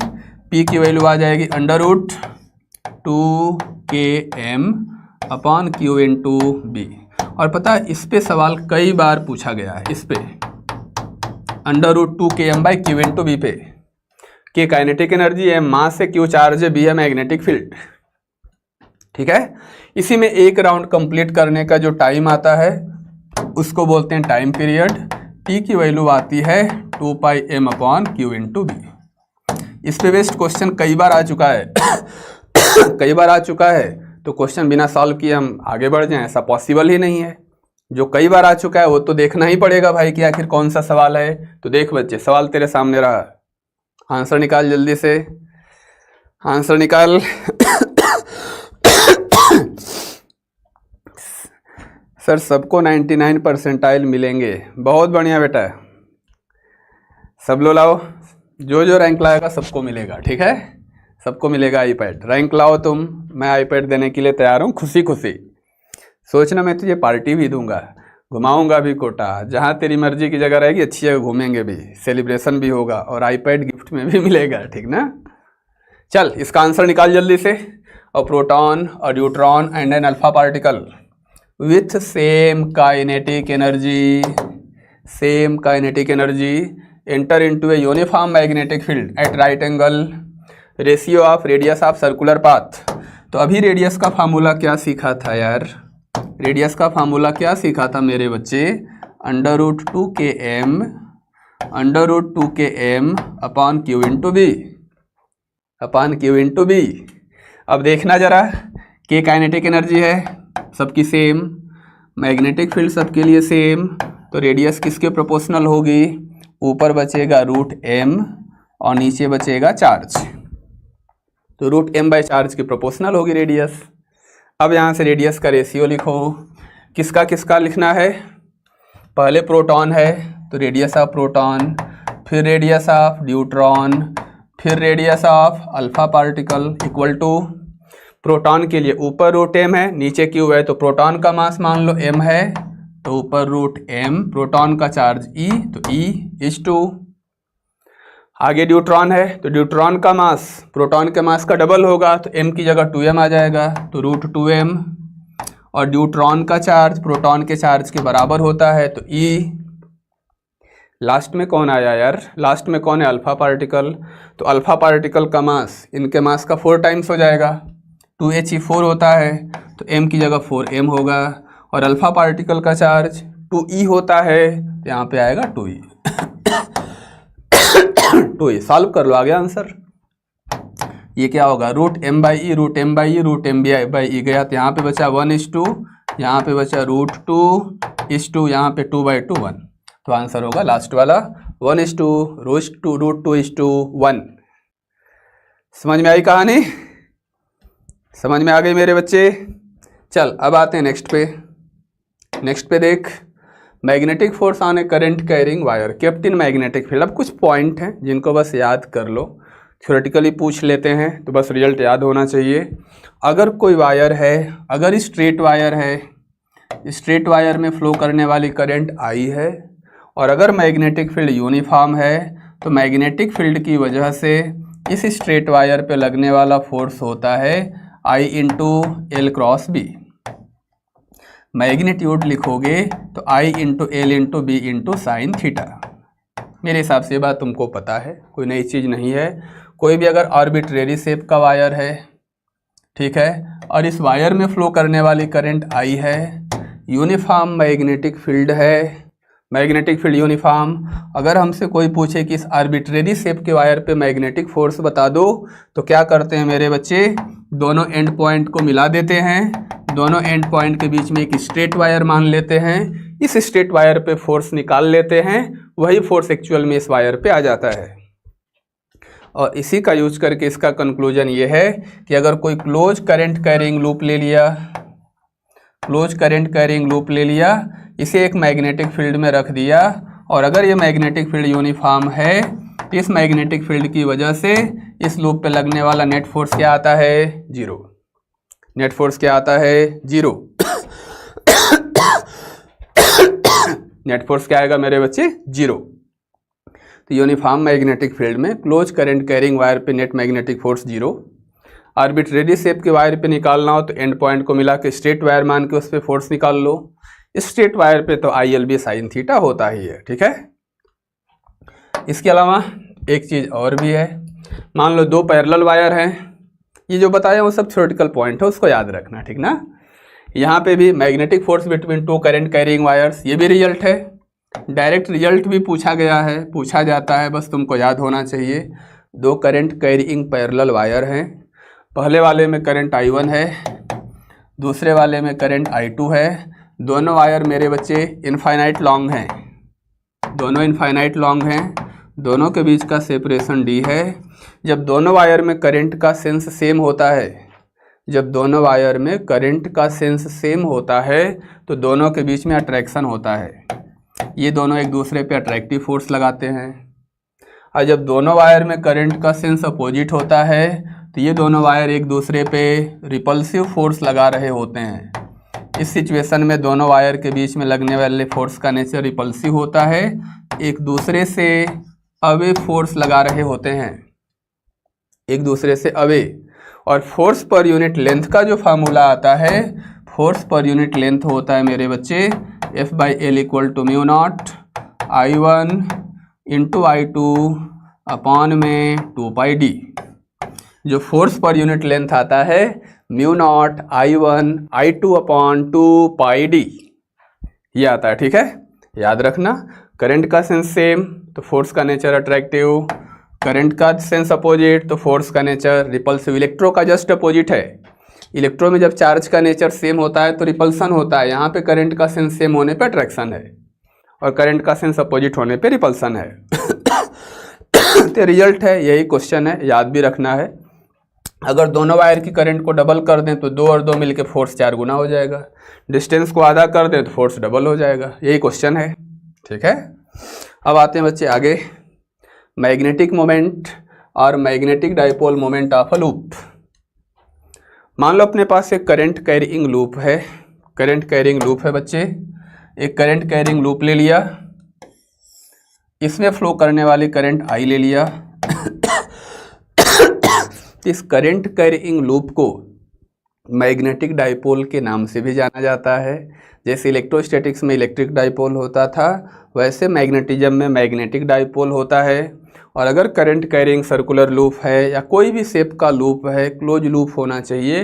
p की वैल्यू आ जाएगी √2km/q इंटू बी। और पता है इस पे सवाल कई बार पूछा गया है, इस पे √2km/q इंटू बी पे। k काइनेटिक एनर्जी है, मास है, q चार्ज है, b है मैग्नेटिक फील्ड, ठीक है। इसी में एक राउंड कंप्लीट करने का जो टाइम आता है उसको बोलते हैं टाइम पीरियड। t की वैल्यू आती है 2πm/q इंटू बी। इस पे बेस्ड क्वेश्चन कई बार आ चुका है, कई बार आ चुका है, तो क्वेश्चन बिना सॉल्व किए हम आगे बढ़ जाएं ऐसा पॉसिबल ही नहीं है। जो कई बार आ चुका है वो तो देखना ही पड़ेगा भाई कि आखिर कौन सा सवाल है। तो देख बच्चे, सवाल तेरे सामने रहा, आंसर निकाल जल्दी से, आंसर निकाल। सर सबको 99 परसेंटाइल मिलेंगे, बहुत बढ़िया बेटा, सब लो लाओ, जो जो रैंक लाएगा सबको मिलेगा, ठीक है, सबको मिलेगा आईपैड। रैंक लाओ तुम, मैं आईपैड देने के लिए तैयार हूँ, खुशी खुशी। सोचना मैं तुझे पार्टी भी दूंगा, घुमाऊंगा भी कोटा, जहाँ तेरी मर्जी की जगह रहेगी अच्छी जगह घूमेंगे भी, सेलिब्रेशन भी होगा और आईपैड गिफ्ट में भी मिलेगा, ठीक ना। चल इसका आंसर निकाल जल्दी से। A proton, a neutron and an alpha particle with same kinetic energy enter into a uniform magnetic field at right angle ratio of radius of circular path। तो अभी रेडियस का फार्मूला क्या सीखा था यार, रेडियस का फार्मूला क्या सीखा था मेरे बच्चे, √2km √2km/q इंटू बी। अब देखना जरा, k काइनेटिक एनर्जी है सबकी सेम, मैग्नेटिक फील्ड सबके लिए सेम, तो रेडियस किसके प्रोपोर्शनल होगी, ऊपर बचेगा √m और नीचे बचेगा चार्ज, तो √m/चार्ज की प्रोपोर्शनल होगी रेडियस। अब यहाँ से रेडियस का रेशियो लिखो, किसका किसका लिखना है, पहले प्रोटॉन है तो रेडियस ऑफ प्रोटॉन, फिर रेडियस ऑफ न्यूट्रॉन, फिर radius of alpha particle equal to, proton के लिए ऊपर √m है, नीचे q है, तो प्रोटॉन का मास मान लो m है, तो ऊपर √m, प्रोटॉन का चार्ज e, तो e is 2। आगे न्यूट्रॉन है तो न्यूट्रॉन का मास प्रोटॉन के मास का डबल होगा, तो m की जगह 2m आ जाएगा, तो √2m। और न्यूट्रॉन का चार्ज प्रोटॉन के चार्ज के बराबर होता है, तो E। लास्ट में कौन आया यार, लास्ट में कौन है, अल्फा पार्टिकल। तो अल्फा पार्टिकल का मास इनके मास का 4 टाइम्स हो जाएगा, 2He4 होता है, तो m की जगह 4m होगा। और अल्फा पार्टिकल का चार्ज 2E होता है, तो यहाँ पे आएगा 2E। 2E सॉल्व कर लो, आ गया आंसर। ये क्या होगा, √m/e √m/e √m/e गया, तो यहाँ पे बचा 1:2, यहाँ पे बचा √2:2, यहाँ पे 2/2 1, तो आंसर होगा लास्ट वाला 1:2 √2:1। समझ में आई कहानी, समझ में आ गई मेरे बच्चे। चल अब आते हैं नेक्स्ट पे। नेक्स्ट पे देख, magnetic force on A current carrying wire kept in magnetic field. अब कुछ पॉइंट हैं जिनको बस याद कर लो, थ्योरेटिकली पूछ लेते हैं तो बस रिजल्ट याद होना चाहिए। अगर कोई वायर है, अगर स्ट्रेट वायर है, स्ट्रेट वायर में फ्लो करने वाली करंट I है, और अगर मैग्नेटिक फील्ड यूनिफॉर्म है, तो मैग्नेटिक फील्ड की वजह से इस स्ट्रेट वायर पे लगने वाला फोर्स होता है I × L × B। मैग्नीट्यूड लिखोगे तो I × L × B × sin theta. मेरे हिसाब से ये बात तुमको पता है, कोई नई चीज़ नहीं है। कोई भी अगर आर्बिट्रेरी शेप का वायर है, ठीक है, और इस वायर में फ्लो करने वाली करंट I है, यूनिफॉर्म मैग्नेटिक फील्ड है, मैग्नेटिक फील्ड यूनिफॉर्म। अगर हमसे कोई पूछे कि इस आर्बिट्रेरी शेप के वायर पे मैग्नेटिक फोर्स बता दो, तो क्या करते हैं मेरे बच्चे, दोनों एंड पॉइंट को मिला देते हैं, दोनों एंड पॉइंट के बीच में एक स्ट्रेट वायर मान लेते हैं, इस स्ट्रेट वायर पे फोर्स निकाल लेते हैं, वही फोर्स एक्चुअल में इस वायर पे आ जाता है। और इसी का यूज करके इसका कंक्लूजन ये है कि अगर कोई क्लोज करंट कैरिंग लूप ले लिया, क्लोज करंट कैरिंग लूप ले लिया, इसे एक मैग्नेटिक फील्ड में रख दिया, और अगर ये मैग्नेटिक फील्ड यूनिफॉर्म है, इस मैग्नेटिक फील्ड की वजह से इस लूप पे लगने वाला नेट फोर्स क्या आता है, 0। नेट फोर्स क्या आता है, 0। नेट फोर्स क्या आएगा मेरे बच्चे, 0। तो यूनिफॉर्म मैग्नेटिक फील्ड में क्लोज करंट कैरिंग वायर पे net magnetic force 0। Arbitrary shape के वायर पे निकालना हो तो एंड पॉइंट को मिला के स्ट्रेट वायर मान के उस पर फोर्स निकाल लो। स्ट्रेट वायर पे तो ILB sin थीटा होता ही है, ठीक है। इसके अलावा एक चीज़ और भी है, मान लो 2 पैरेलल वायर हैं, ये जो बताया वो सब थ्योरेटिकल पॉइंट है, उसको याद रखना, ठीक ना। यहाँ पे भी magnetic force between 2 current carrying wires, ये भी रिजल्ट है, डायरेक्ट रिजल्ट भी पूछा गया है, पूछा जाता है, बस तुमको याद होना चाहिए। 2 करंट कैरिंग पैरेलल वायर हैं, पहले वाले में करंट I1 है, दूसरे वाले में करंट I2 है। दोनों वायर मेरे बच्चे इनफाइनाइट लॉन्ग हैं, दोनों इनफाइनाइट लॉन्ग हैं, दोनों के बीच का सेपरेशन D है। जब दोनों वायर में करंट का सेंस सेम होता है, जब दोनों वायर में करंट का सेंस सेम होता है, तो दोनों के बीच में अट्रैक्शन होता है, ये दोनों एक दूसरे पे अट्रैक्टिव फोर्स लगाते हैं। और जब दोनों वायर में करंट का सेंस अपोजिट होता है, तो ये दोनों वायर एक दूसरे पे रिपल्सिव फोर्स लगा रहे होते हैं। इस सिचुएशन में दोनों वायर के बीच में लगने वाले फोर्स का नेचर रिपल्सिव होता है, एक दूसरे से अवे फोर्स लगा रहे होते हैं, एक दूसरे से अवे। और फोर्स पर यूनिट लेंथ का जो फार्मूला आता है, फोर्स पर यूनिट लेंथ होता है मेरे बच्चे F/L = μ0 I1 × I2 अपॉन में 2πd। जो फोर्स पर यूनिट लेंथ आता है μ0 I1 I2 अपॉन 2πd, ये आता है, ठीक है। याद रखना, करंट का सेंस सेम तो फोर्स का नेचर अट्रैक्टिव, करंट का सेंस अपोजिट तो फोर्स का नेचर रिपल्सिव। इलेक्ट्रो का जस्ट अपोजिट है, इलेक्ट्रो में जब चार्ज का नेचर सेम होता है तो रिपल्सन होता है, यहाँ पे करंट का सेंस सेम होने पे अट्रैक्शन है, और करंट का सेंस अपोजिट होने पे रिपल्सन है। तो रिजल्ट है, यही क्वेश्चन है, याद भी रखना है। अगर दोनों वायर की करंट को डबल कर दें तो 2 और 2 मिलके फोर्स 4 गुना हो जाएगा, डिस्टेंस को आधा कर दें तो फोर्स डबल हो जाएगा, यही क्वेश्चन है, ठीक है। अब आते हैं बच्चे आगे, मैग्नेटिक मोमेंट और magnetic dipole moment of a loop. मान लो अपने पास एक करंट कैरिंग लूप है, करंट कैरिंग लूप है बच्चे, एक करंट कैरिंग लूप ले लिया, इसमें फ्लो करने वाली करंट I ले लिया, तो इस करंट कैरिंग लूप को मैग्नेटिक डाइपोल के नाम से भी जाना जाता है। जैसे इलेक्ट्रोस्टैटिक्स में इलेक्ट्रिक डाइपोल होता था, वैसे मैग्नेटिज्म में मैग्नेटिक डाइपोल होता है। और अगर करंट कैरिंग सर्कुलर लूप है या कोई भी शेप का लूप है, क्लोज लूप होना चाहिए,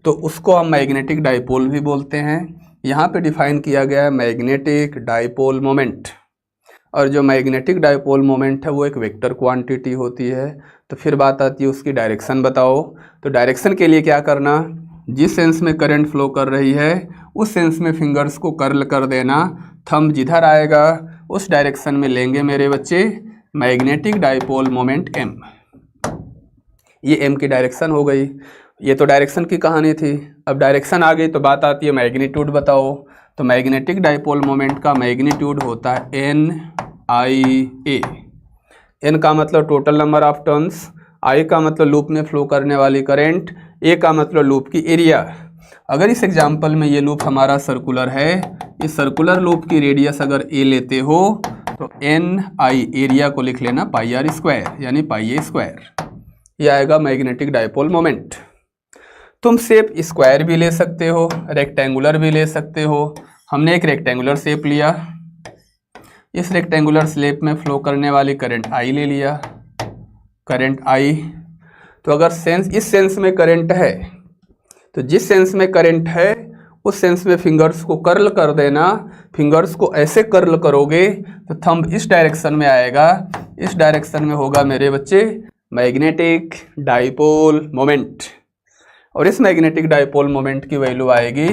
तो उसको हम मैग्नेटिक डाइपोल भी बोलते हैं। यहाँ पे डिफाइन किया गया है मैग्नेटिक डाइपोल मोमेंट। और जो मैग्नेटिक डाइपोल मोमेंट है वो एक वेक्टर क्वांटिटी होती है। तो फिर बात आती है उसकी डायरेक्शन बताओ। तो डायरेक्शन के लिए क्या करना, जिस सेंस में करंट फ्लो कर रही है उस सेंस में फिंगर्स को कर्ल कर देना। थंब जिधर आएगा उस डायरेक्शन में लेंगे मेरे बच्चे मैग्नेटिक डाइपोल मोमेंट m। ये m की डायरेक्शन हो गई। ये तो डायरेक्शन की कहानी थी। अब डायरेक्शन आ गई तो बात आती है मैग्नीट्यूड बताओ। तो मैग्नेटिक डाइपोल मोमेंट का मैग्नीट्यूड होता है NIA। n का मतलब total number of turns, I का मतलब लूप में फ्लो करने वाली करंट, A का मतलब लूप की एरिया। अगर इस एग्जाम्पल में ये लूप हमारा सर्कुलर है, इस सर्कुलर लूप की रेडियस अगर A लेते हो तो NI एरिया को लिख लेना पाई आर स्क्वायर यानी पाई ए स्क्वायर। ये आएगा मैग्नेटिक डाइपोल मोमेंट। तुम शेप स्क्वायर भी ले सकते हो, रेक्टेंगुलर भी ले सकते हो। हमने एक रेक्टेंगुलर शेप लिया, इस रेक्टेंगुलर शेप में फ्लो करने वाली करंट I ले लिया, करंट I। तो अगर सेंस इस सेंस में करंट है तो जिस सेंस में करंट है उस सेंस में फिंगर्स को कर्ल कर देना। फिंगर्स को ऐसे कर्ल करोगे तो थंब इस डायरेक्शन में आएगा, इस डायरेक्शन में होगा मेरे बच्चे मैग्नेटिक डाइपोल मोमेंट। और इस मैग्नेटिक डाइपोल मोमेंट की वैल्यू आएगी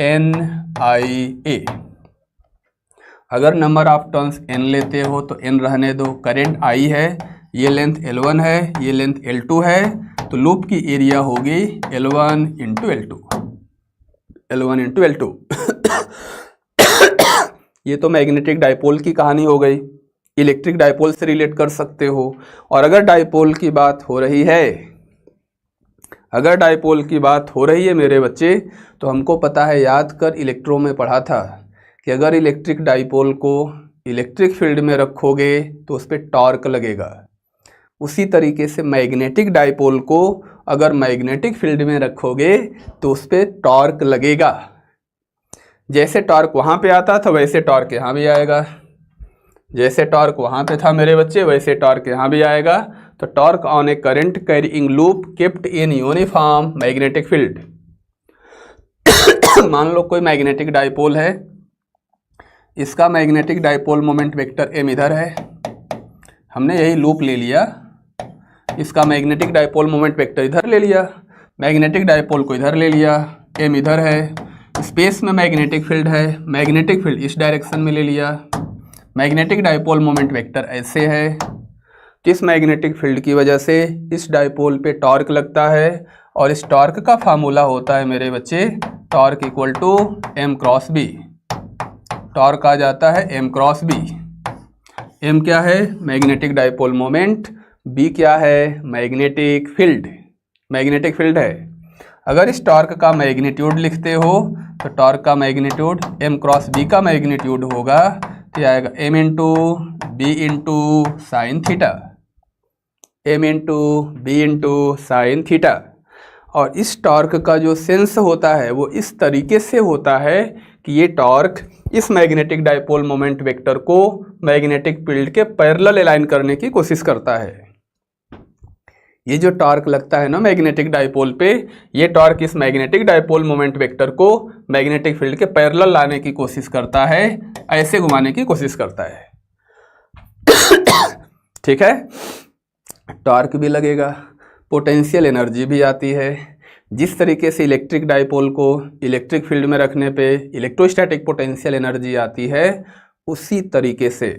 NIA। अगर नंबर ऑफ टर्न्स n लेते हो तो n रहने दो, करंट I है, ये लेंथ L1 है, ये लेंथ L2 है, तो लूप की एरिया होगी L1 into L2, L1 into L2। ये तो मैग्नेटिक डाइपोल की कहानी हो गई। इलेक्ट्रिक डाइपोल से रिलेट कर सकते हो। और अगर डाइपोल की बात हो रही है, अगर डाइपोल की बात हो रही है मेरे बच्चे, तो हमको पता है, याद कर, इलेक्ट्रो में पढ़ा था कि अगर इलेक्ट्रिक डाइपोल को इलेक्ट्रिक फील्ड में रखोगे तो उस पर टॉर्क लगेगा। उसी तरीके से मैग्नेटिक डाइपोल को अगर मैग्नेटिक फील्ड में रखोगे तो उस पर टॉर्क लगेगा। जैसे टॉर्क वहाँ पे आता था वैसे टॉर्क यहाँ भी आएगा। जैसे टॉर्क वहाँ पे था मेरे बच्चे वैसे टॉर्क यहाँ भी आएगा। तो torque on A current carrying loop kept in uniform magnetic field. मान लो कोई मैग्नेटिक डाइपोल है, इसका magnetic dipole moment vector m इधर है, हमने यही लूप ले लिया, इसका मैग्नेटिक डाइपोल मोमेंट वेक्टर इधर ले लिया, मैग्नेटिक डाइपोल को इधर ले लिया, m इधर है, स्पेस में मैग्नेटिक फील्ड है, मैग्नेटिक फील्ड इस डायरेक्शन में ले लिया, मैग्नेटिक डाइपोल मोमेंट वेक्टर ऐसे है। तो इस मैग्नेटिक फील्ड की वजह से इस डाइपोल पे टॉर्क लगता है और इस टॉर्क का फार्मूला होता है मेरे बच्चे torque equal to m cross b। Torque आ जाता है m क्रॉस b। m क्या है? Magnetic dipole moment. b क्या है? Magnetic field. मैग्नेटिक फील्ड है। अगर इस टॉर्क का मैग्नीट्यूड लिखते हो तो टॉर्क का मैग्नीट्यूड m क्रॉस b का मैग्नीट्यूड होगा, तो आएगा m into B into sine theta, m into B into sine theta. और इस टॉर्क का जो सेंस होता है वो इस तरीके से होता है कि ये टॉर्क इस मैग्नेटिक डाइपोल मोमेंट वेक्टर को मैग्नेटिक फील्ड के पैरेलल अलाइन करने की कोशिश करता है। ये जो टॉर्क लगता है ना मैग्नेटिक डाइपोल पे, ये टॉर्क इस मैग्नेटिक डाइपोल मोमेंट वेक्टर को मैग्नेटिक फील्ड के पैरेलल लाने की कोशिश करता है, ऐसे घुमाने की कोशिश करता है। ठीक है, टॉर्क भी लगेगा, पोटेंशियल एनर्जी भी आती है। जिस तरीके से इलेक्ट्रिक डाइपोल को इलेक्ट्रिक फील्ड में रखने पे इलेक्ट्रोस्टैटिक पोटेंशियल एनर्जी आती है, उसी तरीके से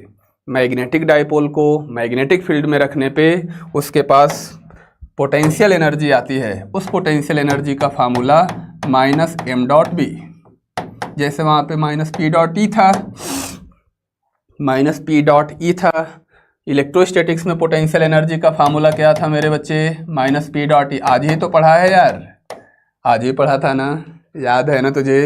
मैग्नेटिक डाइपोल को मैग्नेटिक फील्ड में रखने पे उसके पास पोटेंशियल एनर्जी आती है। उस पोटेंशियल एनर्जी का formula minus m dot B. जैसे वहाँ पे माइनस पी डॉट ई था, माइनस पी डॉट ई था। इलेक्ट्रोस्टैटिक्स में पोटेंशियल एनर्जी का फार्मूला क्या था मेरे बच्चे? Minus P dot E. आज ही तो पढ़ा है यार, आज ही पढ़ा था ना, याद है ना तुझे?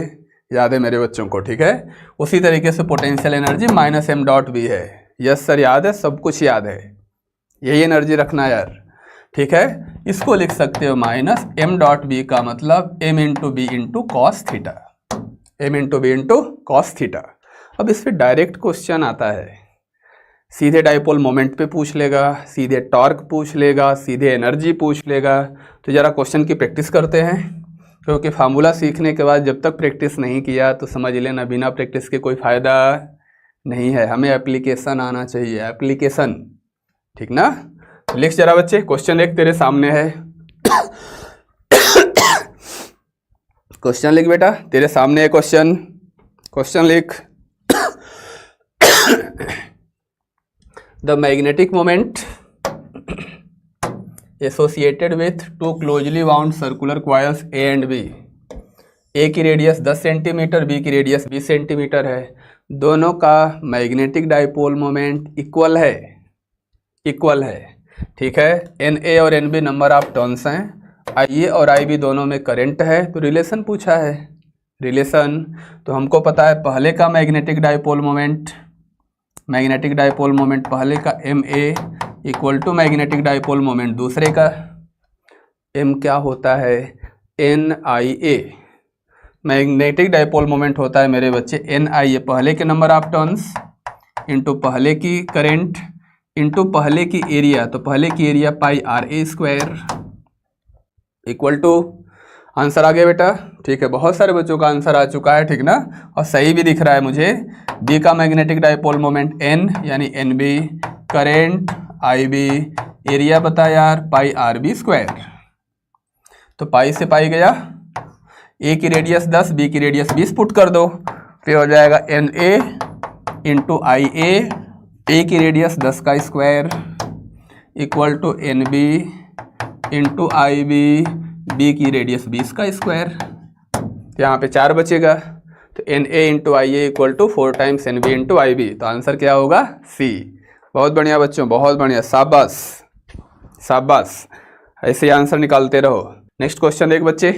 याद है मेरे बच्चों को? ठीक है, उसी तरीके से potential energy minus m dot B है। यस सर, याद है, सब कुछ याद है, यही एनर्जी रखना यार। ठीक है, इसको लिख सकते हो माइनस m डॉट बी का मतलब m into B into cos theta, m into B into cos theta. अब इस पर डायरेक्ट क्वेश्चन आता है, सीधे डाइपोल मोमेंट पे पूछ लेगा, सीधे टॉर्क पूछ लेगा, सीधे एनर्जी पूछ लेगा। तो ज़रा क्वेश्चन की प्रैक्टिस करते हैं, क्योंकि फार्मूला सीखने के बाद जब तक प्रैक्टिस नहीं किया तो समझ लेना बिना प्रैक्टिस के कोई फ़ायदा नहीं है। हमें एप्लीकेशन आना चाहिए, एप्लीकेशन, ठीक ना। लिख जरा बच्चे, क्वेश्चन एक तेरे सामने है। क्वेश्चन लिख बेटा, तेरे सामने है क्वेश्चन, क्वेश्चन लिख। The magnetic moment associated with two closely bound circular coils a and b, a की रेडियस 10 सेंटीमीटर, बी की रेडियस 20 सेंटीमीटर है। दोनों का मैग्नेटिक डाइपोल मोमेंट इक्वल है, इक्वल है, ठीक है। एन ए और n b number of turns हैं, आई ए और आई बी दोनों में करंट है। तो रिलेशन पूछा है, रिलेशन तो हमको पता है पहले का magnetic dipole moment, magnetic dipole moment पहले का M A equal to magnetic dipole moment दूसरे का एम क्या होता है, N I A. Magnetic dipole moment होता है मेरे बच्चे एन आई ए, पहले के नंबर ऑफ टर्न्स इंटू पहले की करंट इंटू पहले की एरिया, तो पहले की area pi R a square equal to, answer आ गया बेटा, ठीक है। बहुत सारे बच्चों का आंसर आ चुका है, ठीक ना, और सही भी दिख रहा है मुझे। बी का मैग्नेटिक डाइपोल मोमेंट एन यानी N B, current I B, area बता यार पाई आर बी स्क्वायर। तो पाई से पाई गया, ए की रेडियस 10, बी की रेडियस 20 पुट कर दो, फिर हो जाएगा एन ए इंटू आई ए की रेडियस 10 का square equal to N B into I B, B की रेडियस 20 का स्क्वायर। यहाँ पे 4 बचेगा, तो N A into I A equal to 4 times N B into I B. तो आंसर क्या होगा, सी। बहुत बढ़िया बच्चों, बहुत बढ़िया, शाबाश शाबाश, ऐसे ही आंसर निकालते रहो। नेक्स्ट क्वेश्चन देख बच्चे,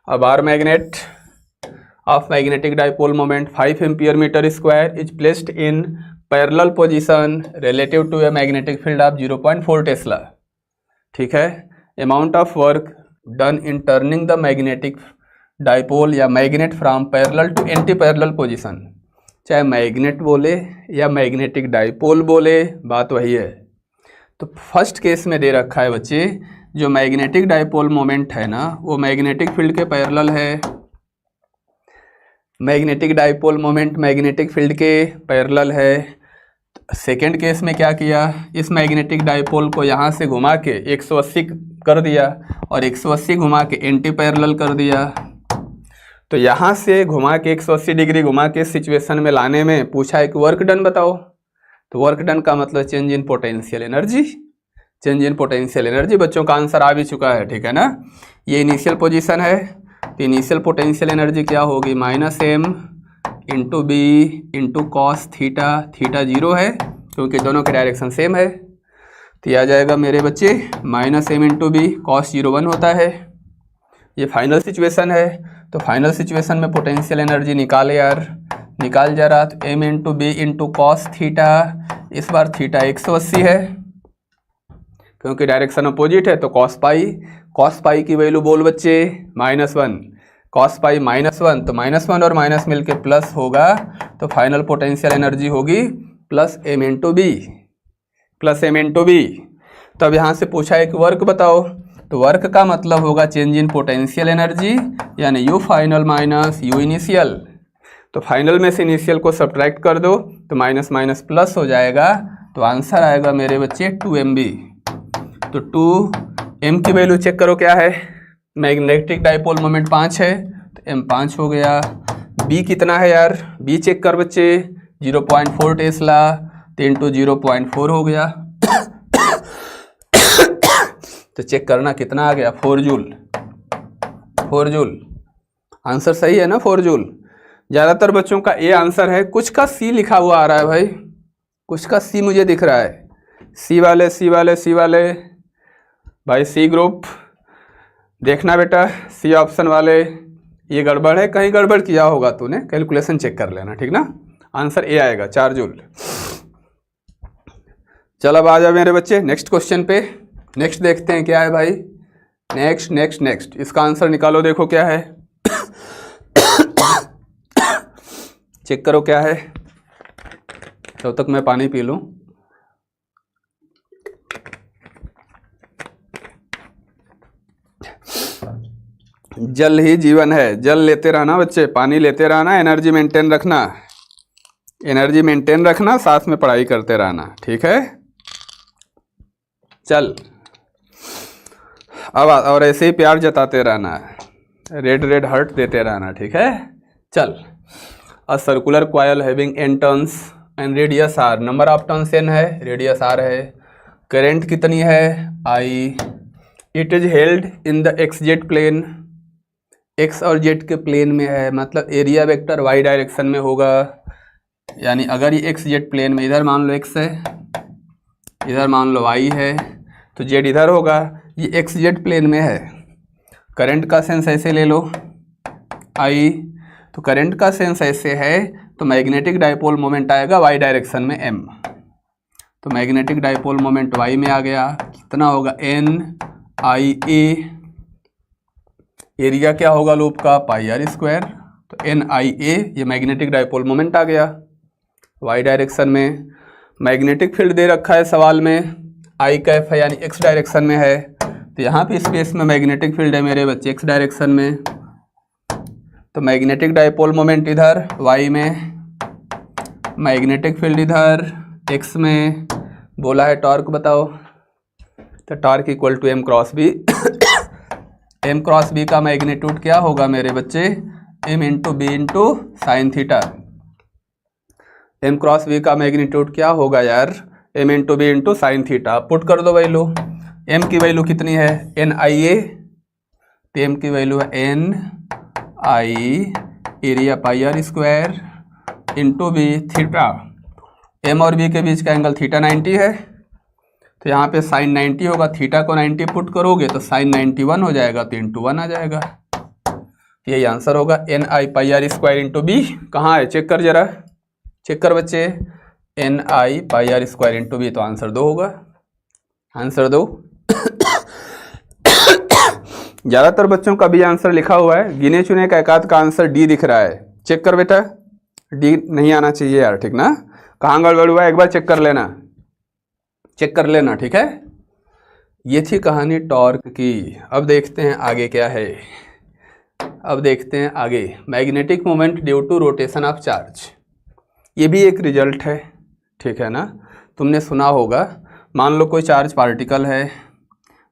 a bar magnet of magnetic dipole moment 5 ampere metre square is placed in parallel position relative to a magnetic field of 0.4 tesla, ठीक है। Amount of work done in turning the magnetic dipole या magnet from parallel to anti parallel position, चाहे magnet बोले या magnetic dipole बोले, बात वही है। तो फर्स्ट केस में दे रखा है बच्चे, जो मैग्नेटिक डाइपोल मोमेंट है ना वो मैग्नेटिक फील्ड के पैरेलल है। Magnetic dipole moment magnetic field के पैरेलल है। सेकेंड केस में क्या किया, इस मैग्नेटिक डाइपोल को यहाँ से घुमा के 180 कर दिया और 180 घुमा के एंटी पैरेलल कर दिया। तो यहाँ से घुमा के 180 डिग्री घुमा के सिचुएशन में लाने में पूछा है कि वर्क डन बताओ। तो वर्क डन का मतलब change in potential energy, change in potential energy. बच्चों का आंसर आ भी चुका है, ठीक है ना। ये इनिशियल पोजीशन है, तो इनिशियल पोटेंशियल एनर्जी क्या होगी, minus M into B into cos theta, theta 0 है क्योंकि दोनों के डायरेक्शन सेम है। तो ये आ जाएगा मेरे बच्चे minus M into B, cos 0 1 होता है। ये फाइनल सिचुएशन है, तो फाइनल सिचुएशन में पोटेंशियल एनर्जी निकाले यार, निकाल जा रहा। तो M into B into cos theta, इस बार थीटा 180 है क्योंकि डायरेक्शन अपोजिट है, तो कॉस पाई की वैल्यू बोल बच्चे -1, कॉस पाई -1, तो -1 और माइनस मिलके प्लस होगा, तो फाइनल पोटेंशियल एनर्जी होगी plus M into B, plus M into B. तो अब यहाँ से पूछा है कि वर्क बताओ, तो वर्क का मतलब होगा चेंज इन पोटेंशियल एनर्जी यानी you final minus you initial. तो फाइनल में से इनिशियल को सब्ट्रैक्ट कर दो तो माइनस माइनस प्लस हो जाएगा, तो आंसर आएगा मेरे बच्चे 2mb। तो 2m की वैल्यू चेक करो क्या है, मैग्नेटिक डाइपोल मोमेंट 5 है तो m 5 हो गया। b कितना है यार, b चेक कर बच्चे, 0.4 टेस्ला, तो इंटू 0.4 हो गया। तो चेक करना कितना आ गया, 4 जूल, 4 जूल। आंसर सही है ना, 4 जूल। ज़्यादातर बच्चों का ए आंसर है, कुछ का सी लिखा हुआ आ रहा है भाई, कुछ का सी मुझे दिख रहा है। सी वाले भाई, सी ग्रुप देखना बेटा, सी ऑप्शन वाले, ये गड़बड़ है, कहीं गड़बड़ किया होगा तूने, कैलकुलेशन चेक कर लेना, ठीक ना। आंसर ए आएगा, 4 जूल। चल अब आ जाओ मेरे बच्चे नेक्स्ट क्वेश्चन पे। नेक्स्ट देखते हैं क्या है भाई। नेक्स्ट नेक्स्ट नेक्स्ट इसका आंसर निकालो, देखो क्या है। चेक करो क्या है, तब तक मैं पानी पी लूं। जल ही जीवन है, जल लेते रहना बच्चे, पानी लेते रहना, एनर्जी मेंटेन रखना, एनर्जी मेंटेन रखना, साथ में पढ़ाई करते रहना, ठीक है। चल अब और ऐसे ही प्यार जताते रहना, रेड रेड हार्ट देते रहना, ठीक है। चल, a circular coil having n turns and radius r, number of turns n है, रेडियस r है, करंट कितनी है I, it is held in the xz plane, x और z के प्लेन में है, मतलब एरिया वेक्टर y डायरेक्शन में होगा। यानी अगर ये xz प्लेन में, इधर मान लो x है, इधर मान लो y है, तो z इधर होगा, ये xz प्लेन में है। करंट का सेंस ऐसे ले लो I, तो करंट का सेंस ऐसे है, तो मैग्नेटिक डाइपोल मोमेंट आएगा y डायरेक्शन में m, तो मैग्नेटिक डाइपोल मोमेंट y में आ गया, कितना होगा NIA, एरिया क्या होगा लूप का पाई आर स्क्वायर, तो NIA ये मैग्नेटिक डाइपोल मोमेंट आ गया y डायरेक्शन में। मैग्नेटिक फील्ड दे रखा है सवाल में, I कैफ है यानी x डायरेक्शन में है, तो यहाँ पे स्पेस में मैग्नेटिक फील्ड है मेरे बच्चे x डायरेक्शन में, तो मैग्नेटिक डाइपोल मोमेंट इधर y में, मैग्नेटिक फील्ड इधर x में, बोला है टॉर्क बताओ, तो torque equal to m cross B. m cross B का मैग्नीट्यूड क्या होगा मेरे बच्चे, m into B into sine theta. m cross B का मैग्नीट्यूड क्या होगा यार, m into B into sine theta. Put कर दो वैल्यू, m की वैल्यू कितनी है NIA, तो m की वैल्यू है NI area pi are square into B theta, m और b के बीच का एंगल थीटा 90 है, तो यहाँ पे साइन 90 होगा, थीटा को 90 पुट करोगे तो साइन 91 हो जाएगा, तो इंटू 1 आ जाएगा, यही आंसर होगा NI pi are square into B. कहाँ है चेक कर जरा, चेक कर बच्चे, NI pi are square into B, तो आंसर 2 होगा, आंसर 2। ज़्यादातर बच्चों का भी आंसर लिखा हुआ है, गिने चुने का एकाध का आंसर डी दिख रहा है, चेक कर बेटा, डी नहीं आना चाहिए यार, ठीक ना, कहाँ गड़बड़ हुआ है एक बार चेक कर लेना, चेक कर लेना, ठीक है। ये थी कहानी टॉर्क की। अब देखते हैं आगे क्या है, अब देखते हैं आगे, magnetic moment due to rotation of charge, ये भी एक रिजल्ट है, ठीक है ना। तुमने सुना होगा, मान लो कोई चार्ज पार्टिकल है,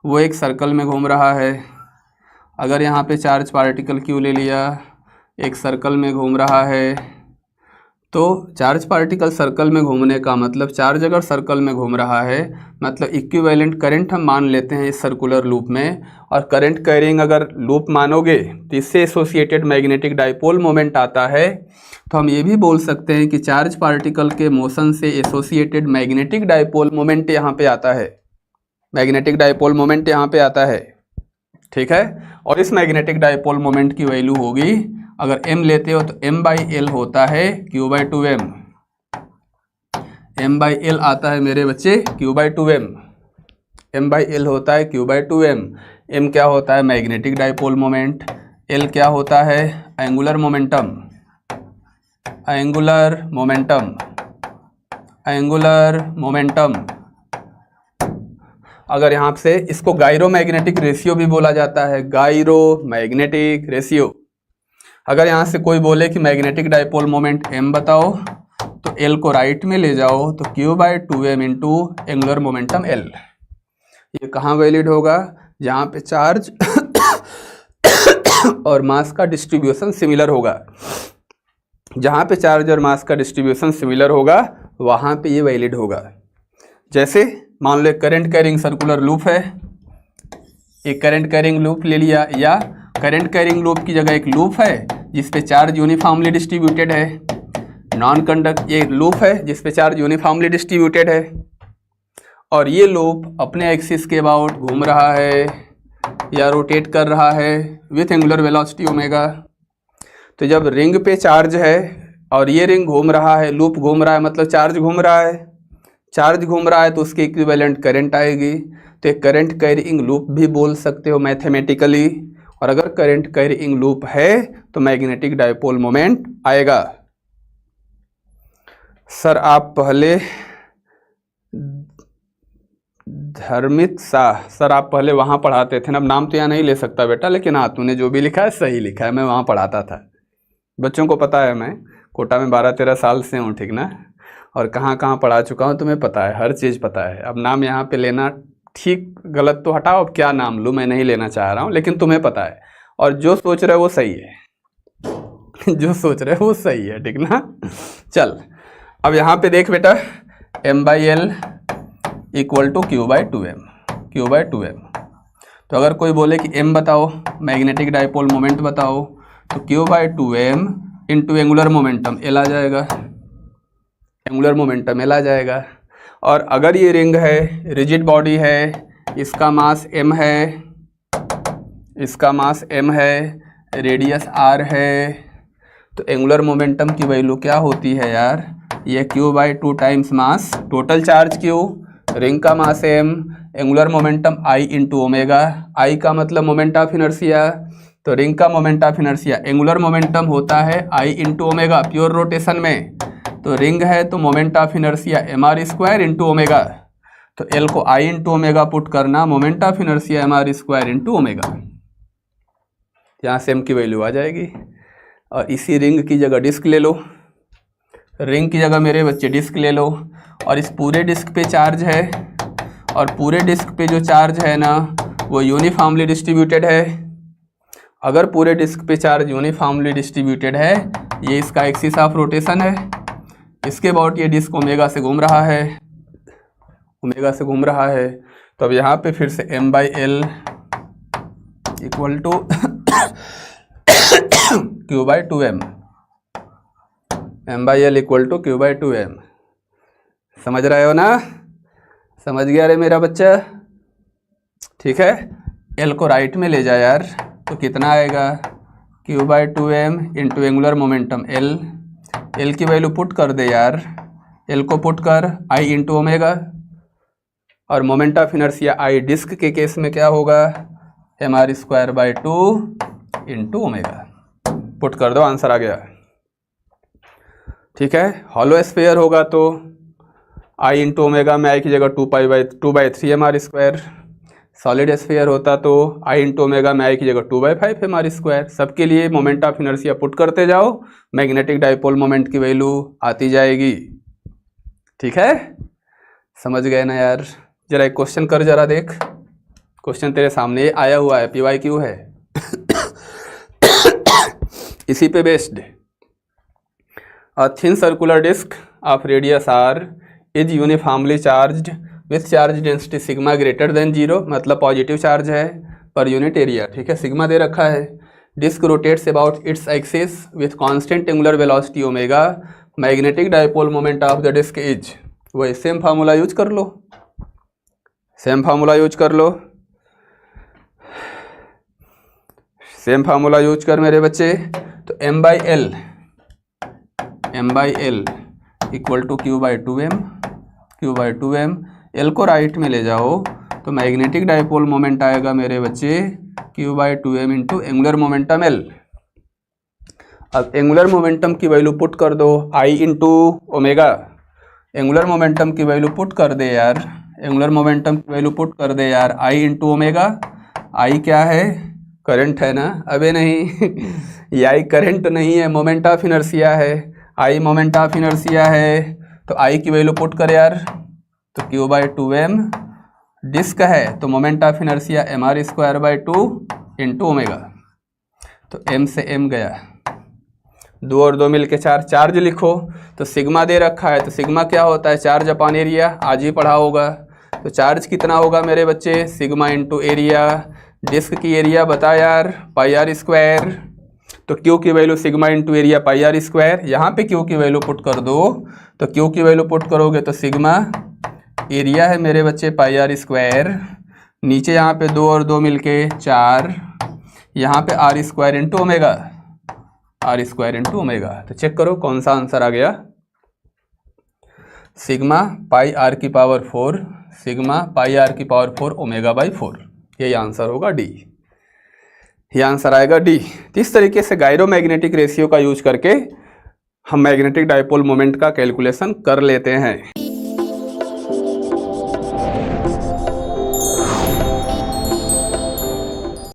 वो एक सर्कल में घूम रहा है, अगर यहाँ पे चार्ज पार्टिकल क्यों ले लिया, एक सर्कल में घूम रहा है, तो चार्ज पार्टिकल सर्कल में घूमने का मतलब, चार्ज अगर सर्कल में घूम रहा है मतलब इक्विवेलेंट करंट हम मान लेते हैं इस सर्कुलर लूप में, और करंट कैरिंग अगर लूप मानोगे तो इससे एसोसिएटेड मैग्नेटिक डाइपोल मोमेंट आता है, तो हम ये भी बोल सकते हैं कि चार्ज पार्टिकल के मोशन से एसोसिएटेड मैग्नेटिक डाइपोल मोमेंट यहाँ पे आता है, मैग्नेटिक डाइपोल मोमेंट यहाँ पे आता है, ठीक है। और इस मैग्नेटिक डाइपोल मोमेंट की वैल्यू होगी, अगर m लेते हो तो m/l होता है q/2m, m/l आता है मेरे बच्चे q/2m, m/l होता है q/2m। m क्या होता है मैग्नेटिक डाइपोल मोमेंट, l क्या होता है angular momentum, angular momentum, angular momentum. अगर यहाँ से इसको गायरो मैग्नेटिक रेशियो भी बोला जाता है, गायरो मैग्नेटिक रेशियो। अगर यहाँ से कोई बोले कि मैग्नेटिक डाइपोल मोमेंट m बताओ, तो l को राइट में ले जाओ, तो q/2m into angular momentum l। ये कहाँ वैलिड होगा, जहाँ पे चार्ज और मास का डिस्ट्रीब्यूशन सिमिलर होगा, जहाँ पे चार्ज और मास का डिस्ट्रीब्यूशन सिमिलर होगा वहाँ पे ये वैलिड होगा। जैसे मान लो करंट कैरिंग सर्कुलर लूप है, एक करंट कैरिंग लूप ले लिया, या करंट कैरिंग लूप की जगह एक लूप है जिसपे चार्ज यूनिफॉर्मली डिस्ट्रीब्यूटेड है, नॉन कंडक्ट ये लूप है जिसपे चार्ज यूनिफॉर्मली डिस्ट्रीब्यूटेड है, और ये लूप अपने एक्सिस के अबाउट घूम रहा है या रोटेट कर रहा है विथ एंगुलर वेलोसिटी ओमेगा। तो जब रिंग पे चार्ज है और ये रिंग घूम रहा है, लूप घूम रहा है मतलब चार्ज घूम रहा है, चार्ज घूम रहा है तो उसकी इक्विवेलेंट करंट आएगी, तो एक करंट कैरिंग लूप भी बोल सकते हो मैथमेटिकली। और अगर करंट कैरिंग लूप है तो मैग्नेटिक डायपोल मोमेंट आएगा। सर आप पहले धर्मित शाह, सर आप पहले वहाँ पढ़ाते थे ना, अब नाम तो यहाँ नहीं ले सकता बेटा, लेकिन हाँ तूने जो भी लिखा है सही लिखा है, मैं वहाँ पढ़ाता था। बच्चों को पता है मैं कोटा में 12-13 साल से हूँ, ठीक ना, और कहाँ कहाँ पढ़ा चुका हूँ तुम्हें पता है, हर चीज़ पता है। अब नाम यहाँ पे लेना ठीक गलत तो हटाओ, अब क्या नाम लूँ मैं नहीं लेना चाह रहा हूँ, लेकिन तुम्हें पता है और जो सोच रहे हो वो सही है जो सोच रहे हो वो सही है, ठीक ना। चल अब यहाँ पे देख बेटा, m/l equal to q/2m, q/2m। तो अगर कोई बोले कि m बताओ, मैग्नेटिक डायपोल मोमेंट बताओ, तो q/2m into angular momentum l आ जाएगा, एंगुलर मोमेंटम l आ जाएगा। और अगर ये रिंग है, रिजिड बॉडी है, इसका मास m है, इसका मास m है, रेडियस r है, तो एंगुलर मोमेंटम की वैल्यू क्या होती है यार, ये q/2 टाइम्स मास, टोटल चार्ज q, रिंग का मास m, angular momentum I into omega, I का मतलब मोमेंट ऑफ इनर्शिया, तो रिंग का moment of inertia angular momentum होता है I into omega pure rotation में, तो रिंग है तो moment of inertia mr² into omega, तो L को I इंटू ओमेगा पुट करना, moment of inertia mr² into omega, यहाँ से m की वैल्यू आ जाएगी। और इसी रिंग की जगह डिस्क ले लो, रिंग की जगह मेरे बच्चे डिस्क ले लो, और इस पूरे डिस्क पे चार्ज है, और पूरे डिस्क पे जो चार्ज है ना वो यूनिफॉर्मली डिस्ट्रीब्यूटेड है। अगर पूरे डिस्क पे चार्ज यूनिफॉर्मली डिस्ट्रीब्यूटेड है, ये इसका एक्सिस ऑफ रोटेशन है, इसके अबाउट ये डिस्क ओमेगा से घूम रहा है, ओमेगा से घूम रहा है। तो अब यहाँ पे फिर से m/l equal to q/2m, m/l equal to q/2m। समझ रहे हो ना, समझ गया रे मेरा बच्चा, ठीक है। L को राइट में ले जा यार, तो कितना आएगा, q/2m into angular momentum L, L की वैल्यू पुट कर दे यार, L को पुट कर I इंटू ओमेगा, और moment of inertia I disc के केस में क्या होगा, mr²/2 इंटू ओमेगा, पुट कर दो आंसर आ गया, ठीक है। हॉलो स्फीयर होगा तो I इंटू ओमेगा में I की जगह 2/3 mr², सॉलिड स्फीयर होता तो I इंटू ओमेगा में I की जगह 2/5 mr²। सबके लिए मोमेंट ऑफ इनर्शिया पुट करते जाओ, मैग्नेटिक डायपोल मोमेंट की वैल्यू आती जाएगी, ठीक है। समझ गए ना यार। जरा एक क्वेश्चन कर, जरा देख, क्वेश्चन तेरे सामने आया हुआ है, PYQ है इसी पे based. A thin circular disc of radius r is uniformly charged with charge density sigma greater than 0, मतलब पॉजिटिव चार्ज है पर यूनिट एरिया, ठीक है, सिग्मा दे रखा है। Disc rotates about its axis with constant angular velocity omega, magnetic dipole moment of the disc is, वही same formula use कर लो, सेम फार्मूला यूज कर लो, सेम फार्मूला यूज कर मेरे बच्चे। तो m/l equal to q/2m, L को राइट में ले जाओ तो मैग्नेटिक डायपोल मोमेंट आएगा मेरे बच्चे q/2m into angular momentum L। अब एंगुलर मोमेंटम की वैल्यू पुट कर दो I into omega, angular momentum की वैल्यू पुट कर दे यार, एंगुलर मोमेंटम की वैल्यू पुट कर दे यार, I इंटू ओमेगा, I क्या है, करंट है ना, अबे नहीं ये I करंट नहीं है, मोमेंट ऑफ इनर्शिया है, I मोमेंट ऑफ इनर्शिया है, तो I की वैल्यू पुट कर यार, तो q/2m डिस्क है तो moment of inertia mr²/2 into omega, तो m से m गया, 2 और 2 मिलके 4, चार्ज लिखो तो सिग्मा दे रखा है, तो सिग्मा क्या होता है, चार्ज अपॉन एरिया, आज ही पढ़ा होगा। तो चार्ज कितना होगा मेरे बच्चे, सिग्मा इंटू एरिया, डिस्क की एरिया बता यार, πr², तो Q की value sigma into area πr², यहाँ पे Q की वैल्यू पुट कर दो, तो Q की वैल्यू पुट करोगे तो सिग्मा एरिया है मेरे बच्चे πr², नीचे यहाँ पे 2 और 2 मिलके 4, यहाँ पे r² into omega, r² into omega. तो चेक करो कौन सा आंसर आ गया, सिग्मा पाई आर की पावर 4 सिग्मा पाई आर की पावर 4 ओमेगा बाई 4। यही आंसर होगा डी, ये आंसर आएगा डी। तो इस तरीके से गायरोमैग्नेटिक रेशियो का यूज करके हम मैग्नेटिक डायपोल मोमेंट का कैलकुलेशन कर लेते हैं।